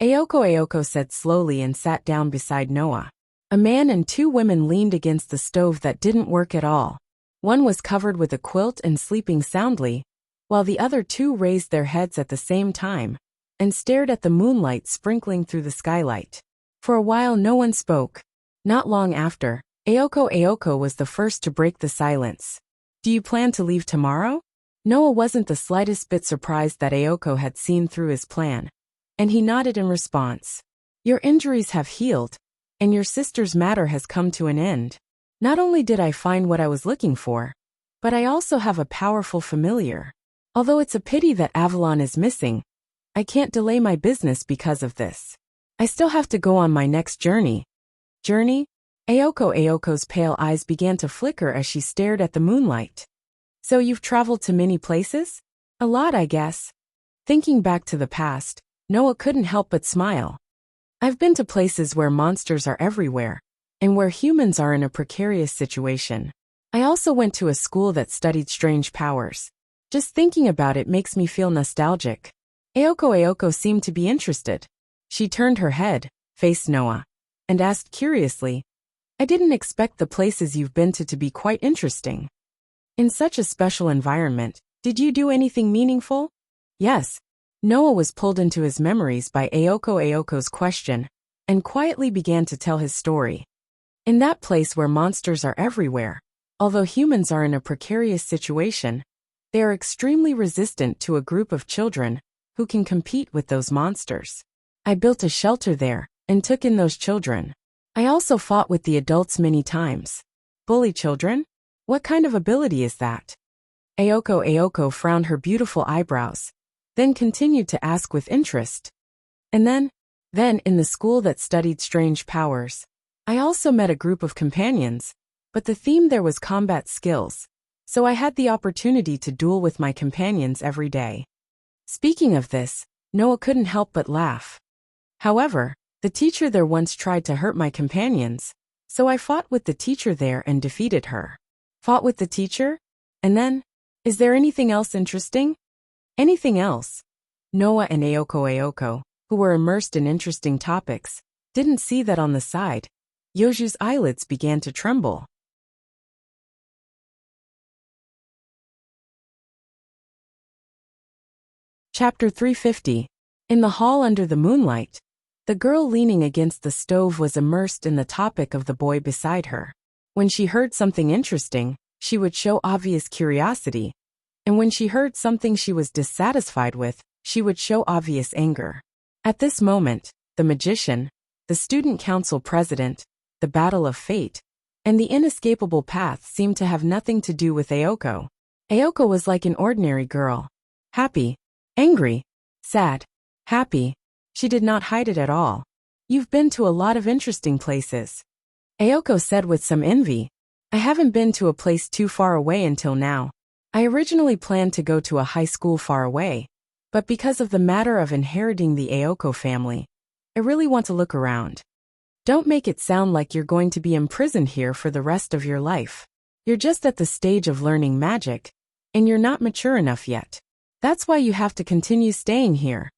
Aoko said slowly and sat down beside Noah. A man and two women leaned against the stove that didn't work at all. One was covered with a quilt and sleeping soundly, while the other two raised their heads at the same time and stared at the moonlight sprinkling through the skylight. For a while no one spoke. Not long after, Aoko was the first to break the silence. Do you plan to leave tomorrow? Noah wasn't the slightest bit surprised that Aoko had seen through his plan, and he nodded in response. Your injuries have healed, and your sister's matter has come to an end. Not only did I find what I was looking for, but I also have a powerful familiar. Although it's a pity that Avalon is missing, I can't delay my business because of this. I still have to go on my next journey. Journey? Aoko's pale eyes began to flicker as she stared at the moonlight. So you've traveled to many places? A lot, I guess. Thinking back to the past, Noah couldn't help but smile. I've been to places where monsters are everywhere, and where humans are in a precarious situation. I also went to a school that studied strange powers. Just thinking about it makes me feel nostalgic. Aoko seemed to be interested. She turned her head, faced Noah, and asked curiously, I didn't expect the places you've been to be quite interesting. In such a special environment, did you do anything meaningful? Yes. Noah was pulled into his memories by Aoko's question, and quietly began to tell his story. In that place where monsters are everywhere, although humans are in a precarious situation, they are extremely resistant to a group of children who can compete with those monsters. I built a shelter there and took in those children. I also fought with the adults many times. Bully children? What kind of ability is that? Aoko frowned her beautiful eyebrows, then continued to ask with interest. And then in the school that studied strange powers, I also met a group of companions, but the theme there was combat skills, so I had the opportunity to duel with my companions every day. Speaking of this, Noah couldn't help but laugh. However, the teacher there once tried to hurt my companions, so I fought with the teacher there and defeated her. Fought with the teacher? And then? Is there anything else interesting? Anything else? Noah and Aoko, who were immersed in interesting topics, didn't see that on the side. Yoju's eyelids began to tremble. Chapter 350. In the hall under the moonlight, the girl leaning against the stove was immersed in the topic of the boy beside her. When she heard something interesting, she would show obvious curiosity, and when she heard something she was dissatisfied with, she would show obvious anger. At this moment, the magician, the student council president, the battle of fate, and the inescapable path seemed to have nothing to do with Aoko. Aoko was like an ordinary girl. Happy, angry, sad, happy. She did not hide it at all. You've been to a lot of interesting places. Aoko said with some envy. I haven't been to a place too far away until now. I originally planned to go to a high school far away, but because of the matter of inheriting the Aoko family, I really want to look around. Don't make it sound like you're going to be imprisoned here for the rest of your life. You're just at the stage of learning magic, and you're not mature enough yet. That's why you have to continue staying here,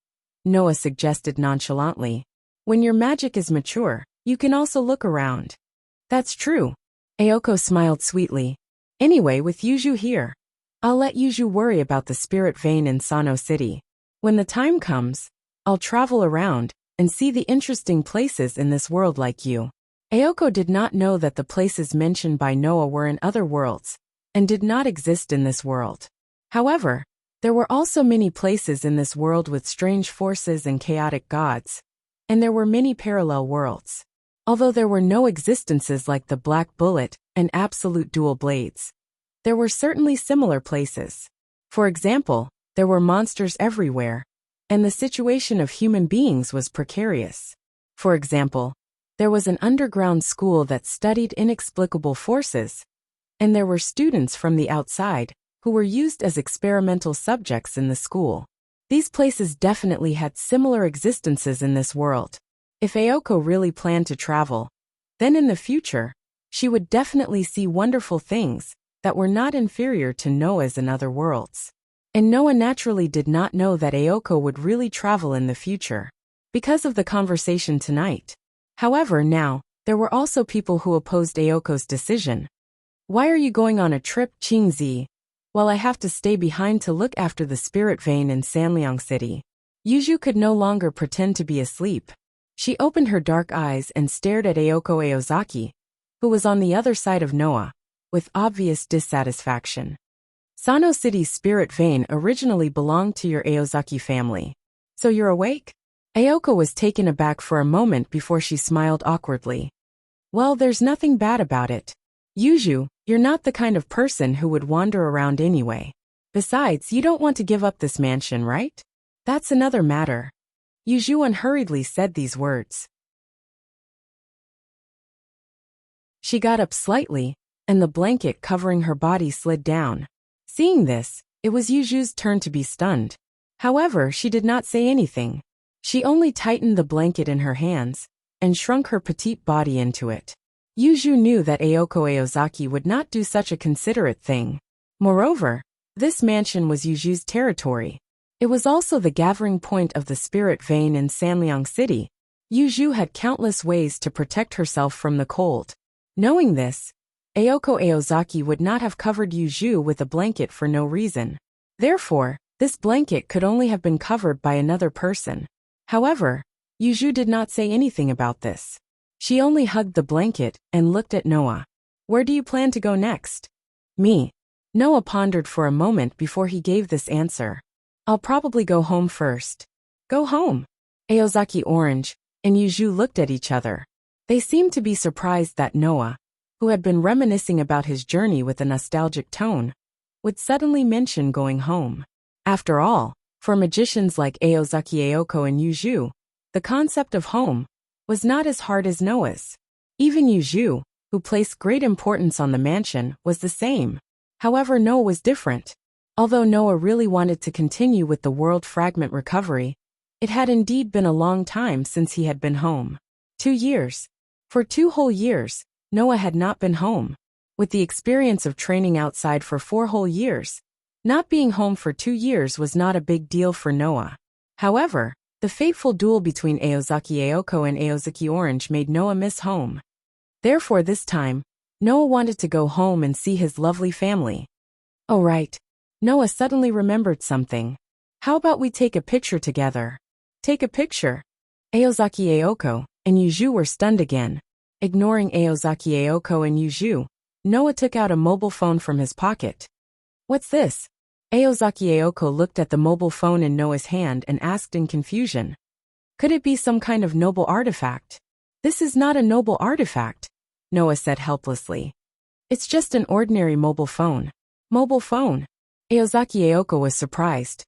Noah suggested nonchalantly. When your magic is mature, you can also look around. That's true. Aoko smiled sweetly. Anyway, with Yuju here, I'll let Yuju worry about the spirit vein in Sano City. When the time comes, I'll travel around and see the interesting places in this world like you. Aoko did not know that the places mentioned by Noah were in other worlds and did not exist in this world. However, there were also many places in this world with strange forces and chaotic gods, and there were many parallel worlds. Although there were no existences like the Black Bullet and absolute dual blades, there were certainly similar places. For example, there were monsters everywhere, and the situation of human beings was precarious. For example, there was an underground school that studied inexplicable forces, and there were students from the outside who were used as experimental subjects in the school. These places definitely had similar existences in this world. If Ayoko really planned to travel, then in the future, she would definitely see wonderful things that were not inferior to Noah's in other worlds. And Noah naturally did not know that Ayoko would really travel in the future, because of the conversation tonight. However, now, there were also people who opposed Ayoko's decision. Why are you going on a trip, Qingzi, while I have to stay behind to look after the spirit vein in Sanliang City? Yuju could no longer pretend to be asleep. She opened her dark eyes and stared at Ayoko Aozaki, who was on the other side of Noah, with obvious dissatisfaction. Sano City's spirit vein originally belonged to your Aozaki family. So you're awake? Ayoko was taken aback for a moment before she smiled awkwardly. Well, there's nothing bad about it. Yuju, you're not the kind of person who would wander around anyway. Besides, you don't want to give up this mansion, right? That's another matter. Yuju unhurriedly said these words. She got up slightly, and the blanket covering her body slid down. Seeing this, it was Yuju's turn to be stunned. However, she did not say anything. She only tightened the blanket in her hands and shrunk her petite body into it. Yuju knew that Ayoko Aozaki would not do such a considerate thing. Moreover, this mansion was Yuju's territory. It was also the gathering point of the spirit vein in Sanliang City. Yuju had countless ways to protect herself from the cold. Knowing this, Ayoko Aozaki would not have covered Yuju with a blanket for no reason. Therefore, this blanket could only have been covered by another person. However, Yuju did not say anything about this. She only hugged the blanket and looked at Noah. Where do you plan to go next? Me. Noah pondered for a moment before he gave this answer. I'll probably go home first. Go home. Aozaki Orange and Yuju looked at each other. They seemed to be surprised that Noah, who had been reminiscing about his journey with a nostalgic tone, would suddenly mention going home. After all, for magicians like Aozaki Ayoko and Yuju, the concept of home was not as hard as Noah's. Even Yuju, who placed great importance on the mansion, was the same. However, Noah was different. Although Noah really wanted to continue with the world fragment recovery, it had indeed been a long time since he had been home. 2 years. For 2 whole years, Noah had not been home. With the experience of training outside for 4 whole years, not being home for 2 years was not a big deal for Noah. However, the fateful duel between Aozaki Ayoko and Aozaki Orange made Noah miss home. Therefore this time, Noah wanted to go home and see his lovely family. Oh right. Noah suddenly remembered something. How about we take a picture together? Take a picture? Aozaki Ayoko and Yuju were stunned again. Ignoring Aozaki Ayoko and Yuju, Noah took out a mobile phone from his pocket. What's this? Aozaki Ayoko looked at the mobile phone in Noah's hand and asked in confusion. Could it be some kind of noble artifact? This is not a noble artifact, Noah said helplessly. It's just an ordinary mobile phone. Mobile phone? Aozaki Ayoko was surprised.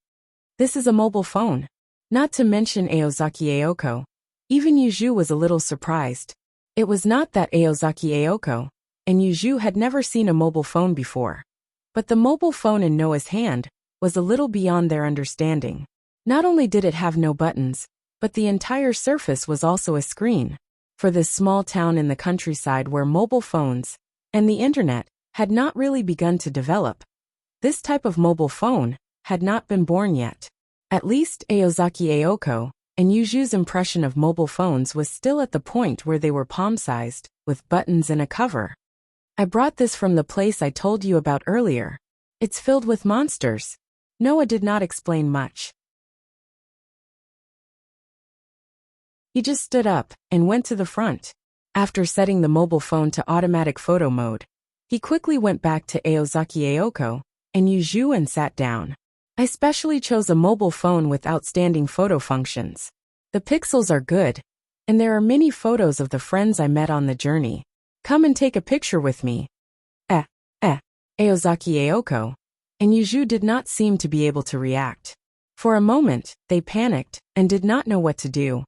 This is a mobile phone. Not to mention Aozaki Ayoko. Even Yuju was a little surprised. It was not that Aozaki Ayoko and Yuju had never seen a mobile phone before. But the mobile phone in Noah's hand was a little beyond their understanding. Not only did it have no buttons, but the entire surface was also a screen. For this small town in the countryside where mobile phones and the internet had not really begun to develop, this type of mobile phone had not been born yet. At least Aozaki Ayoko and Yuju's impression of mobile phones was still at the point where they were palm-sized, with buttons and a cover. I brought this from the place I told you about earlier. It's filled with monsters. Noah did not explain much. He just stood up and went to the front. After setting the mobile phone to automatic photo mode, he quickly went back to Aozaki Ayoko and Yuju and sat down. I specially chose a mobile phone with outstanding photo functions. The pixels are good, And there are many photos of the friends I met on the journey. Come and take a picture with me. Eh, Aozaki Aoko and Yuju did not seem to be able to react. For a moment, they panicked and did not know what to do.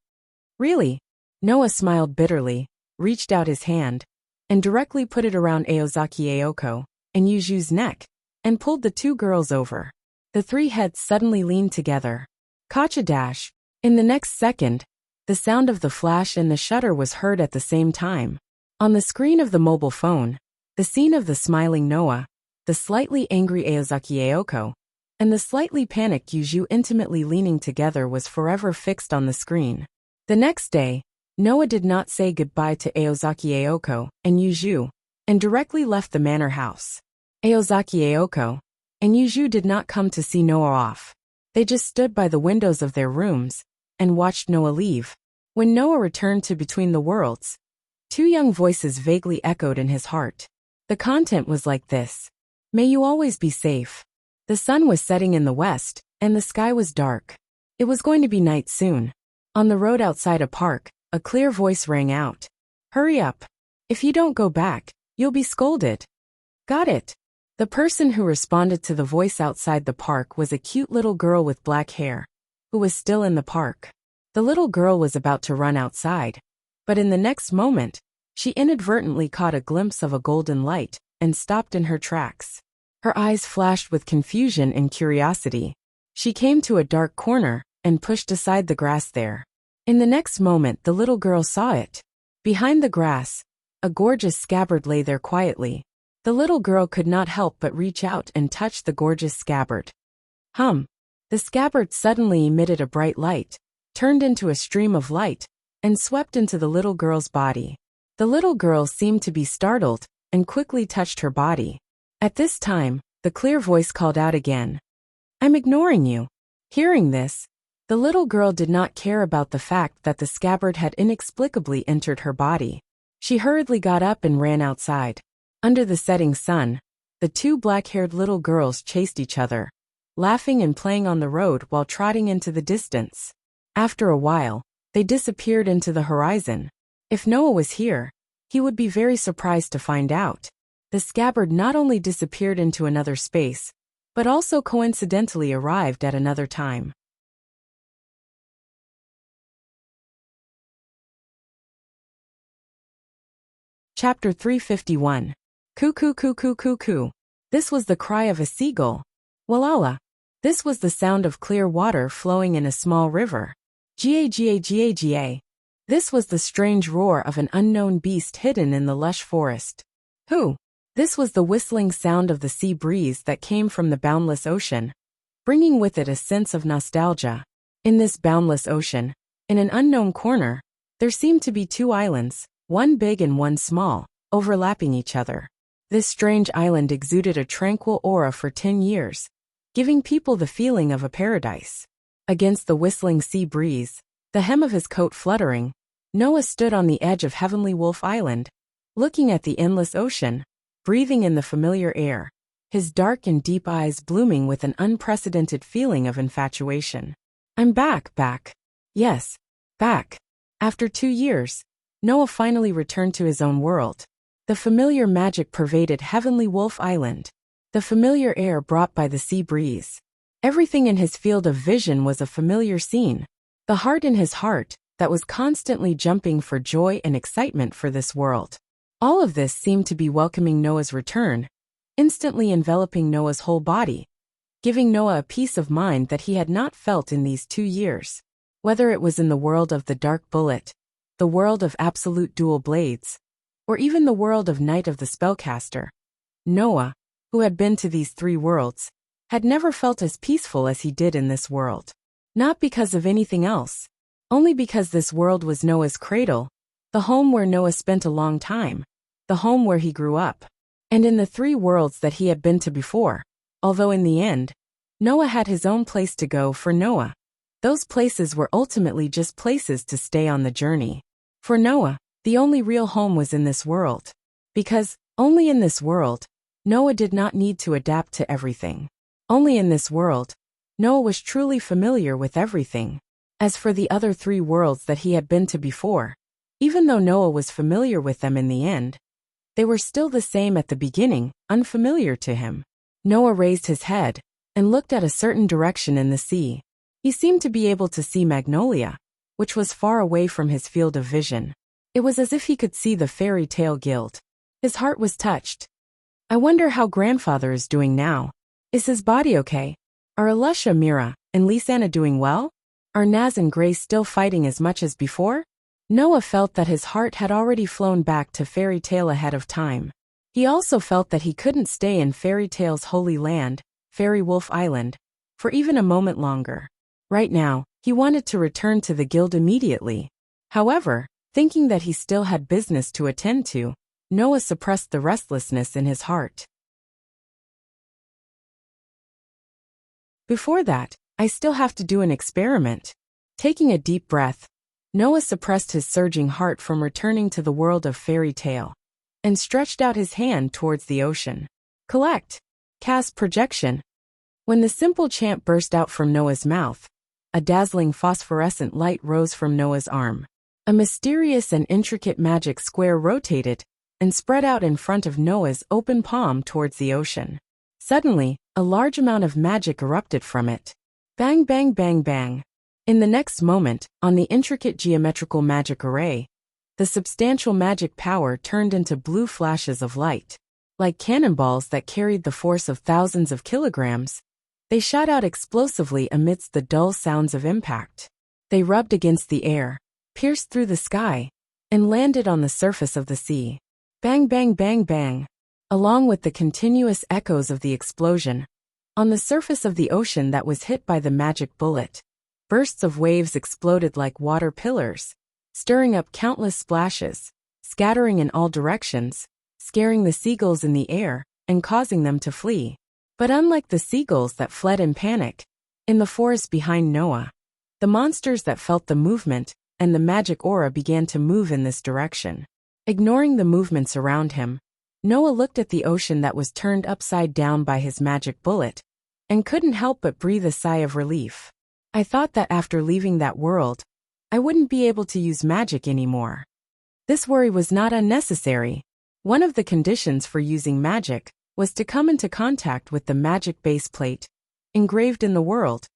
Really? Noah smiled bitterly, reached out his hand, and directly put it around Aozaki Aoko and Yuju's neck, and pulled the two girls over. The three heads suddenly leaned together. Kacha dash. In the next second, the sound of the flash and the shutter was heard at the same time. On the screen of the mobile phone, the scene of the smiling Noah, the slightly angry Aozaki Aoko, and the slightly panicked Yuju intimately leaning together was forever fixed on the screen. The next day, Noah did not say goodbye to Aozaki Aoko and Yuju, and directly left the manor house. Aozaki Aoko and Yuju did not come to see Noah off. They just stood by the windows of their rooms and watched Noah leave. When Noah returned to Between the Worlds, two young voices vaguely echoed in his heart. The content was like this. May you always be safe. The sun was setting in the west, and the sky was dark. It was going to be night soon. On the road outside a park, a clear voice rang out. Hurry up. If you don't go back, you'll be scolded. Got it. The person who responded to the voice outside the park was a cute little girl with black hair, who was still in the park. The little girl was about to run outside, but in the next moment, she inadvertently caught a glimpse of a golden light and stopped in her tracks. Her eyes flashed with confusion and curiosity. She came to a dark corner and pushed aside the grass there. In the next moment, the little girl saw it. Behind the grass, a gorgeous scabbard lay there quietly. The little girl could not help but reach out and touch the gorgeous scabbard. The scabbard suddenly emitted a bright light, turned into a stream of light, and swept into the little girl's body. The little girl seemed to be startled and quickly touched her body. At this time, the clear voice called out again. I'm ignoring you. Hearing this, the little girl did not care about the fact that the scabbard had inexplicably entered her body. She hurriedly got up and ran outside. Under the setting sun, the two black-haired little girls chased each other, laughing and playing on the road while trotting into the distance. After a while, they disappeared into the horizon. If Noah was here, he would be very surprised to find out. The scabbard not only disappeared into another space, but also coincidentally arrived at another time. Chapter 351. Cuckoo cuckoo cuckoo. This was the cry of a seagull. Walala. This was the sound of clear water flowing in a small river. Ga. This was the strange roar of an unknown beast hidden in the lush forest. Who? This was the whistling sound of the sea breeze that came from the boundless ocean, bringing with it a sense of nostalgia. In this boundless ocean, in an unknown corner, there seemed to be two islands, one big and one small, overlapping each other. This strange island exuded a tranquil aura for 10 years, giving people the feeling of a paradise. Against the whistling sea breeze, the hem of his coat fluttering, Noah stood on the edge of Heavenly Wolf Island, looking at the endless ocean, breathing in the familiar air, his dark and deep eyes blooming with an unprecedented feeling of infatuation. I'm back. Yes, back. After 2 years, Noah finally returned to his own world. The familiar magic pervaded Heavenly Wolf Island, the familiar air brought by the sea breeze. Everything in his field of vision was a familiar scene. The heart in his heart, that was constantly jumping for joy and excitement for this world. All of this seemed to be welcoming Noah's return, instantly enveloping Noah's whole body, giving Noah a peace of mind that he had not felt in these 2 years. Whether it was in the world of the Dark Bullet, the world of Absolute Dual Blades, or even the world of Night of the Spellcaster, Noah, who had been to these 3 worlds, had never felt as peaceful as he did in this world. Not because of anything else, only because this world was Noah's cradle, the home where Noah spent a long time, the home where he grew up. And in the 3 worlds that he had been to before, although in the end, Noah had his own place to go for Noah, those places were ultimately just places to stay on the journey. For Noah, the only real home was in this world. Because, only in this world, Noah did not need to adapt to everything. Only in this world, Noah was truly familiar with everything. As for the other 3 worlds that he had been to before, even though Noah was familiar with them in the end, they were still the same at the beginning, unfamiliar to him. Noah raised his head and looked at a certain direction in the sea. He seemed to be able to see Magnolia, which was far away from his field of vision. It was as if he could see the fairy tale guild. His heart was touched. I wonder how grandfather is doing now. Is his body okay? Are Alusha, Mira, and Lisanna doing well? Are Naz and Grace still fighting as much as before? Noah felt that his heart had already flown back to fairy tale ahead of time. He also felt that he couldn't stay in fairy tale's holy land, Fairy Wolf Island, for even a moment longer. Right now, he wanted to return to the guild immediately. However, thinking that he still had business to attend to, Noah suppressed the restlessness in his heart. Before that, I still have to do an experiment. Taking a deep breath, Noah suppressed his surging heart from returning to the world of fairy tale, and stretched out his hand towards the ocean. Collect. Cast projection. When the simple chant burst out from Noah's mouth, a dazzling phosphorescent light rose from Noah's arm. A mysterious and intricate magic square rotated and spread out in front of Noah's open palm towards the ocean. Suddenly, a large amount of magic erupted from it. Bang, bang, bang, bang. In the next moment, on the intricate geometrical magic array, the substantial magic power turned into blue flashes of light. Like cannonballs that carried the force of thousands of kilograms, they shot out explosively amidst the dull sounds of impact. They rubbed against the air, pierced through the sky, and landed on the surface of the sea. Bang, bang, bang, bang. Along with the continuous echoes of the explosion, on the surface of the ocean that was hit by the magic bullet, bursts of waves exploded like water pillars, stirring up countless splashes, scattering in all directions, scaring the seagulls in the air, and causing them to flee. But unlike the seagulls that fled in panic, in the forest behind Noah, the monsters that felt the movement and the magic aura began to move in this direction. Ignoring the movements around him, Noah looked at the ocean that was turned upside down by his magic bullet, and couldn't help but breathe a sigh of relief. I thought that after leaving that world, I wouldn't be able to use magic anymore. This worry was not unnecessary. One of the conditions for using magic was to come into contact with the magic base plate, engraved in the world,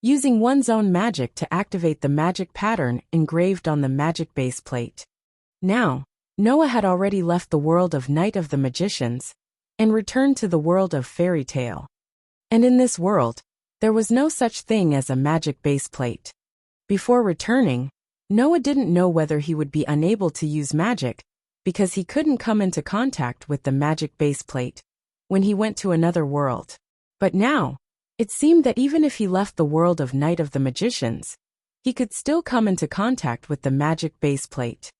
using one's own magic to activate the magic pattern engraved on the magic base plate. Now, Noah had already left the world of Night of the Magicians and returned to the world of fairy tale. And in this world, there was no such thing as a magic base plate. Before returning, Noah didn't know whether he would be unable to use magic because he couldn't come into contact with the magic base plate when he went to another world. But now, it seemed that even if he left the world of Night of the Magicians, he could still come into contact with the magic base plate.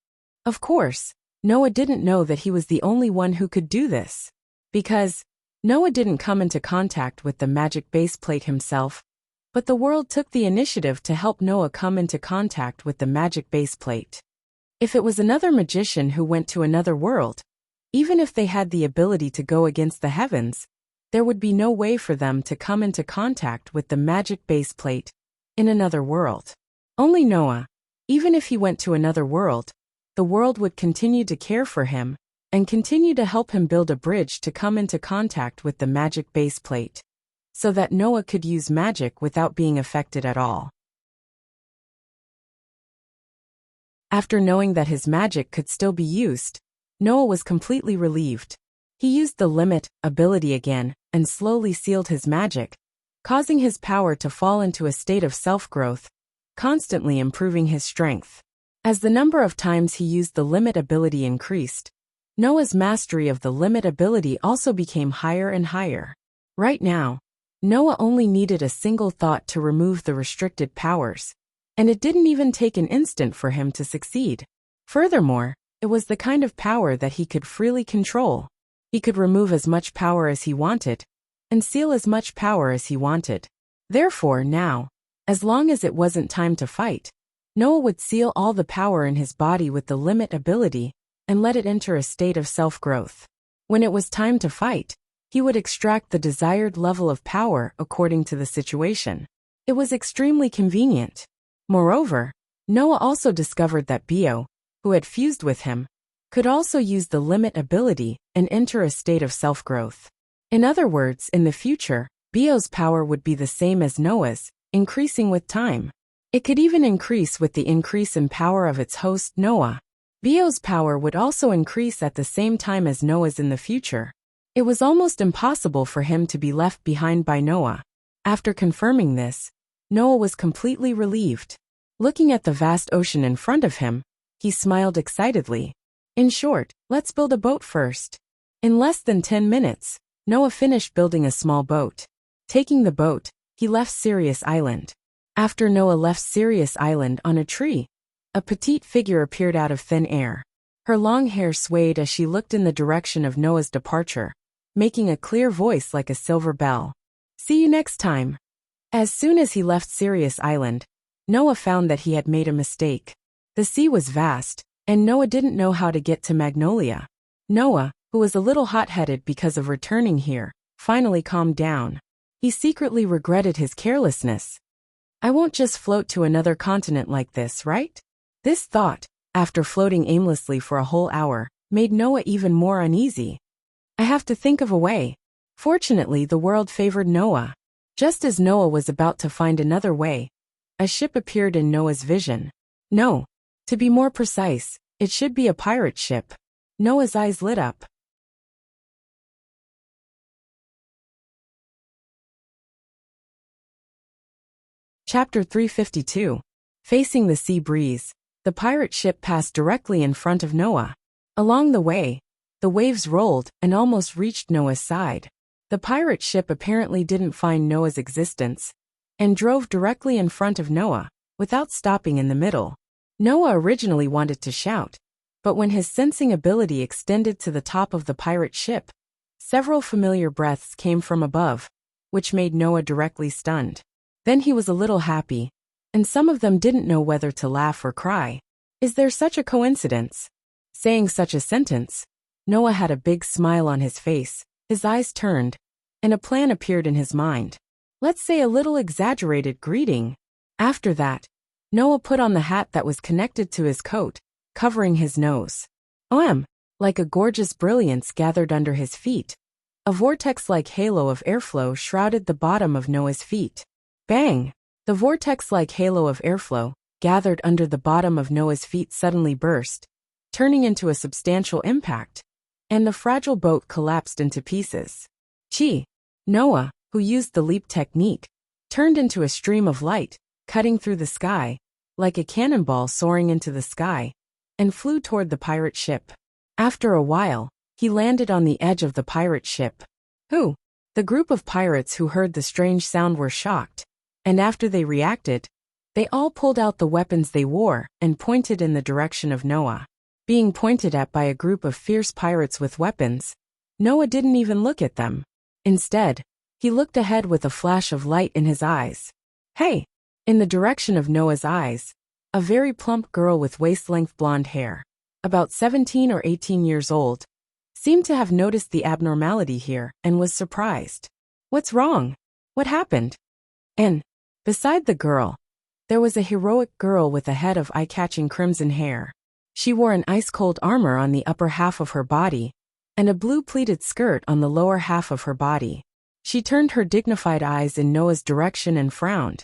Of course, Noah didn't know that he was the only one who could do this, because Noah didn't come into contact with the magic base plate himself, but the world took the initiative to help Noah come into contact with the magic base plate. If it was another magician who went to another world, even if they had the ability to go against the heavens, there would be no way for them to come into contact with the magic base plate in another world. Only Noah, even if he went to another world, the world would continue to care for him and continue to help him build a bridge to come into contact with the magic base plate, so that Noah could use magic without being affected at all. After knowing that his magic could still be used, Noah was completely relieved. He used the limit ability again and slowly sealed his magic, causing his power to fall into a state of self-growth, constantly improving his strength. As the number of times he used the limit ability increased, Noah's mastery of the limit ability also became higher and higher. Right now, Noah only needed a single thought to remove the restricted powers, and it didn't even take an instant for him to succeed. Furthermore, it was the kind of power that he could freely control. He could remove as much power as he wanted, and seal as much power as he wanted. Therefore now, as long as it wasn't time to fight, Noah would seal all the power in his body with the limit ability and let it enter a state of self-growth. When it was time to fight, he would extract the desired level of power according to the situation. It was extremely convenient. Moreover, Noah also discovered that Bio, who had fused with him, could also use the limit ability and enter a state of self-growth. In other words, in the future, Bio's power would be the same as Noah's, increasing with time. It could even increase with the increase in power of its host, Noah. Bio's power would also increase at the same time as Noah's in the future. It was almost impossible for him to be left behind by Noah. After confirming this, Noah was completely relieved. Looking at the vast ocean in front of him, he smiled excitedly. In short, let's build a boat first. In less than 10 minutes, Noah finished building a small boat. Taking the boat, he left Sirius Island. After Noah left Sirius Island on a tree, a petite figure appeared out of thin air. Her long hair swayed as she looked in the direction of Noah's departure, making a clear voice like a silver bell. See you next time. As soon as he left Sirius Island, Noah found that he had made a mistake. The sea was vast, and Noah didn't know how to get to Magnolia. Noah, who was a little hot-headed because of returning here, finally calmed down. He secretly regretted his carelessness. I won't just float to another continent like this, right? This thought, after floating aimlessly for a whole hour, made Noah even more uneasy. I have to think of a way. Fortunately, the world favored Noah. Just as Noah was about to find another way, a ship appeared in Noah's vision. No, to be more precise, it should be a pirate ship. Noah's eyes lit up. Chapter 352. Facing the sea breeze, the pirate ship passed directly in front of Noah. Along the way, the waves rolled and almost reached Noah's side. The pirate ship apparently didn't find Noah's existence and drove directly in front of Noah, without stopping in the middle. Noah originally wanted to shout, but when his sensing ability extended to the top of the pirate ship, several familiar breaths came from above, which made Noah directly stunned. Then he was a little happy, and some of them didn't know whether to laugh or cry. Is there such a coincidence? Saying such a sentence, Noah had a big smile on his face, his eyes turned, and a plan appeared in his mind. Let's say a little exaggerated greeting. After that, Noah put on the hat that was connected to his coat, covering his nose. Like a gorgeous brilliance gathered under his feet. A vortex-like halo of airflow shrouded the bottom of Noah's feet. Bang! The vortex-like halo of airflow, gathered under the bottom of Noah's feet suddenly burst, turning into a substantial impact, and the fragile boat collapsed into pieces. Noah, who used the leap technique, turned into a stream of light, cutting through the sky, like a cannonball soaring into the sky, and flew toward the pirate ship. After a while, he landed on the edge of the pirate ship. The group of pirates who heard the strange sound were shocked, and after they reacted, they all pulled out the weapons they wore and pointed in the direction of Noah. Being pointed at by a group of fierce pirates with weapons, Noah didn't even look at them. Instead, he looked ahead with a flash of light in his eyes. Hey! In the direction of Noah's eyes, a very plump girl with waist-length blonde hair, about 17 or 18 years old, seemed to have noticed the abnormality here and was surprised. What's wrong? What happened? And, beside the girl, there was a heroic girl with a head of eye-catching crimson hair. She wore an ice-cold armor on the upper half of her body, and a blue pleated skirt on the lower half of her body. She turned her dignified eyes in Noah's direction and frowned.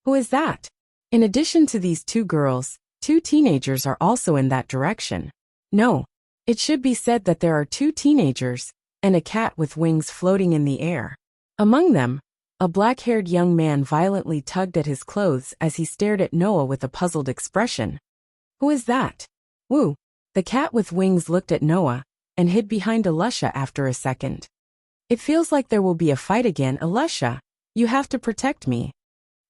Who is that? In addition to these two girls, 2 teenagers are also in that direction. No, it should be said that there are 2 teenagers, and a cat with wings floating in the air. Among them, a black-haired young man violently tugged at his clothes as he stared at Noah with a puzzled expression. Who is that? Woo! The cat with wings looked at Noah, and hid behind Alusha after a second. It feels like there will be a fight again, Alusha. You have to protect me.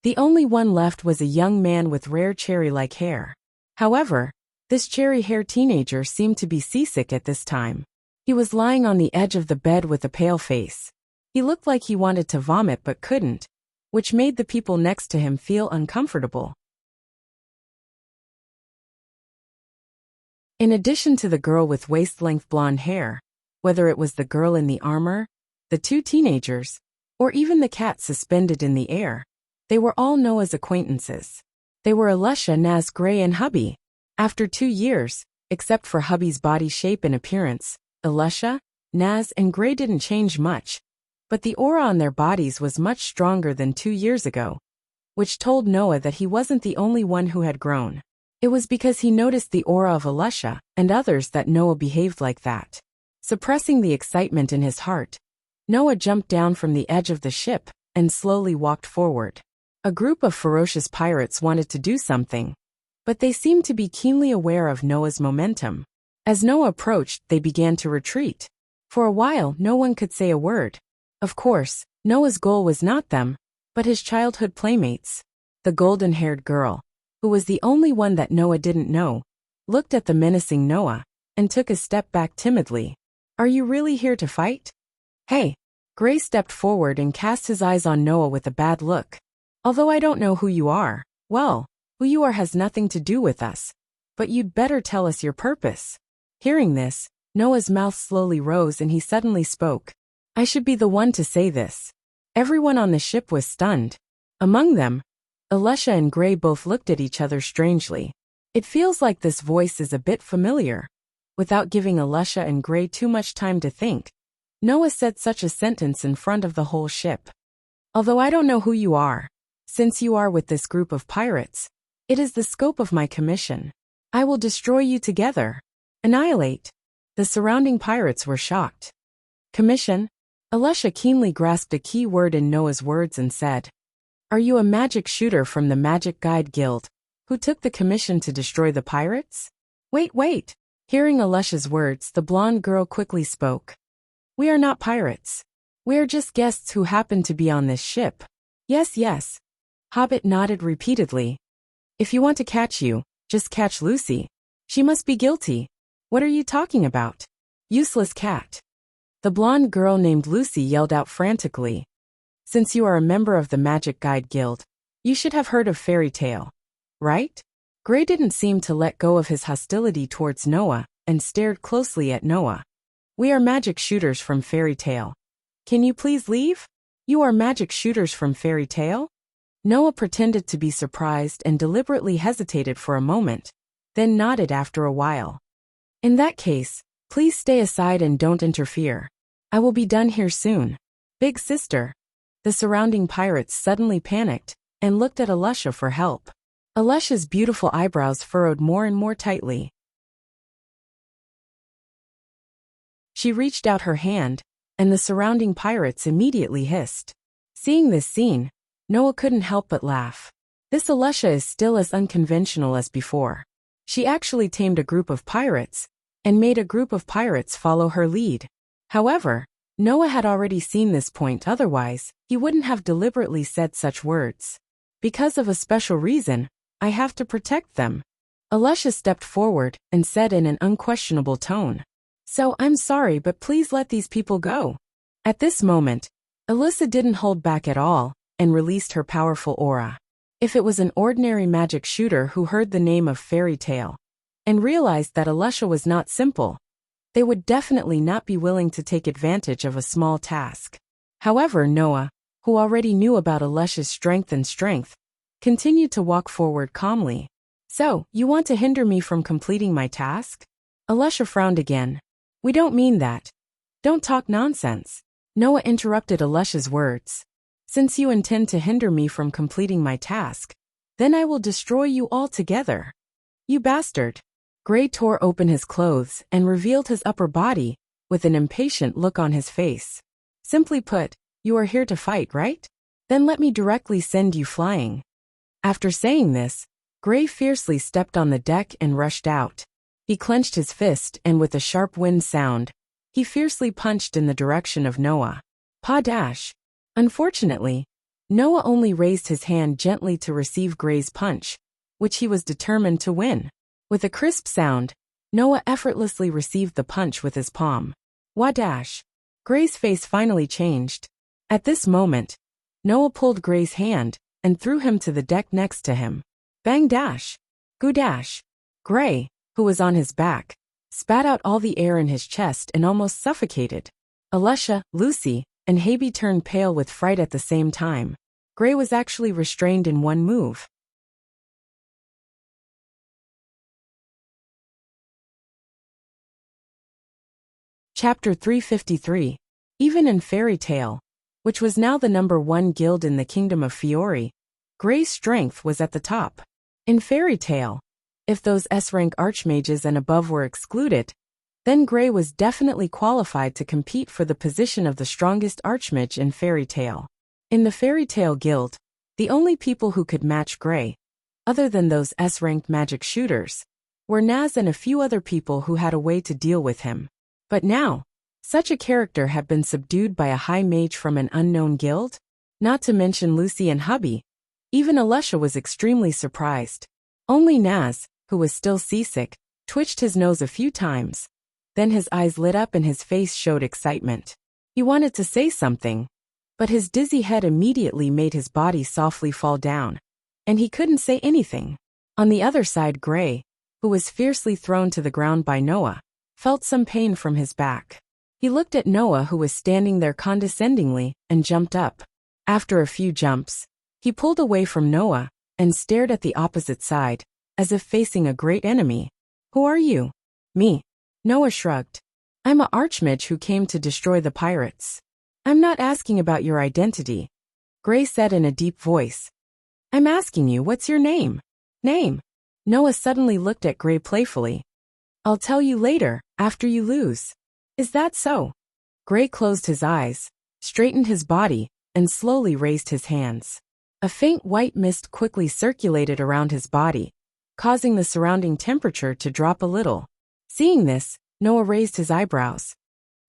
The only one left was a young man with rare cherry-like hair. However, this cherry-haired teenager seemed to be seasick at this time. He was lying on the edge of the bed with a pale face. He looked like he wanted to vomit but couldn't, which made the people next to him feel uncomfortable. In addition to the girl with waist-length blonde hair, whether it was the girl in the armor, the 2 teenagers, or even the cat suspended in the air, they were all Noah's acquaintances. They were Alicia, Naz, Gray, and Hubby. After 2 years, except for Hubby's body shape and appearance, Alicia, Naz, and Gray didn't change much. But the aura on their bodies was much stronger than 2 years ago, which told Noah that he wasn't the only one who had grown. It was because he noticed the aura of Alicia and others that Noah behaved like that. Suppressing the excitement in his heart, Noah jumped down from the edge of the ship and slowly walked forward. A group of ferocious pirates wanted to do something, but they seemed to be keenly aware of Noah's momentum. As Noah approached, they began to retreat. For a while, no one could say a word. Of course, Noah's goal was not them, but his childhood playmates. The golden-haired girl, who was the only one that Noah didn't know, looked at the menacing Noah and took a step back timidly. "Are you really here to fight?" "Hey." Gray stepped forward and cast his eyes on Noah with a bad look. "Although I don't know who you are, well, who you are has nothing to do with us. But you'd better tell us your purpose." Hearing this, Noah's mouth slowly rose and he suddenly spoke. "I should be the one to say this." Everyone on the ship was stunned. Among them, Alicia and Gray both looked at each other strangely. It feels like this voice is a bit familiar. Without giving Alicia and Gray too much time to think, Noah said such a sentence in front of the whole ship. "Although I don't know who you are, since you are with this group of pirates, it is the scope of my commission. I will destroy you together. Annihilate." The surrounding pirates were shocked. "Commission?" Alicia keenly grasped a key word in Noah's words and said, "Are you a magic shooter from the Magic Guide Guild, who took the commission to destroy the pirates?" Wait. Hearing Alicia's words, the blonde girl quickly spoke. "We are not pirates. We are just guests who happen to be on this ship." Yes. Hobbit nodded repeatedly. "If you want to catch you, just catch Lucy. She must be guilty." "What are you talking about? Useless cat." The blonde girl named Lucy yelled out frantically. "Since you are a member of the Magic Guide Guild, you should have heard of fairy tale, right?" Gray didn't seem to let go of his hostility towards Noah and stared closely at Noah. "We are magic shooters from fairy tale. Can you please leave?" "You are magic shooters from fairy tale?" Noah pretended to be surprised and deliberately hesitated for a moment, then nodded after a while. "In that case, please stay aside and don't interfere. I will be done here soon." "Big sister." The surrounding pirates suddenly panicked and looked at Alicia for help. Alicia's beautiful eyebrows furrowed more and more tightly. She reached out her hand, and the surrounding pirates immediately hissed. Seeing this scene, Noah couldn't help but laugh. This Alicia is still as unconventional as before. She actually tamed a group of pirates, and made a group of pirates follow her lead. However, Noah had already seen this point, otherwise, he wouldn't have deliberately said such words. "Because of a special reason, I have to protect them." Alicia stepped forward and said in an unquestionable tone, "So I'm sorry, but please let these people go." At this moment, Alicia didn't hold back at all and released her powerful aura. If it was an ordinary magic shooter who heard the name of fairy tale and realized that Alicia was not simple, they would definitely not be willing to take advantage of a small task. However, Noah, who already knew about Alicia's strength, continued to walk forward calmly. "So, you want to hinder me from completing my task?" Alicia frowned again. "We don't mean that. Don't talk nonsense." Noah interrupted Alicia's words. "Since you intend to hinder me from completing my task, then I will destroy you all together." "You bastard." Gray tore open his clothes and revealed his upper body, with an impatient look on his face. "Simply put, you are here to fight, right? Then let me directly send you flying." After saying this, Gray fiercely stepped on the deck and rushed out. He clenched his fist and with a sharp wind sound, he fiercely punched in the direction of Noah. Pa-dash! Unfortunately, Noah only raised his hand gently to receive Gray's punch, which he was determined to win. With a crisp sound, Noah effortlessly received the punch with his palm. Wadash! Gray's face finally changed. At this moment, Noah pulled Gray's hand and threw him to the deck next to him. Bang dash! Goo-dash! Gray, who was on his back, spat out all the air in his chest and almost suffocated. Alicia, Lucy, and Habe turned pale with fright at the same time. Gray was actually restrained in one move. Chapter 353. Even in Fairy Tale, which was now the #1 guild in the Kingdom of Fiori, Gray's strength was at the top. In Fairy Tale, if those S-rank archmages and above were excluded, then Gray was definitely qualified to compete for the position of the strongest archmage in Fairy Tale. In the Fairy Tale Guild, the only people who could match Gray, other than those S-ranked magic shooters, were Naz and a few other people who had a way to deal with him. But now, such a character had been subdued by a high mage from an unknown guild? Not to mention Lucy and Hubby. Even Alicia was extremely surprised. Only Naz, who was still seasick, twitched his nose a few times. Then his eyes lit up and his face showed excitement. He wanted to say something, but his dizzy head immediately made his body softly fall down, and he couldn't say anything. On the other side, Gray, who was fiercely thrown to the ground by Noah, felt some pain from his back. He looked at Noah, who was standing there condescendingly, and jumped up. After a few jumps, he pulled away from Noah and stared at the opposite side, as if facing a great enemy. "Who are you?" "Me." Noah shrugged. "I'm a archmage who came to destroy the pirates." "I'm not asking about your identity," Gray said in a deep voice. "I'm asking you, what's your name?" "Name?" Noah suddenly looked at Gray playfully. "I'll tell you later, after you lose." "Is that so?" Gray closed his eyes, straightened his body, and slowly raised his hands. A faint white mist quickly circulated around his body, causing the surrounding temperature to drop a little. Seeing this, Noah raised his eyebrows.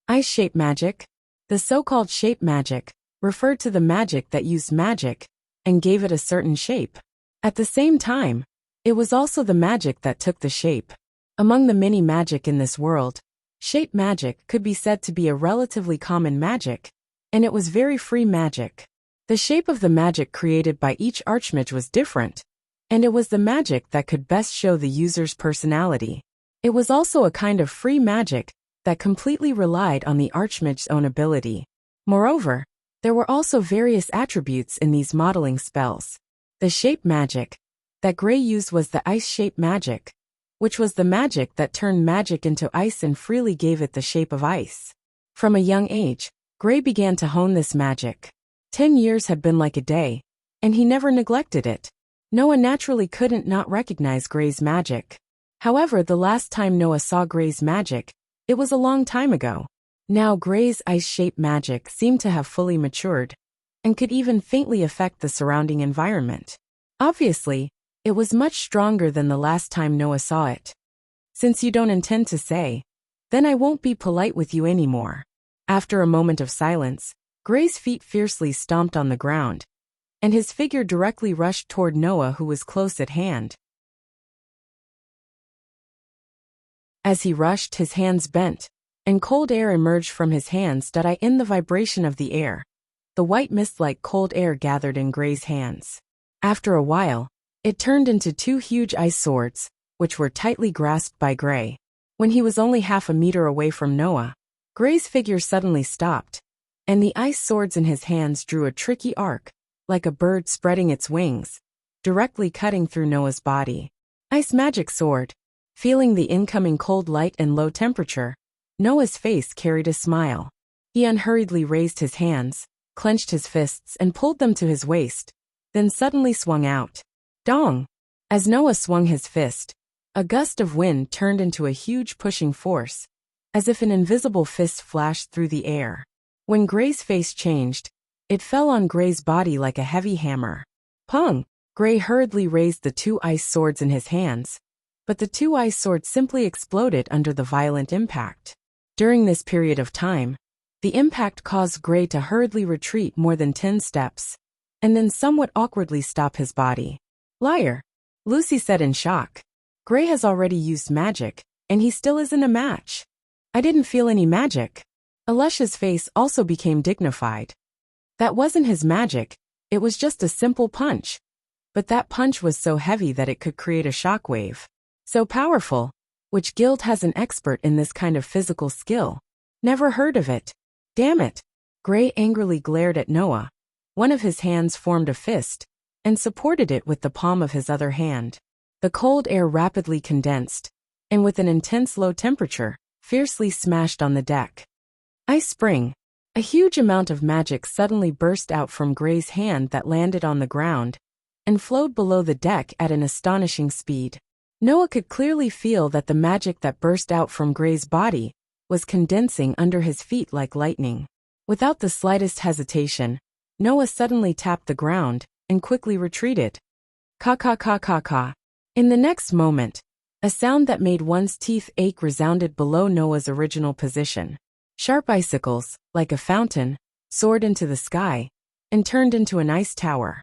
Ice shape magic? The so-called shape magic referred to the magic that used magic and gave it a certain shape. At the same time, it was also the magic that took the shape. Among the many magic in this world, shape magic could be said to be a relatively common magic, and it was very free magic. The shape of the magic created by each archmage was different, and it was the magic that could best show the user's personality. It was also a kind of free magic that completely relied on the archmage's own ability. Moreover, there were also various attributes in these modeling spells. The shape magic that Gray used was the ice shape magic, which was the magic that turned magic into ice and freely gave it the shape of ice. From a young age, Gray began to hone this magic. 10 years had been like a day, and he never neglected it. Noah naturally couldn't not recognize Gray's magic. However, the last time Noah saw Gray's magic, it was a long time ago. Now Gray's ice-shaped magic seemed to have fully matured, and could even faintly affect the surrounding environment. Obviously, it was much stronger than the last time Noah saw it. "Since you don't intend to say, then I won't be polite with you anymore." After a moment of silence, Gray's feet fiercely stomped on the ground, and his figure directly rushed toward Noah, who was close at hand. As he rushed, his hands bent, and cold air emerged from his hands that in the vibration of the air. The white mist-like cold air gathered in Gray's hands. After a while, it turned into 2 huge ice swords, which were tightly grasped by Gray. When he was only half a meter away from Noah, Gray's figure suddenly stopped, and the ice swords in his hands drew a tricky arc, like a bird spreading its wings, directly cutting through Noah's body. Ice magic sword. Feeling the incoming cold light and low temperature, Noah's face carried a smile. He unhurriedly raised his hands, clenched his fists and pulled them to his waist, then suddenly swung out. Dong! As Noah swung his fist, a gust of wind turned into a huge pushing force, as if an invisible fist flashed through the air. When Gray's face changed, it fell on Gray's body like a heavy hammer. Pung! Gray hurriedly raised the 2 ice swords in his hands, but the 2 ice swords simply exploded under the violent impact. During this period of time, the impact caused Gray to hurriedly retreat more than 10 steps, and then somewhat awkwardly stop his body. "Liar," Lucy said in shock. "Gray has already used magic, and he still isn't a match." "I didn't feel any magic." Alicia's face also became dignified. "That wasn't his magic, it was just a simple punch. But that punch was so heavy that it could create a shockwave. So powerful. Which guild has an expert in this kind of physical skill? Never heard of it. Damn it." Gray angrily glared at Noah. One of his hands formed a fist, and supported it with the palm of his other hand. The cold air rapidly condensed, and with an intense low temperature, fiercely smashed on the deck. Ice spring. A huge amount of magic suddenly burst out from Gray's hand that landed on the ground and flowed below the deck at an astonishing speed. Noah could clearly feel that the magic that burst out from Gray's body was condensing under his feet like lightning. Without the slightest hesitation, Noah suddenly tapped the ground and quickly retreated. Ka. In the next moment, a sound that made one's teeth ache resounded below Noah's original position. Sharp icicles, like a fountain, soared into the sky and turned into an ice tower.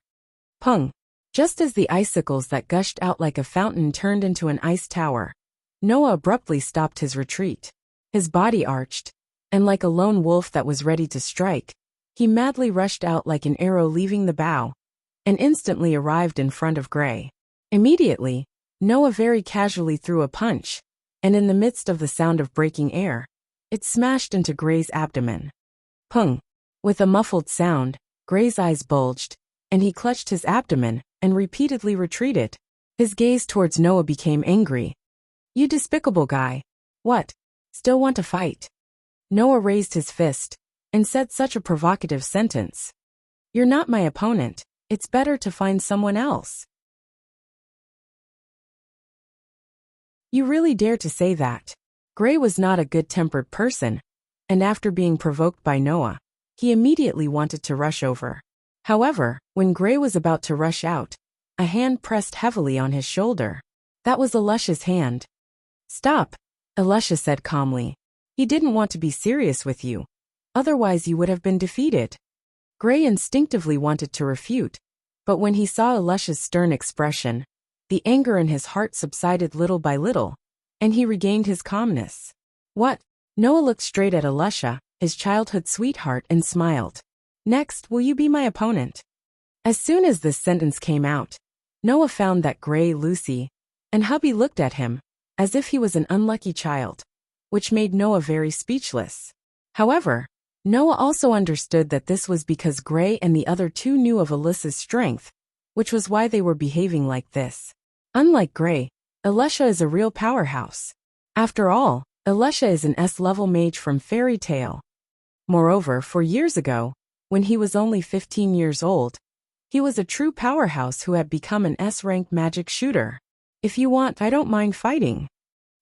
Pung! Just as the icicles that gushed out like a fountain turned into an ice tower, Noah abruptly stopped his retreat. His body arched, and like a lone wolf that was ready to strike, he madly rushed out like an arrow leaving the bow, and instantly arrived in front of Gray. Immediately, Noah very casually threw a punch, and in the midst of the sound of breaking air, it smashed into Gray's abdomen. Pung! With a muffled sound, Gray's eyes bulged, and he clutched his abdomen and repeatedly retreated. His gaze towards Noah became angry. "You despicable guy. What? Still want to fight?" Noah raised his fist and said such a provocative sentence. "You're not my opponent. It's better to find someone else." "You really dare to say that?" Gray was not a good-tempered person, and after being provoked by Noah, he immediately wanted to rush over. However, when Gray was about to rush out, a hand pressed heavily on his shoulder. That was Alicia's hand. "Stop," Alicia said calmly. "He didn't want to be serious with you. Otherwise you would have been defeated." Gray instinctively wanted to refute, but when he saw Alicia's stern expression, the anger in his heart subsided little by little, and he regained his calmness. "What?" Noah looked straight at Alicia, his childhood sweetheart, and smiled. "Next, will you be my opponent?" As soon as this sentence came out, Noah found that Gray, Lucy, and hubby looked at him as if he was an unlucky child, which made Noah very speechless. However, Noah also understood that this was because Gray and the other two knew of Alicia's strength, which was why they were behaving like this. Unlike Gray, Alicia is a real powerhouse. After all, Alicia is an S-level mage from Fairy Tale. Moreover, 4 years ago, when he was only 15 years old, he was a true powerhouse who had become an S-rank magic shooter. "If you want, I don't mind fighting."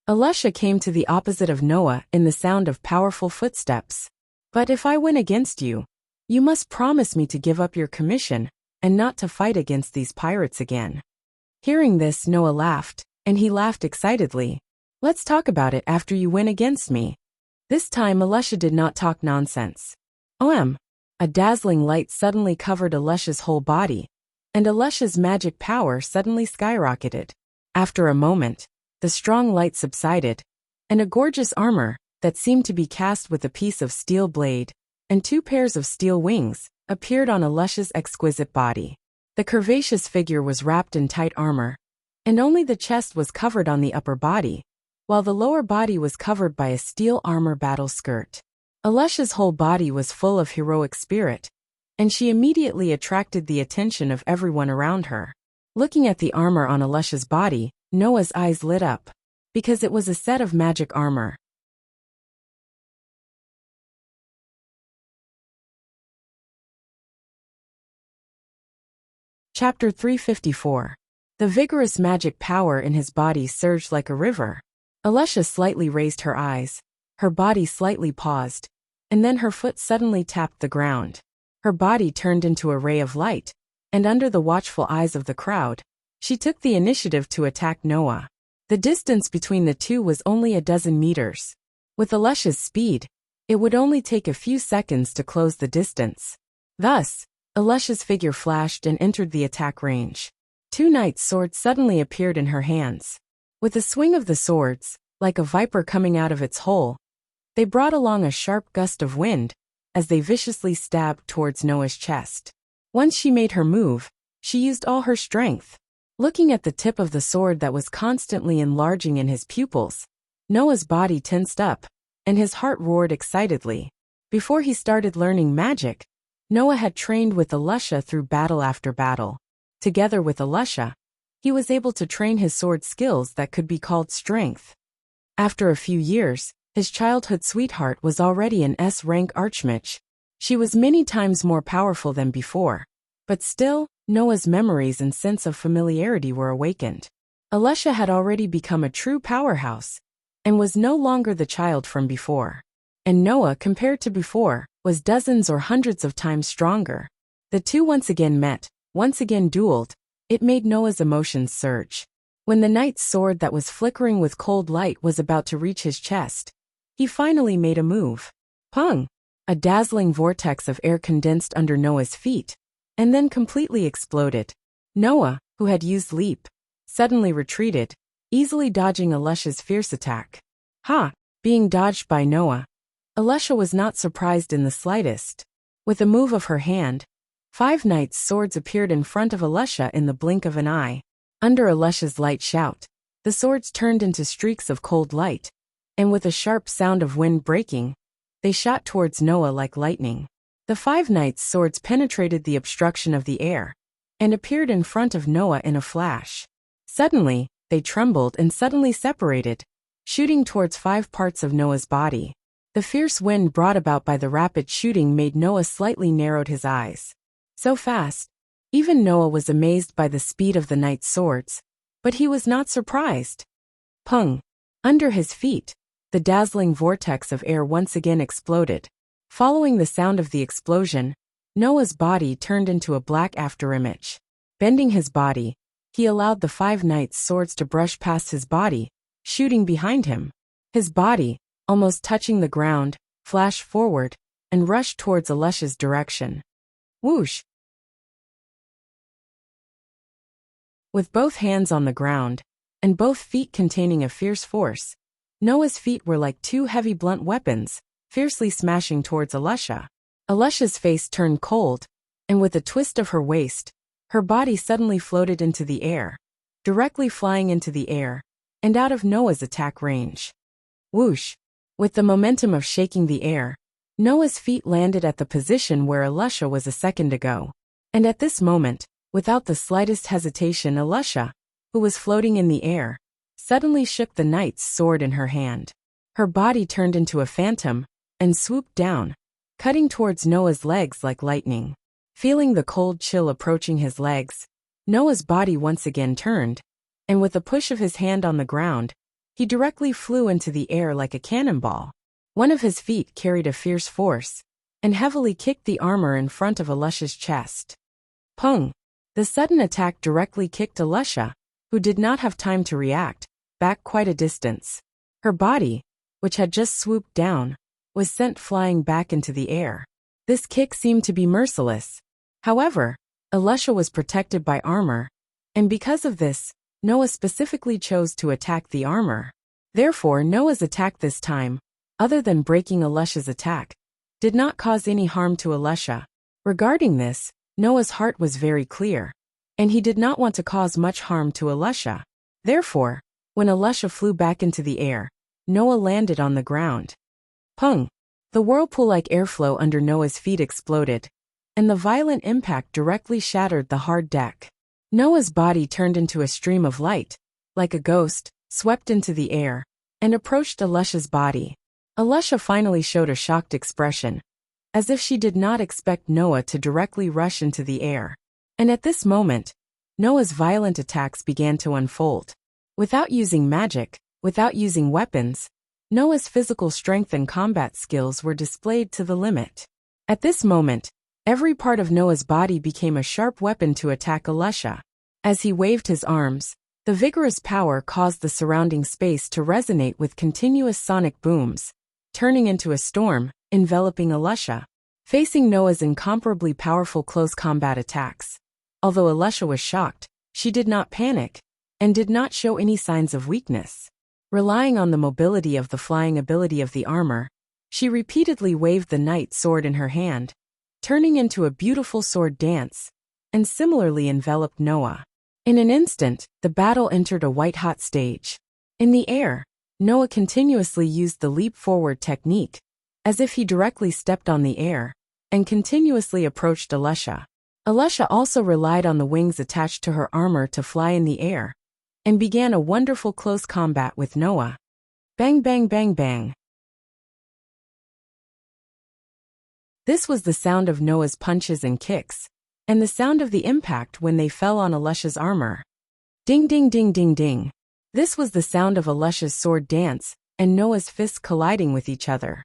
Alicia came to the opposite of Noah in the sound of powerful footsteps. "But if I win against you, you must promise me to give up your commission and not to fight against these pirates again." Hearing this, Noah laughed, and he laughed excitedly. "Let's talk about it after you win against me." This time Alicia did not talk nonsense. A dazzling light suddenly covered Alicia's whole body, and Alicia's magic power suddenly skyrocketed. After a moment, the strong light subsided, and a gorgeous armor, that seemed to be cast with a piece of steel blade and 2 pairs of steel wings, appeared on Alicia's exquisite body. The curvaceous figure was wrapped in tight armor, and only the chest was covered on the upper body, while the lower body was covered by a steel armor battle skirt. Alicia's whole body was full of heroic spirit, and she immediately attracted the attention of everyone around her. Looking at the armor on Alicia's body, Noah's eyes lit up, because it was a set of magic armor. Chapter 354. The vigorous magic power in his body surged like a river. Alicia slightly raised her eyes, her body slightly paused, and then her foot suddenly tapped the ground. Her body turned into a ray of light, and under the watchful eyes of the crowd, she took the initiative to attack Noah. The distance between the two was only a dozen meters. With Alicia's speed, it would only take a few seconds to close the distance. Thus, Alicia's figure flashed and entered the attack range. 2 knight's swords suddenly appeared in her hands. With a swing of the swords, like a viper coming out of its hole, they brought along a sharp gust of wind as they viciously stabbed towards Noah's chest. Once she made her move, she used all her strength. Looking at the tip of the sword that was constantly enlarging in his pupils, Noah's body tensed up, and his heart roared excitedly. Before he started learning magic, Noah had trained with Alicia through battle after battle. Together with Alicia, he was able to train his sword skills that could be called strength. After a few years, his childhood sweetheart, was already an S-rank archmage. She was many times more powerful than before. But still, Noah's memories and sense of familiarity were awakened. Alusha had already become a true powerhouse, and was no longer the child from before. And Noah, compared to before, was dozens or hundreds of times stronger. The two once again met, once again dueled. It made Noah's emotions surge. When the knight's sword that was flickering with cold light was about to reach his chest, he finally made a move. Pung! A dazzling vortex of air condensed under Noah's feet, and then completely exploded. Noah, who had used leap, suddenly retreated, easily dodging Alusha's fierce attack. Ha! Being dodged by Noah, Alusha was not surprised in the slightest. With a move of her hand, 5 knights' swords appeared in front of Alusha in the blink of an eye. Under Alusha's light shout, the swords turned into streaks of cold light, and with a sharp sound of wind breaking, they shot towards Noah like lightning. The 5 knights' swords penetrated the obstruction of the air, and appeared in front of Noah in a flash. Suddenly, they trembled and suddenly separated, shooting towards 5 parts of Noah's body. The fierce wind brought about by the rapid shooting made Noah slightly narrowed his eyes. So fast. Even Noah was amazed by the speed of the knight's swords, but he was not surprised. Pung! Under his feet, the dazzling vortex of air once again exploded. Following the sound of the explosion, Noah's body turned into a black afterimage. Bending his body, he allowed the 5 knights' swords to brush past his body, shooting behind him. His body, almost touching the ground, flashed forward, and rushed towards Alusha's direction. Whoosh! With both hands on the ground, and both feet containing a fierce force, Noah's feet were like 2 heavy blunt weapons, fiercely smashing towards Alusha. Alusha's face turned cold, and with a twist of her waist, her body suddenly floated into the air, directly flying into the air, and out of Noah's attack range. Whoosh! With the momentum of shaking the air, Noah's feet landed at the position where Alusha was a second ago. And at this moment, without the slightest hesitation, Alusha, who was floating in the air, suddenly shook the knight's sword in her hand. Her body turned into a phantom, and swooped down, cutting towards Noah's legs like lightning. Feeling the cold chill approaching his legs, Noah's body once again turned, and with a push of his hand on the ground, he directly flew into the air like a cannonball. One of his feet carried a fierce force, and heavily kicked the armor in front of Alusha's chest. Pung! The sudden attack directly kicked Alusha, who did not have time to react, back quite a distance. Her body, which had just swooped down, was sent flying back into the air. This kick seemed to be merciless. However, Alusha was protected by armor, and because of this, Noah specifically chose to attack the armor. Therefore, Noah's attack this time, other than breaking Alusha's attack, did not cause any harm to Alusha. Regarding this, Noah's heart was very clear, and he did not want to cause much harm to Alusha. Therefore, when Alusha flew back into the air, Noah landed on the ground. Pung! The whirlpool-like airflow under Noah's feet exploded, and the violent impact directly shattered the hard deck. Noah's body turned into a stream of light, like a ghost, swept into the air, and approached Alusha's body. Alusha finally showed a shocked expression, as if she did not expect Noah to directly rush into the air. And at this moment, Noah's violent attacks began to unfold. Without using magic, without using weapons, Noah's physical strength and combat skills were displayed to the limit. At this moment, every part of Noah's body became a sharp weapon to attack Alusha. As he waved his arms, the vigorous power caused the surrounding space to resonate with continuous sonic booms, turning into a storm, enveloping Alusha. Facing Noah's incomparably powerful close combat attacks. Although Alusha was shocked, she did not panic, and did not show any signs of weakness. Relying on the mobility of the flying ability of the armor, she repeatedly waved the knight's sword in her hand, turning into a beautiful sword dance, and similarly enveloped Noah. In an instant, the battle entered a white-hot stage. In the air, Noah continuously used the leap-forward technique, as if he directly stepped on the air, and continuously approached Alusha. Alusha also relied on the wings attached to her armor to fly in the air, and began a wonderful close combat with Noah. Bang bang bang bang. This was the sound of Noah's punches and kicks, and the sound of the impact when they fell on Elisha's armor. Ding ding ding ding ding. This was the sound of Elisha's sword dance, and Noah's fists colliding with each other.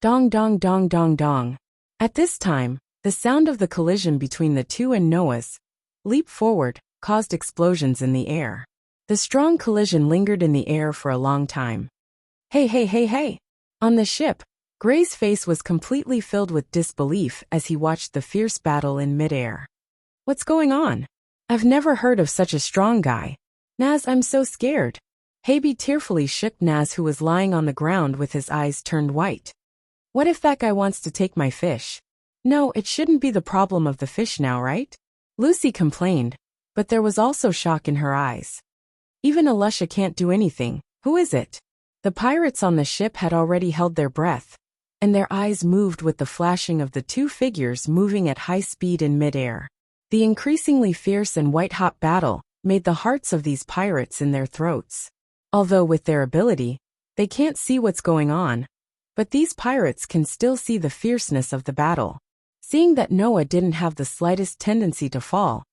Dong dong dong dong dong. At this time, the sound of the collision between the two and Noah's leap forward caused explosions in the air. The strong collision lingered in the air for a long time. Hey hey hey hey! On the ship, Gray's face was completely filled with disbelief as he watched the fierce battle in midair. What's going on? I've never heard of such a strong guy. Naz, I'm so scared. Haby tearfully shook Naz, who was lying on the ground with his eyes turned white. What if that guy wants to take my fish? No, it shouldn't be the problem of the fish now, right? Lucy complained, but there was also shock in her eyes. Even Elisha can't do anything. Who is it? The pirates on the ship had already held their breath, and their eyes moved with the flashing of the two figures moving at high speed in midair. The increasingly fierce and white-hot battle made the hearts of these pirates in their throats. Although with their ability, they can't see what's going on, but these pirates can still see the fierceness of the battle. Seeing that Noah didn't have the slightest tendency to fall,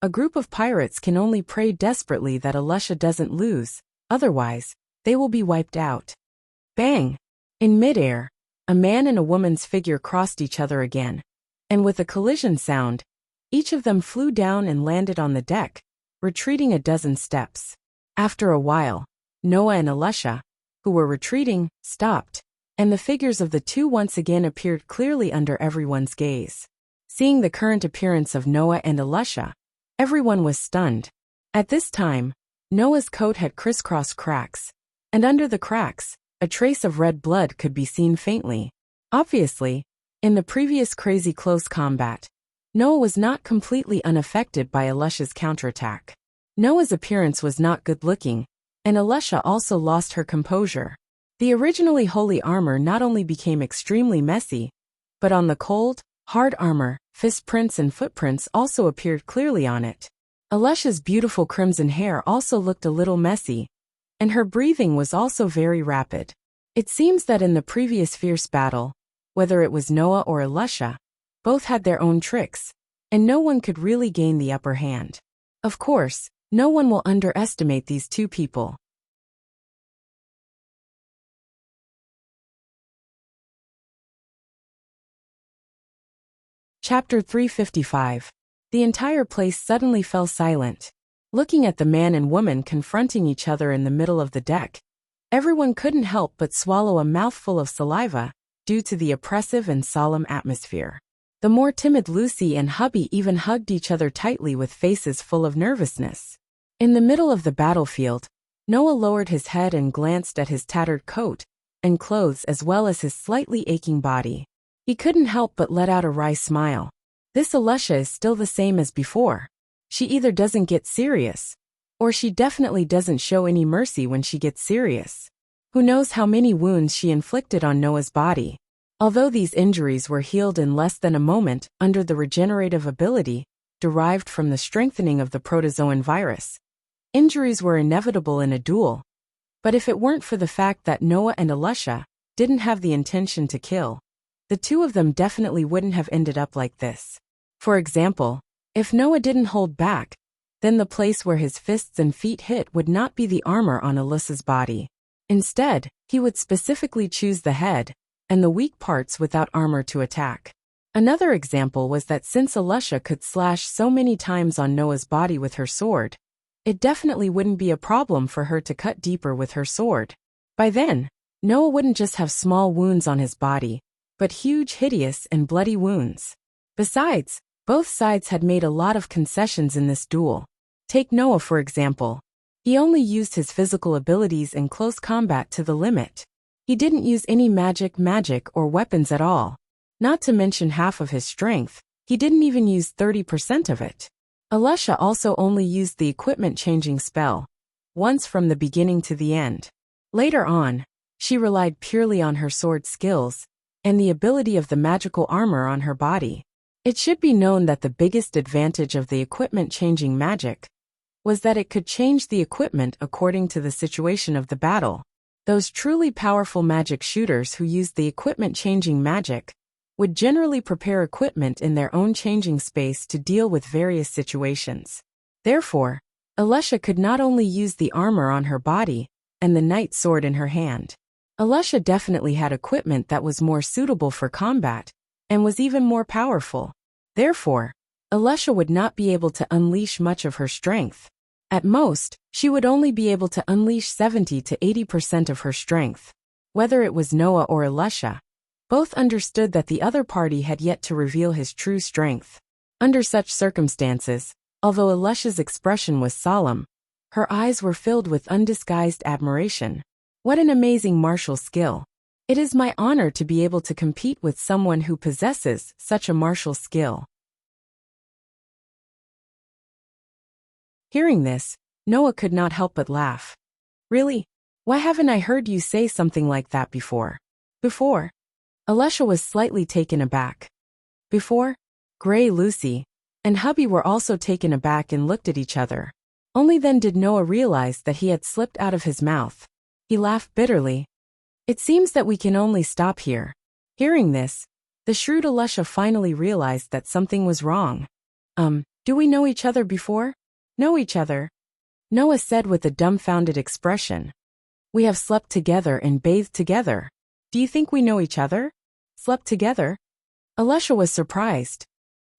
a group of pirates can only pray desperately that Elisha doesn't lose, otherwise, they will be wiped out. Bang! In midair, a man and a woman's figure crossed each other again, and with a collision sound, each of them flew down and landed on the deck, retreating a dozen steps. After a while, Noah and Elisha, who were retreating, stopped, and the figures of the two once again appeared clearly under everyone's gaze. Seeing the current appearance of Noah and Elisha, everyone was stunned. At this time, Noah's coat had crisscross cracks, and under the cracks, a trace of red blood could be seen faintly. Obviously, in the previous crazy close combat, Noah was not completely unaffected by Elisha's counterattack. Noah's appearance was not good-looking, and Elisha also lost her composure. The originally holy armor not only became extremely messy, but on the cold, hard armor, fist prints and footprints also appeared clearly on it. Elisha's beautiful crimson hair also looked a little messy, and her breathing was also very rapid. It seems that in the previous fierce battle, whether it was Noah or Elisha, both had their own tricks, and no one could really gain the upper hand. Of course, no one will underestimate these two people. Chapter 355. The entire place suddenly fell silent. Looking at the man and woman confronting each other in the middle of the deck, everyone couldn't help but swallow a mouthful of saliva due to the oppressive and solemn atmosphere. The more timid Lucy and hubby even hugged each other tightly with faces full of nervousness. In the middle of the battlefield, Noah lowered his head and glanced at his tattered coat and clothes as well as his slightly aching body. He couldn't help but let out a wry smile. This Elisha is still the same as before. She either doesn't get serious, or she definitely doesn't show any mercy when she gets serious. Who knows how many wounds she inflicted on Noah's body. Although these injuries were healed in less than a moment under the regenerative ability derived from the strengthening of the protozoan virus, injuries were inevitable in a duel. But if it weren't for the fact that Noah and Elisha didn't have the intention to kill, the two of them definitely wouldn't have ended up like this. For example, if Noah didn't hold back, then the place where his fists and feet hit would not be the armor on Elisha's body. Instead, he would specifically choose the head and the weak parts without armor to attack. Another example was that since Elisha could slash so many times on Noah's body with her sword, it definitely wouldn't be a problem for her to cut deeper with her sword. By then, Noah wouldn't just have small wounds on his body, but huge, hideous, and bloody wounds. Besides, both sides had made a lot of concessions in this duel. Take Noah for example. He only used his physical abilities in close combat to the limit. He didn't use any magic or weapons at all. Not to mention half of his strength, he didn't even use 30% of it. Elisha also only used the equipment-changing spell once from the beginning to the end. Later on, she relied purely on her sword skills and the ability of the magical armor on her body. It should be known that the biggest advantage of the equipment-changing magic was that it could change the equipment according to the situation of the battle. Those truly powerful magic shooters who used the equipment-changing magic would generally prepare equipment in their own changing space to deal with various situations. Therefore, Alusha could not only use the armor on her body and the knight sword in her hand. Alusha definitely had equipment that was more suitable for combat and was even more powerful. Therefore, Alusha would not be able to unleash much of her strength. At most, she would only be able to unleash 70 to 80% of her strength. Whether it was Noah or Alusha, both understood that the other party had yet to reveal his true strength. Under such circumstances, although Alusha's expression was solemn, her eyes were filled with undisguised admiration. What an amazing martial skill! It is my honor to be able to compete with someone who possesses such a martial skill. Hearing this, Noah could not help but laugh. Really? Why haven't I heard you say something like that before? Before? Alusha was slightly taken aback. Before? Gray, Lucy, and hubby were also taken aback and looked at each other. Only then did Noah realize that he had slipped out of his mouth. He laughed bitterly. It seems that we can only stop here. Hearing this, the shrewd Alusha finally realized that something was wrong. Do we know each other before? Know each other? Noah said with a dumbfounded expression. We have slept together and bathed together. Do you think we know each other? Slept together? Alusha was surprised.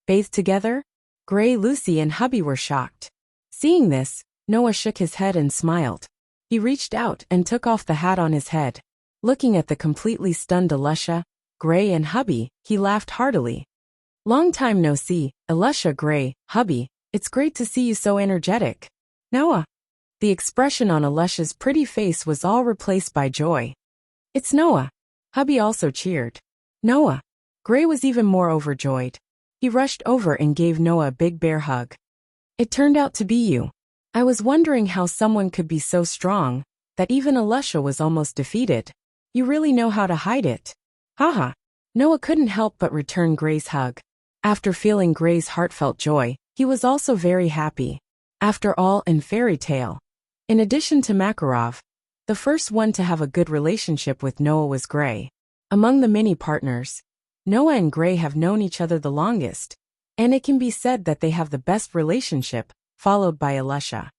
Bathed together? Gray, Lucy, and hubby were shocked. Seeing this, Noah shook his head and smiled. He reached out and took off the hat on his head. Looking at the completely stunned Alusha, Gray, and hubby, he laughed heartily. Long time no see, Alusha, Gray, hubby. It's great to see you so energetic. Noah. The expression on Alusha's pretty face was all replaced by joy. It's Noah. Hubby also cheered. Noah. Gray was even more overjoyed. He rushed over and gave Noah a big bear hug. It turned out to be you. I was wondering how someone could be so strong that even Alusha was almost defeated. You really know how to hide it. Haha. Noah couldn't help but return Gray's hug. After feeling Gray's heartfelt joy, he was also very happy. After all, in fairy tale, in addition to Makarov, the first one to have a good relationship with Noah was Gray. Among the many partners, Noah and Gray have known each other the longest, and it can be said that they have the best relationship, followed by Alusha.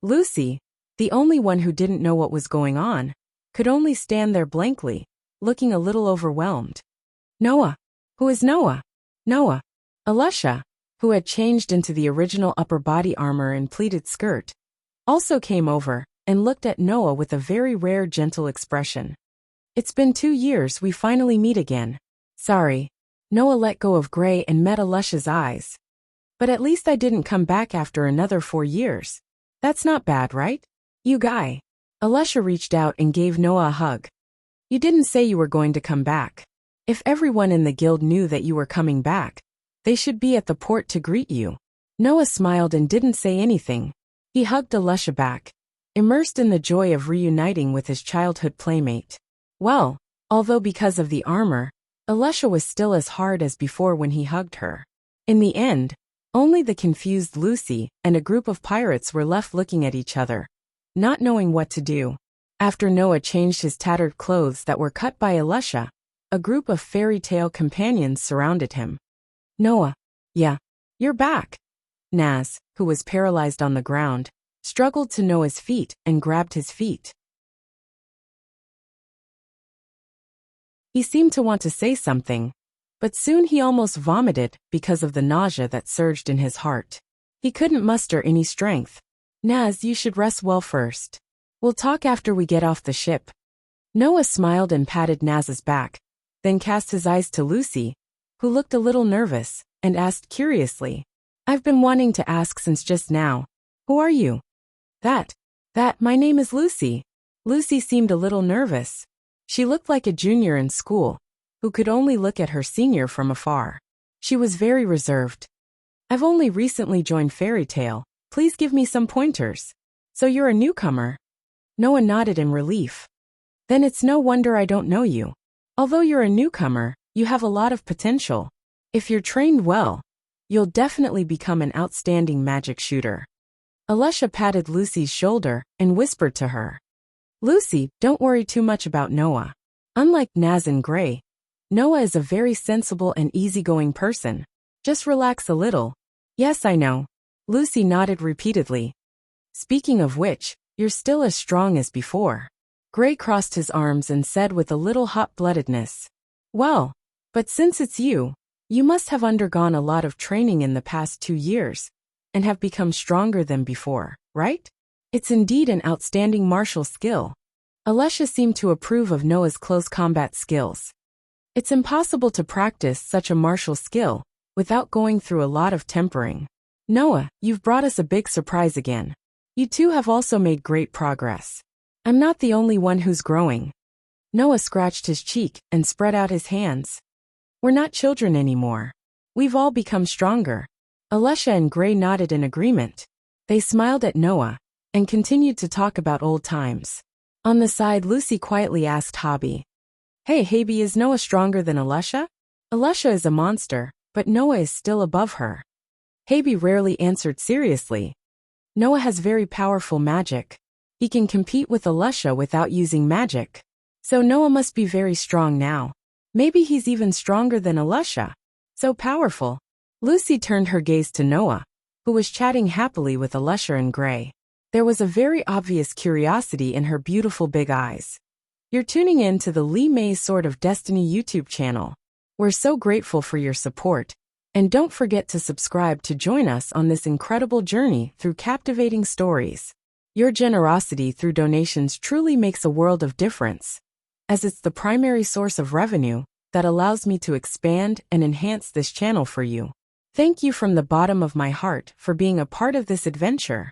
Lucy, the only one who didn't know what was going on, could only stand there blankly, looking a little overwhelmed. Noah. Who is Noah? Noah. Alusha, who had changed into the original upper body armor and pleated skirt, also came over and looked at Noah with a very rare gentle expression. It's been 2 years, we finally meet again. Sorry. Noah let go of Gray and met Alusha's eyes. But at least I didn't come back after another 4 years. That's not bad, right? You guy. Alusha reached out and gave Noah a hug. You didn't say you were going to come back. If everyone in the guild knew that you were coming back, they should be at the port to greet you. Noah smiled and didn't say anything. He hugged Alusha back, immersed in the joy of reuniting with his childhood playmate. Well, although because of the armor, Alusha was still as hard as before when he hugged her. In the end, only the confused Lucy and a group of pirates were left looking at each other, not knowing what to do. After Noah changed his tattered clothes that were cut by Alusha, a group of fairy tale companions surrounded him. Noah. Yeah. You're back. Naz, who was paralyzed on the ground, struggled to Noah's feet and grabbed his feet. He seemed to want to say something, but soon he almost vomited because of the nausea that surged in his heart. He couldn't muster any strength. Naz, you should rest well first. We'll talk after we get off the ship. Noah smiled and patted Naz's back, then cast his eyes to Lucy, who looked a little nervous, and asked curiously, I've been wanting to ask since just now. Who are you? My name is Lucy. Lucy seemed a little nervous. She looked like a junior in school, who could only look at her senior from afar. She was very reserved. I've only recently joined Fairy Tale. Please give me some pointers. So you're a newcomer? Noah nodded in relief. Then it's no wonder I don't know you. Although you're a newcomer, you have a lot of potential. If you're trained well, you'll definitely become an outstanding magic shooter. Alusha patted Lucy's shoulder and whispered to her. Lucy, don't worry too much about Noah. Unlike Naz and Gray, Noah is a very sensible and easygoing person. Just relax a little. Yes, I know. Lucy nodded repeatedly. Speaking of which, you're still as strong as before. Gray crossed his arms and said with a little hot-bloodedness. Well, but since it's you, you must have undergone a lot of training in the past 2 years, and have become stronger than before, right? It's indeed an outstanding martial skill. Alesha seemed to approve of Noah's close combat skills. It's impossible to practice such a martial skill without going through a lot of tempering. Noah, you've brought us a big surprise again. You two have also made great progress. I'm not the only one who's growing. Noah scratched his cheek and spread out his hands. We're not children anymore. We've all become stronger. Alesha and Gray nodded in agreement. They smiled at Noah and continued to talk about old times. On the side, Lucy quietly asked Hobby. Hey, Haby, is Noah stronger than Alesha? Alesha is a monster, but Noah is still above her. Haby rarely answered seriously. Noah has very powerful magic. He can compete with Alesha without using magic. So Noah must be very strong now. Maybe he's even stronger than Alesha. So powerful. Lucy turned her gaze to Noah, who was chatting happily with Alesha and Gray. There was a very obvious curiosity in her beautiful big eyes. You're tuning in to the Lee May's Sword of Destiny YouTube channel. We're so grateful for your support. And don't forget to subscribe to join us on this incredible journey through captivating stories. Your generosity through donations truly makes a world of difference, as it's the primary source of revenue that allows me to expand and enhance this channel for you. Thank you from the bottom of my heart for being a part of this adventure.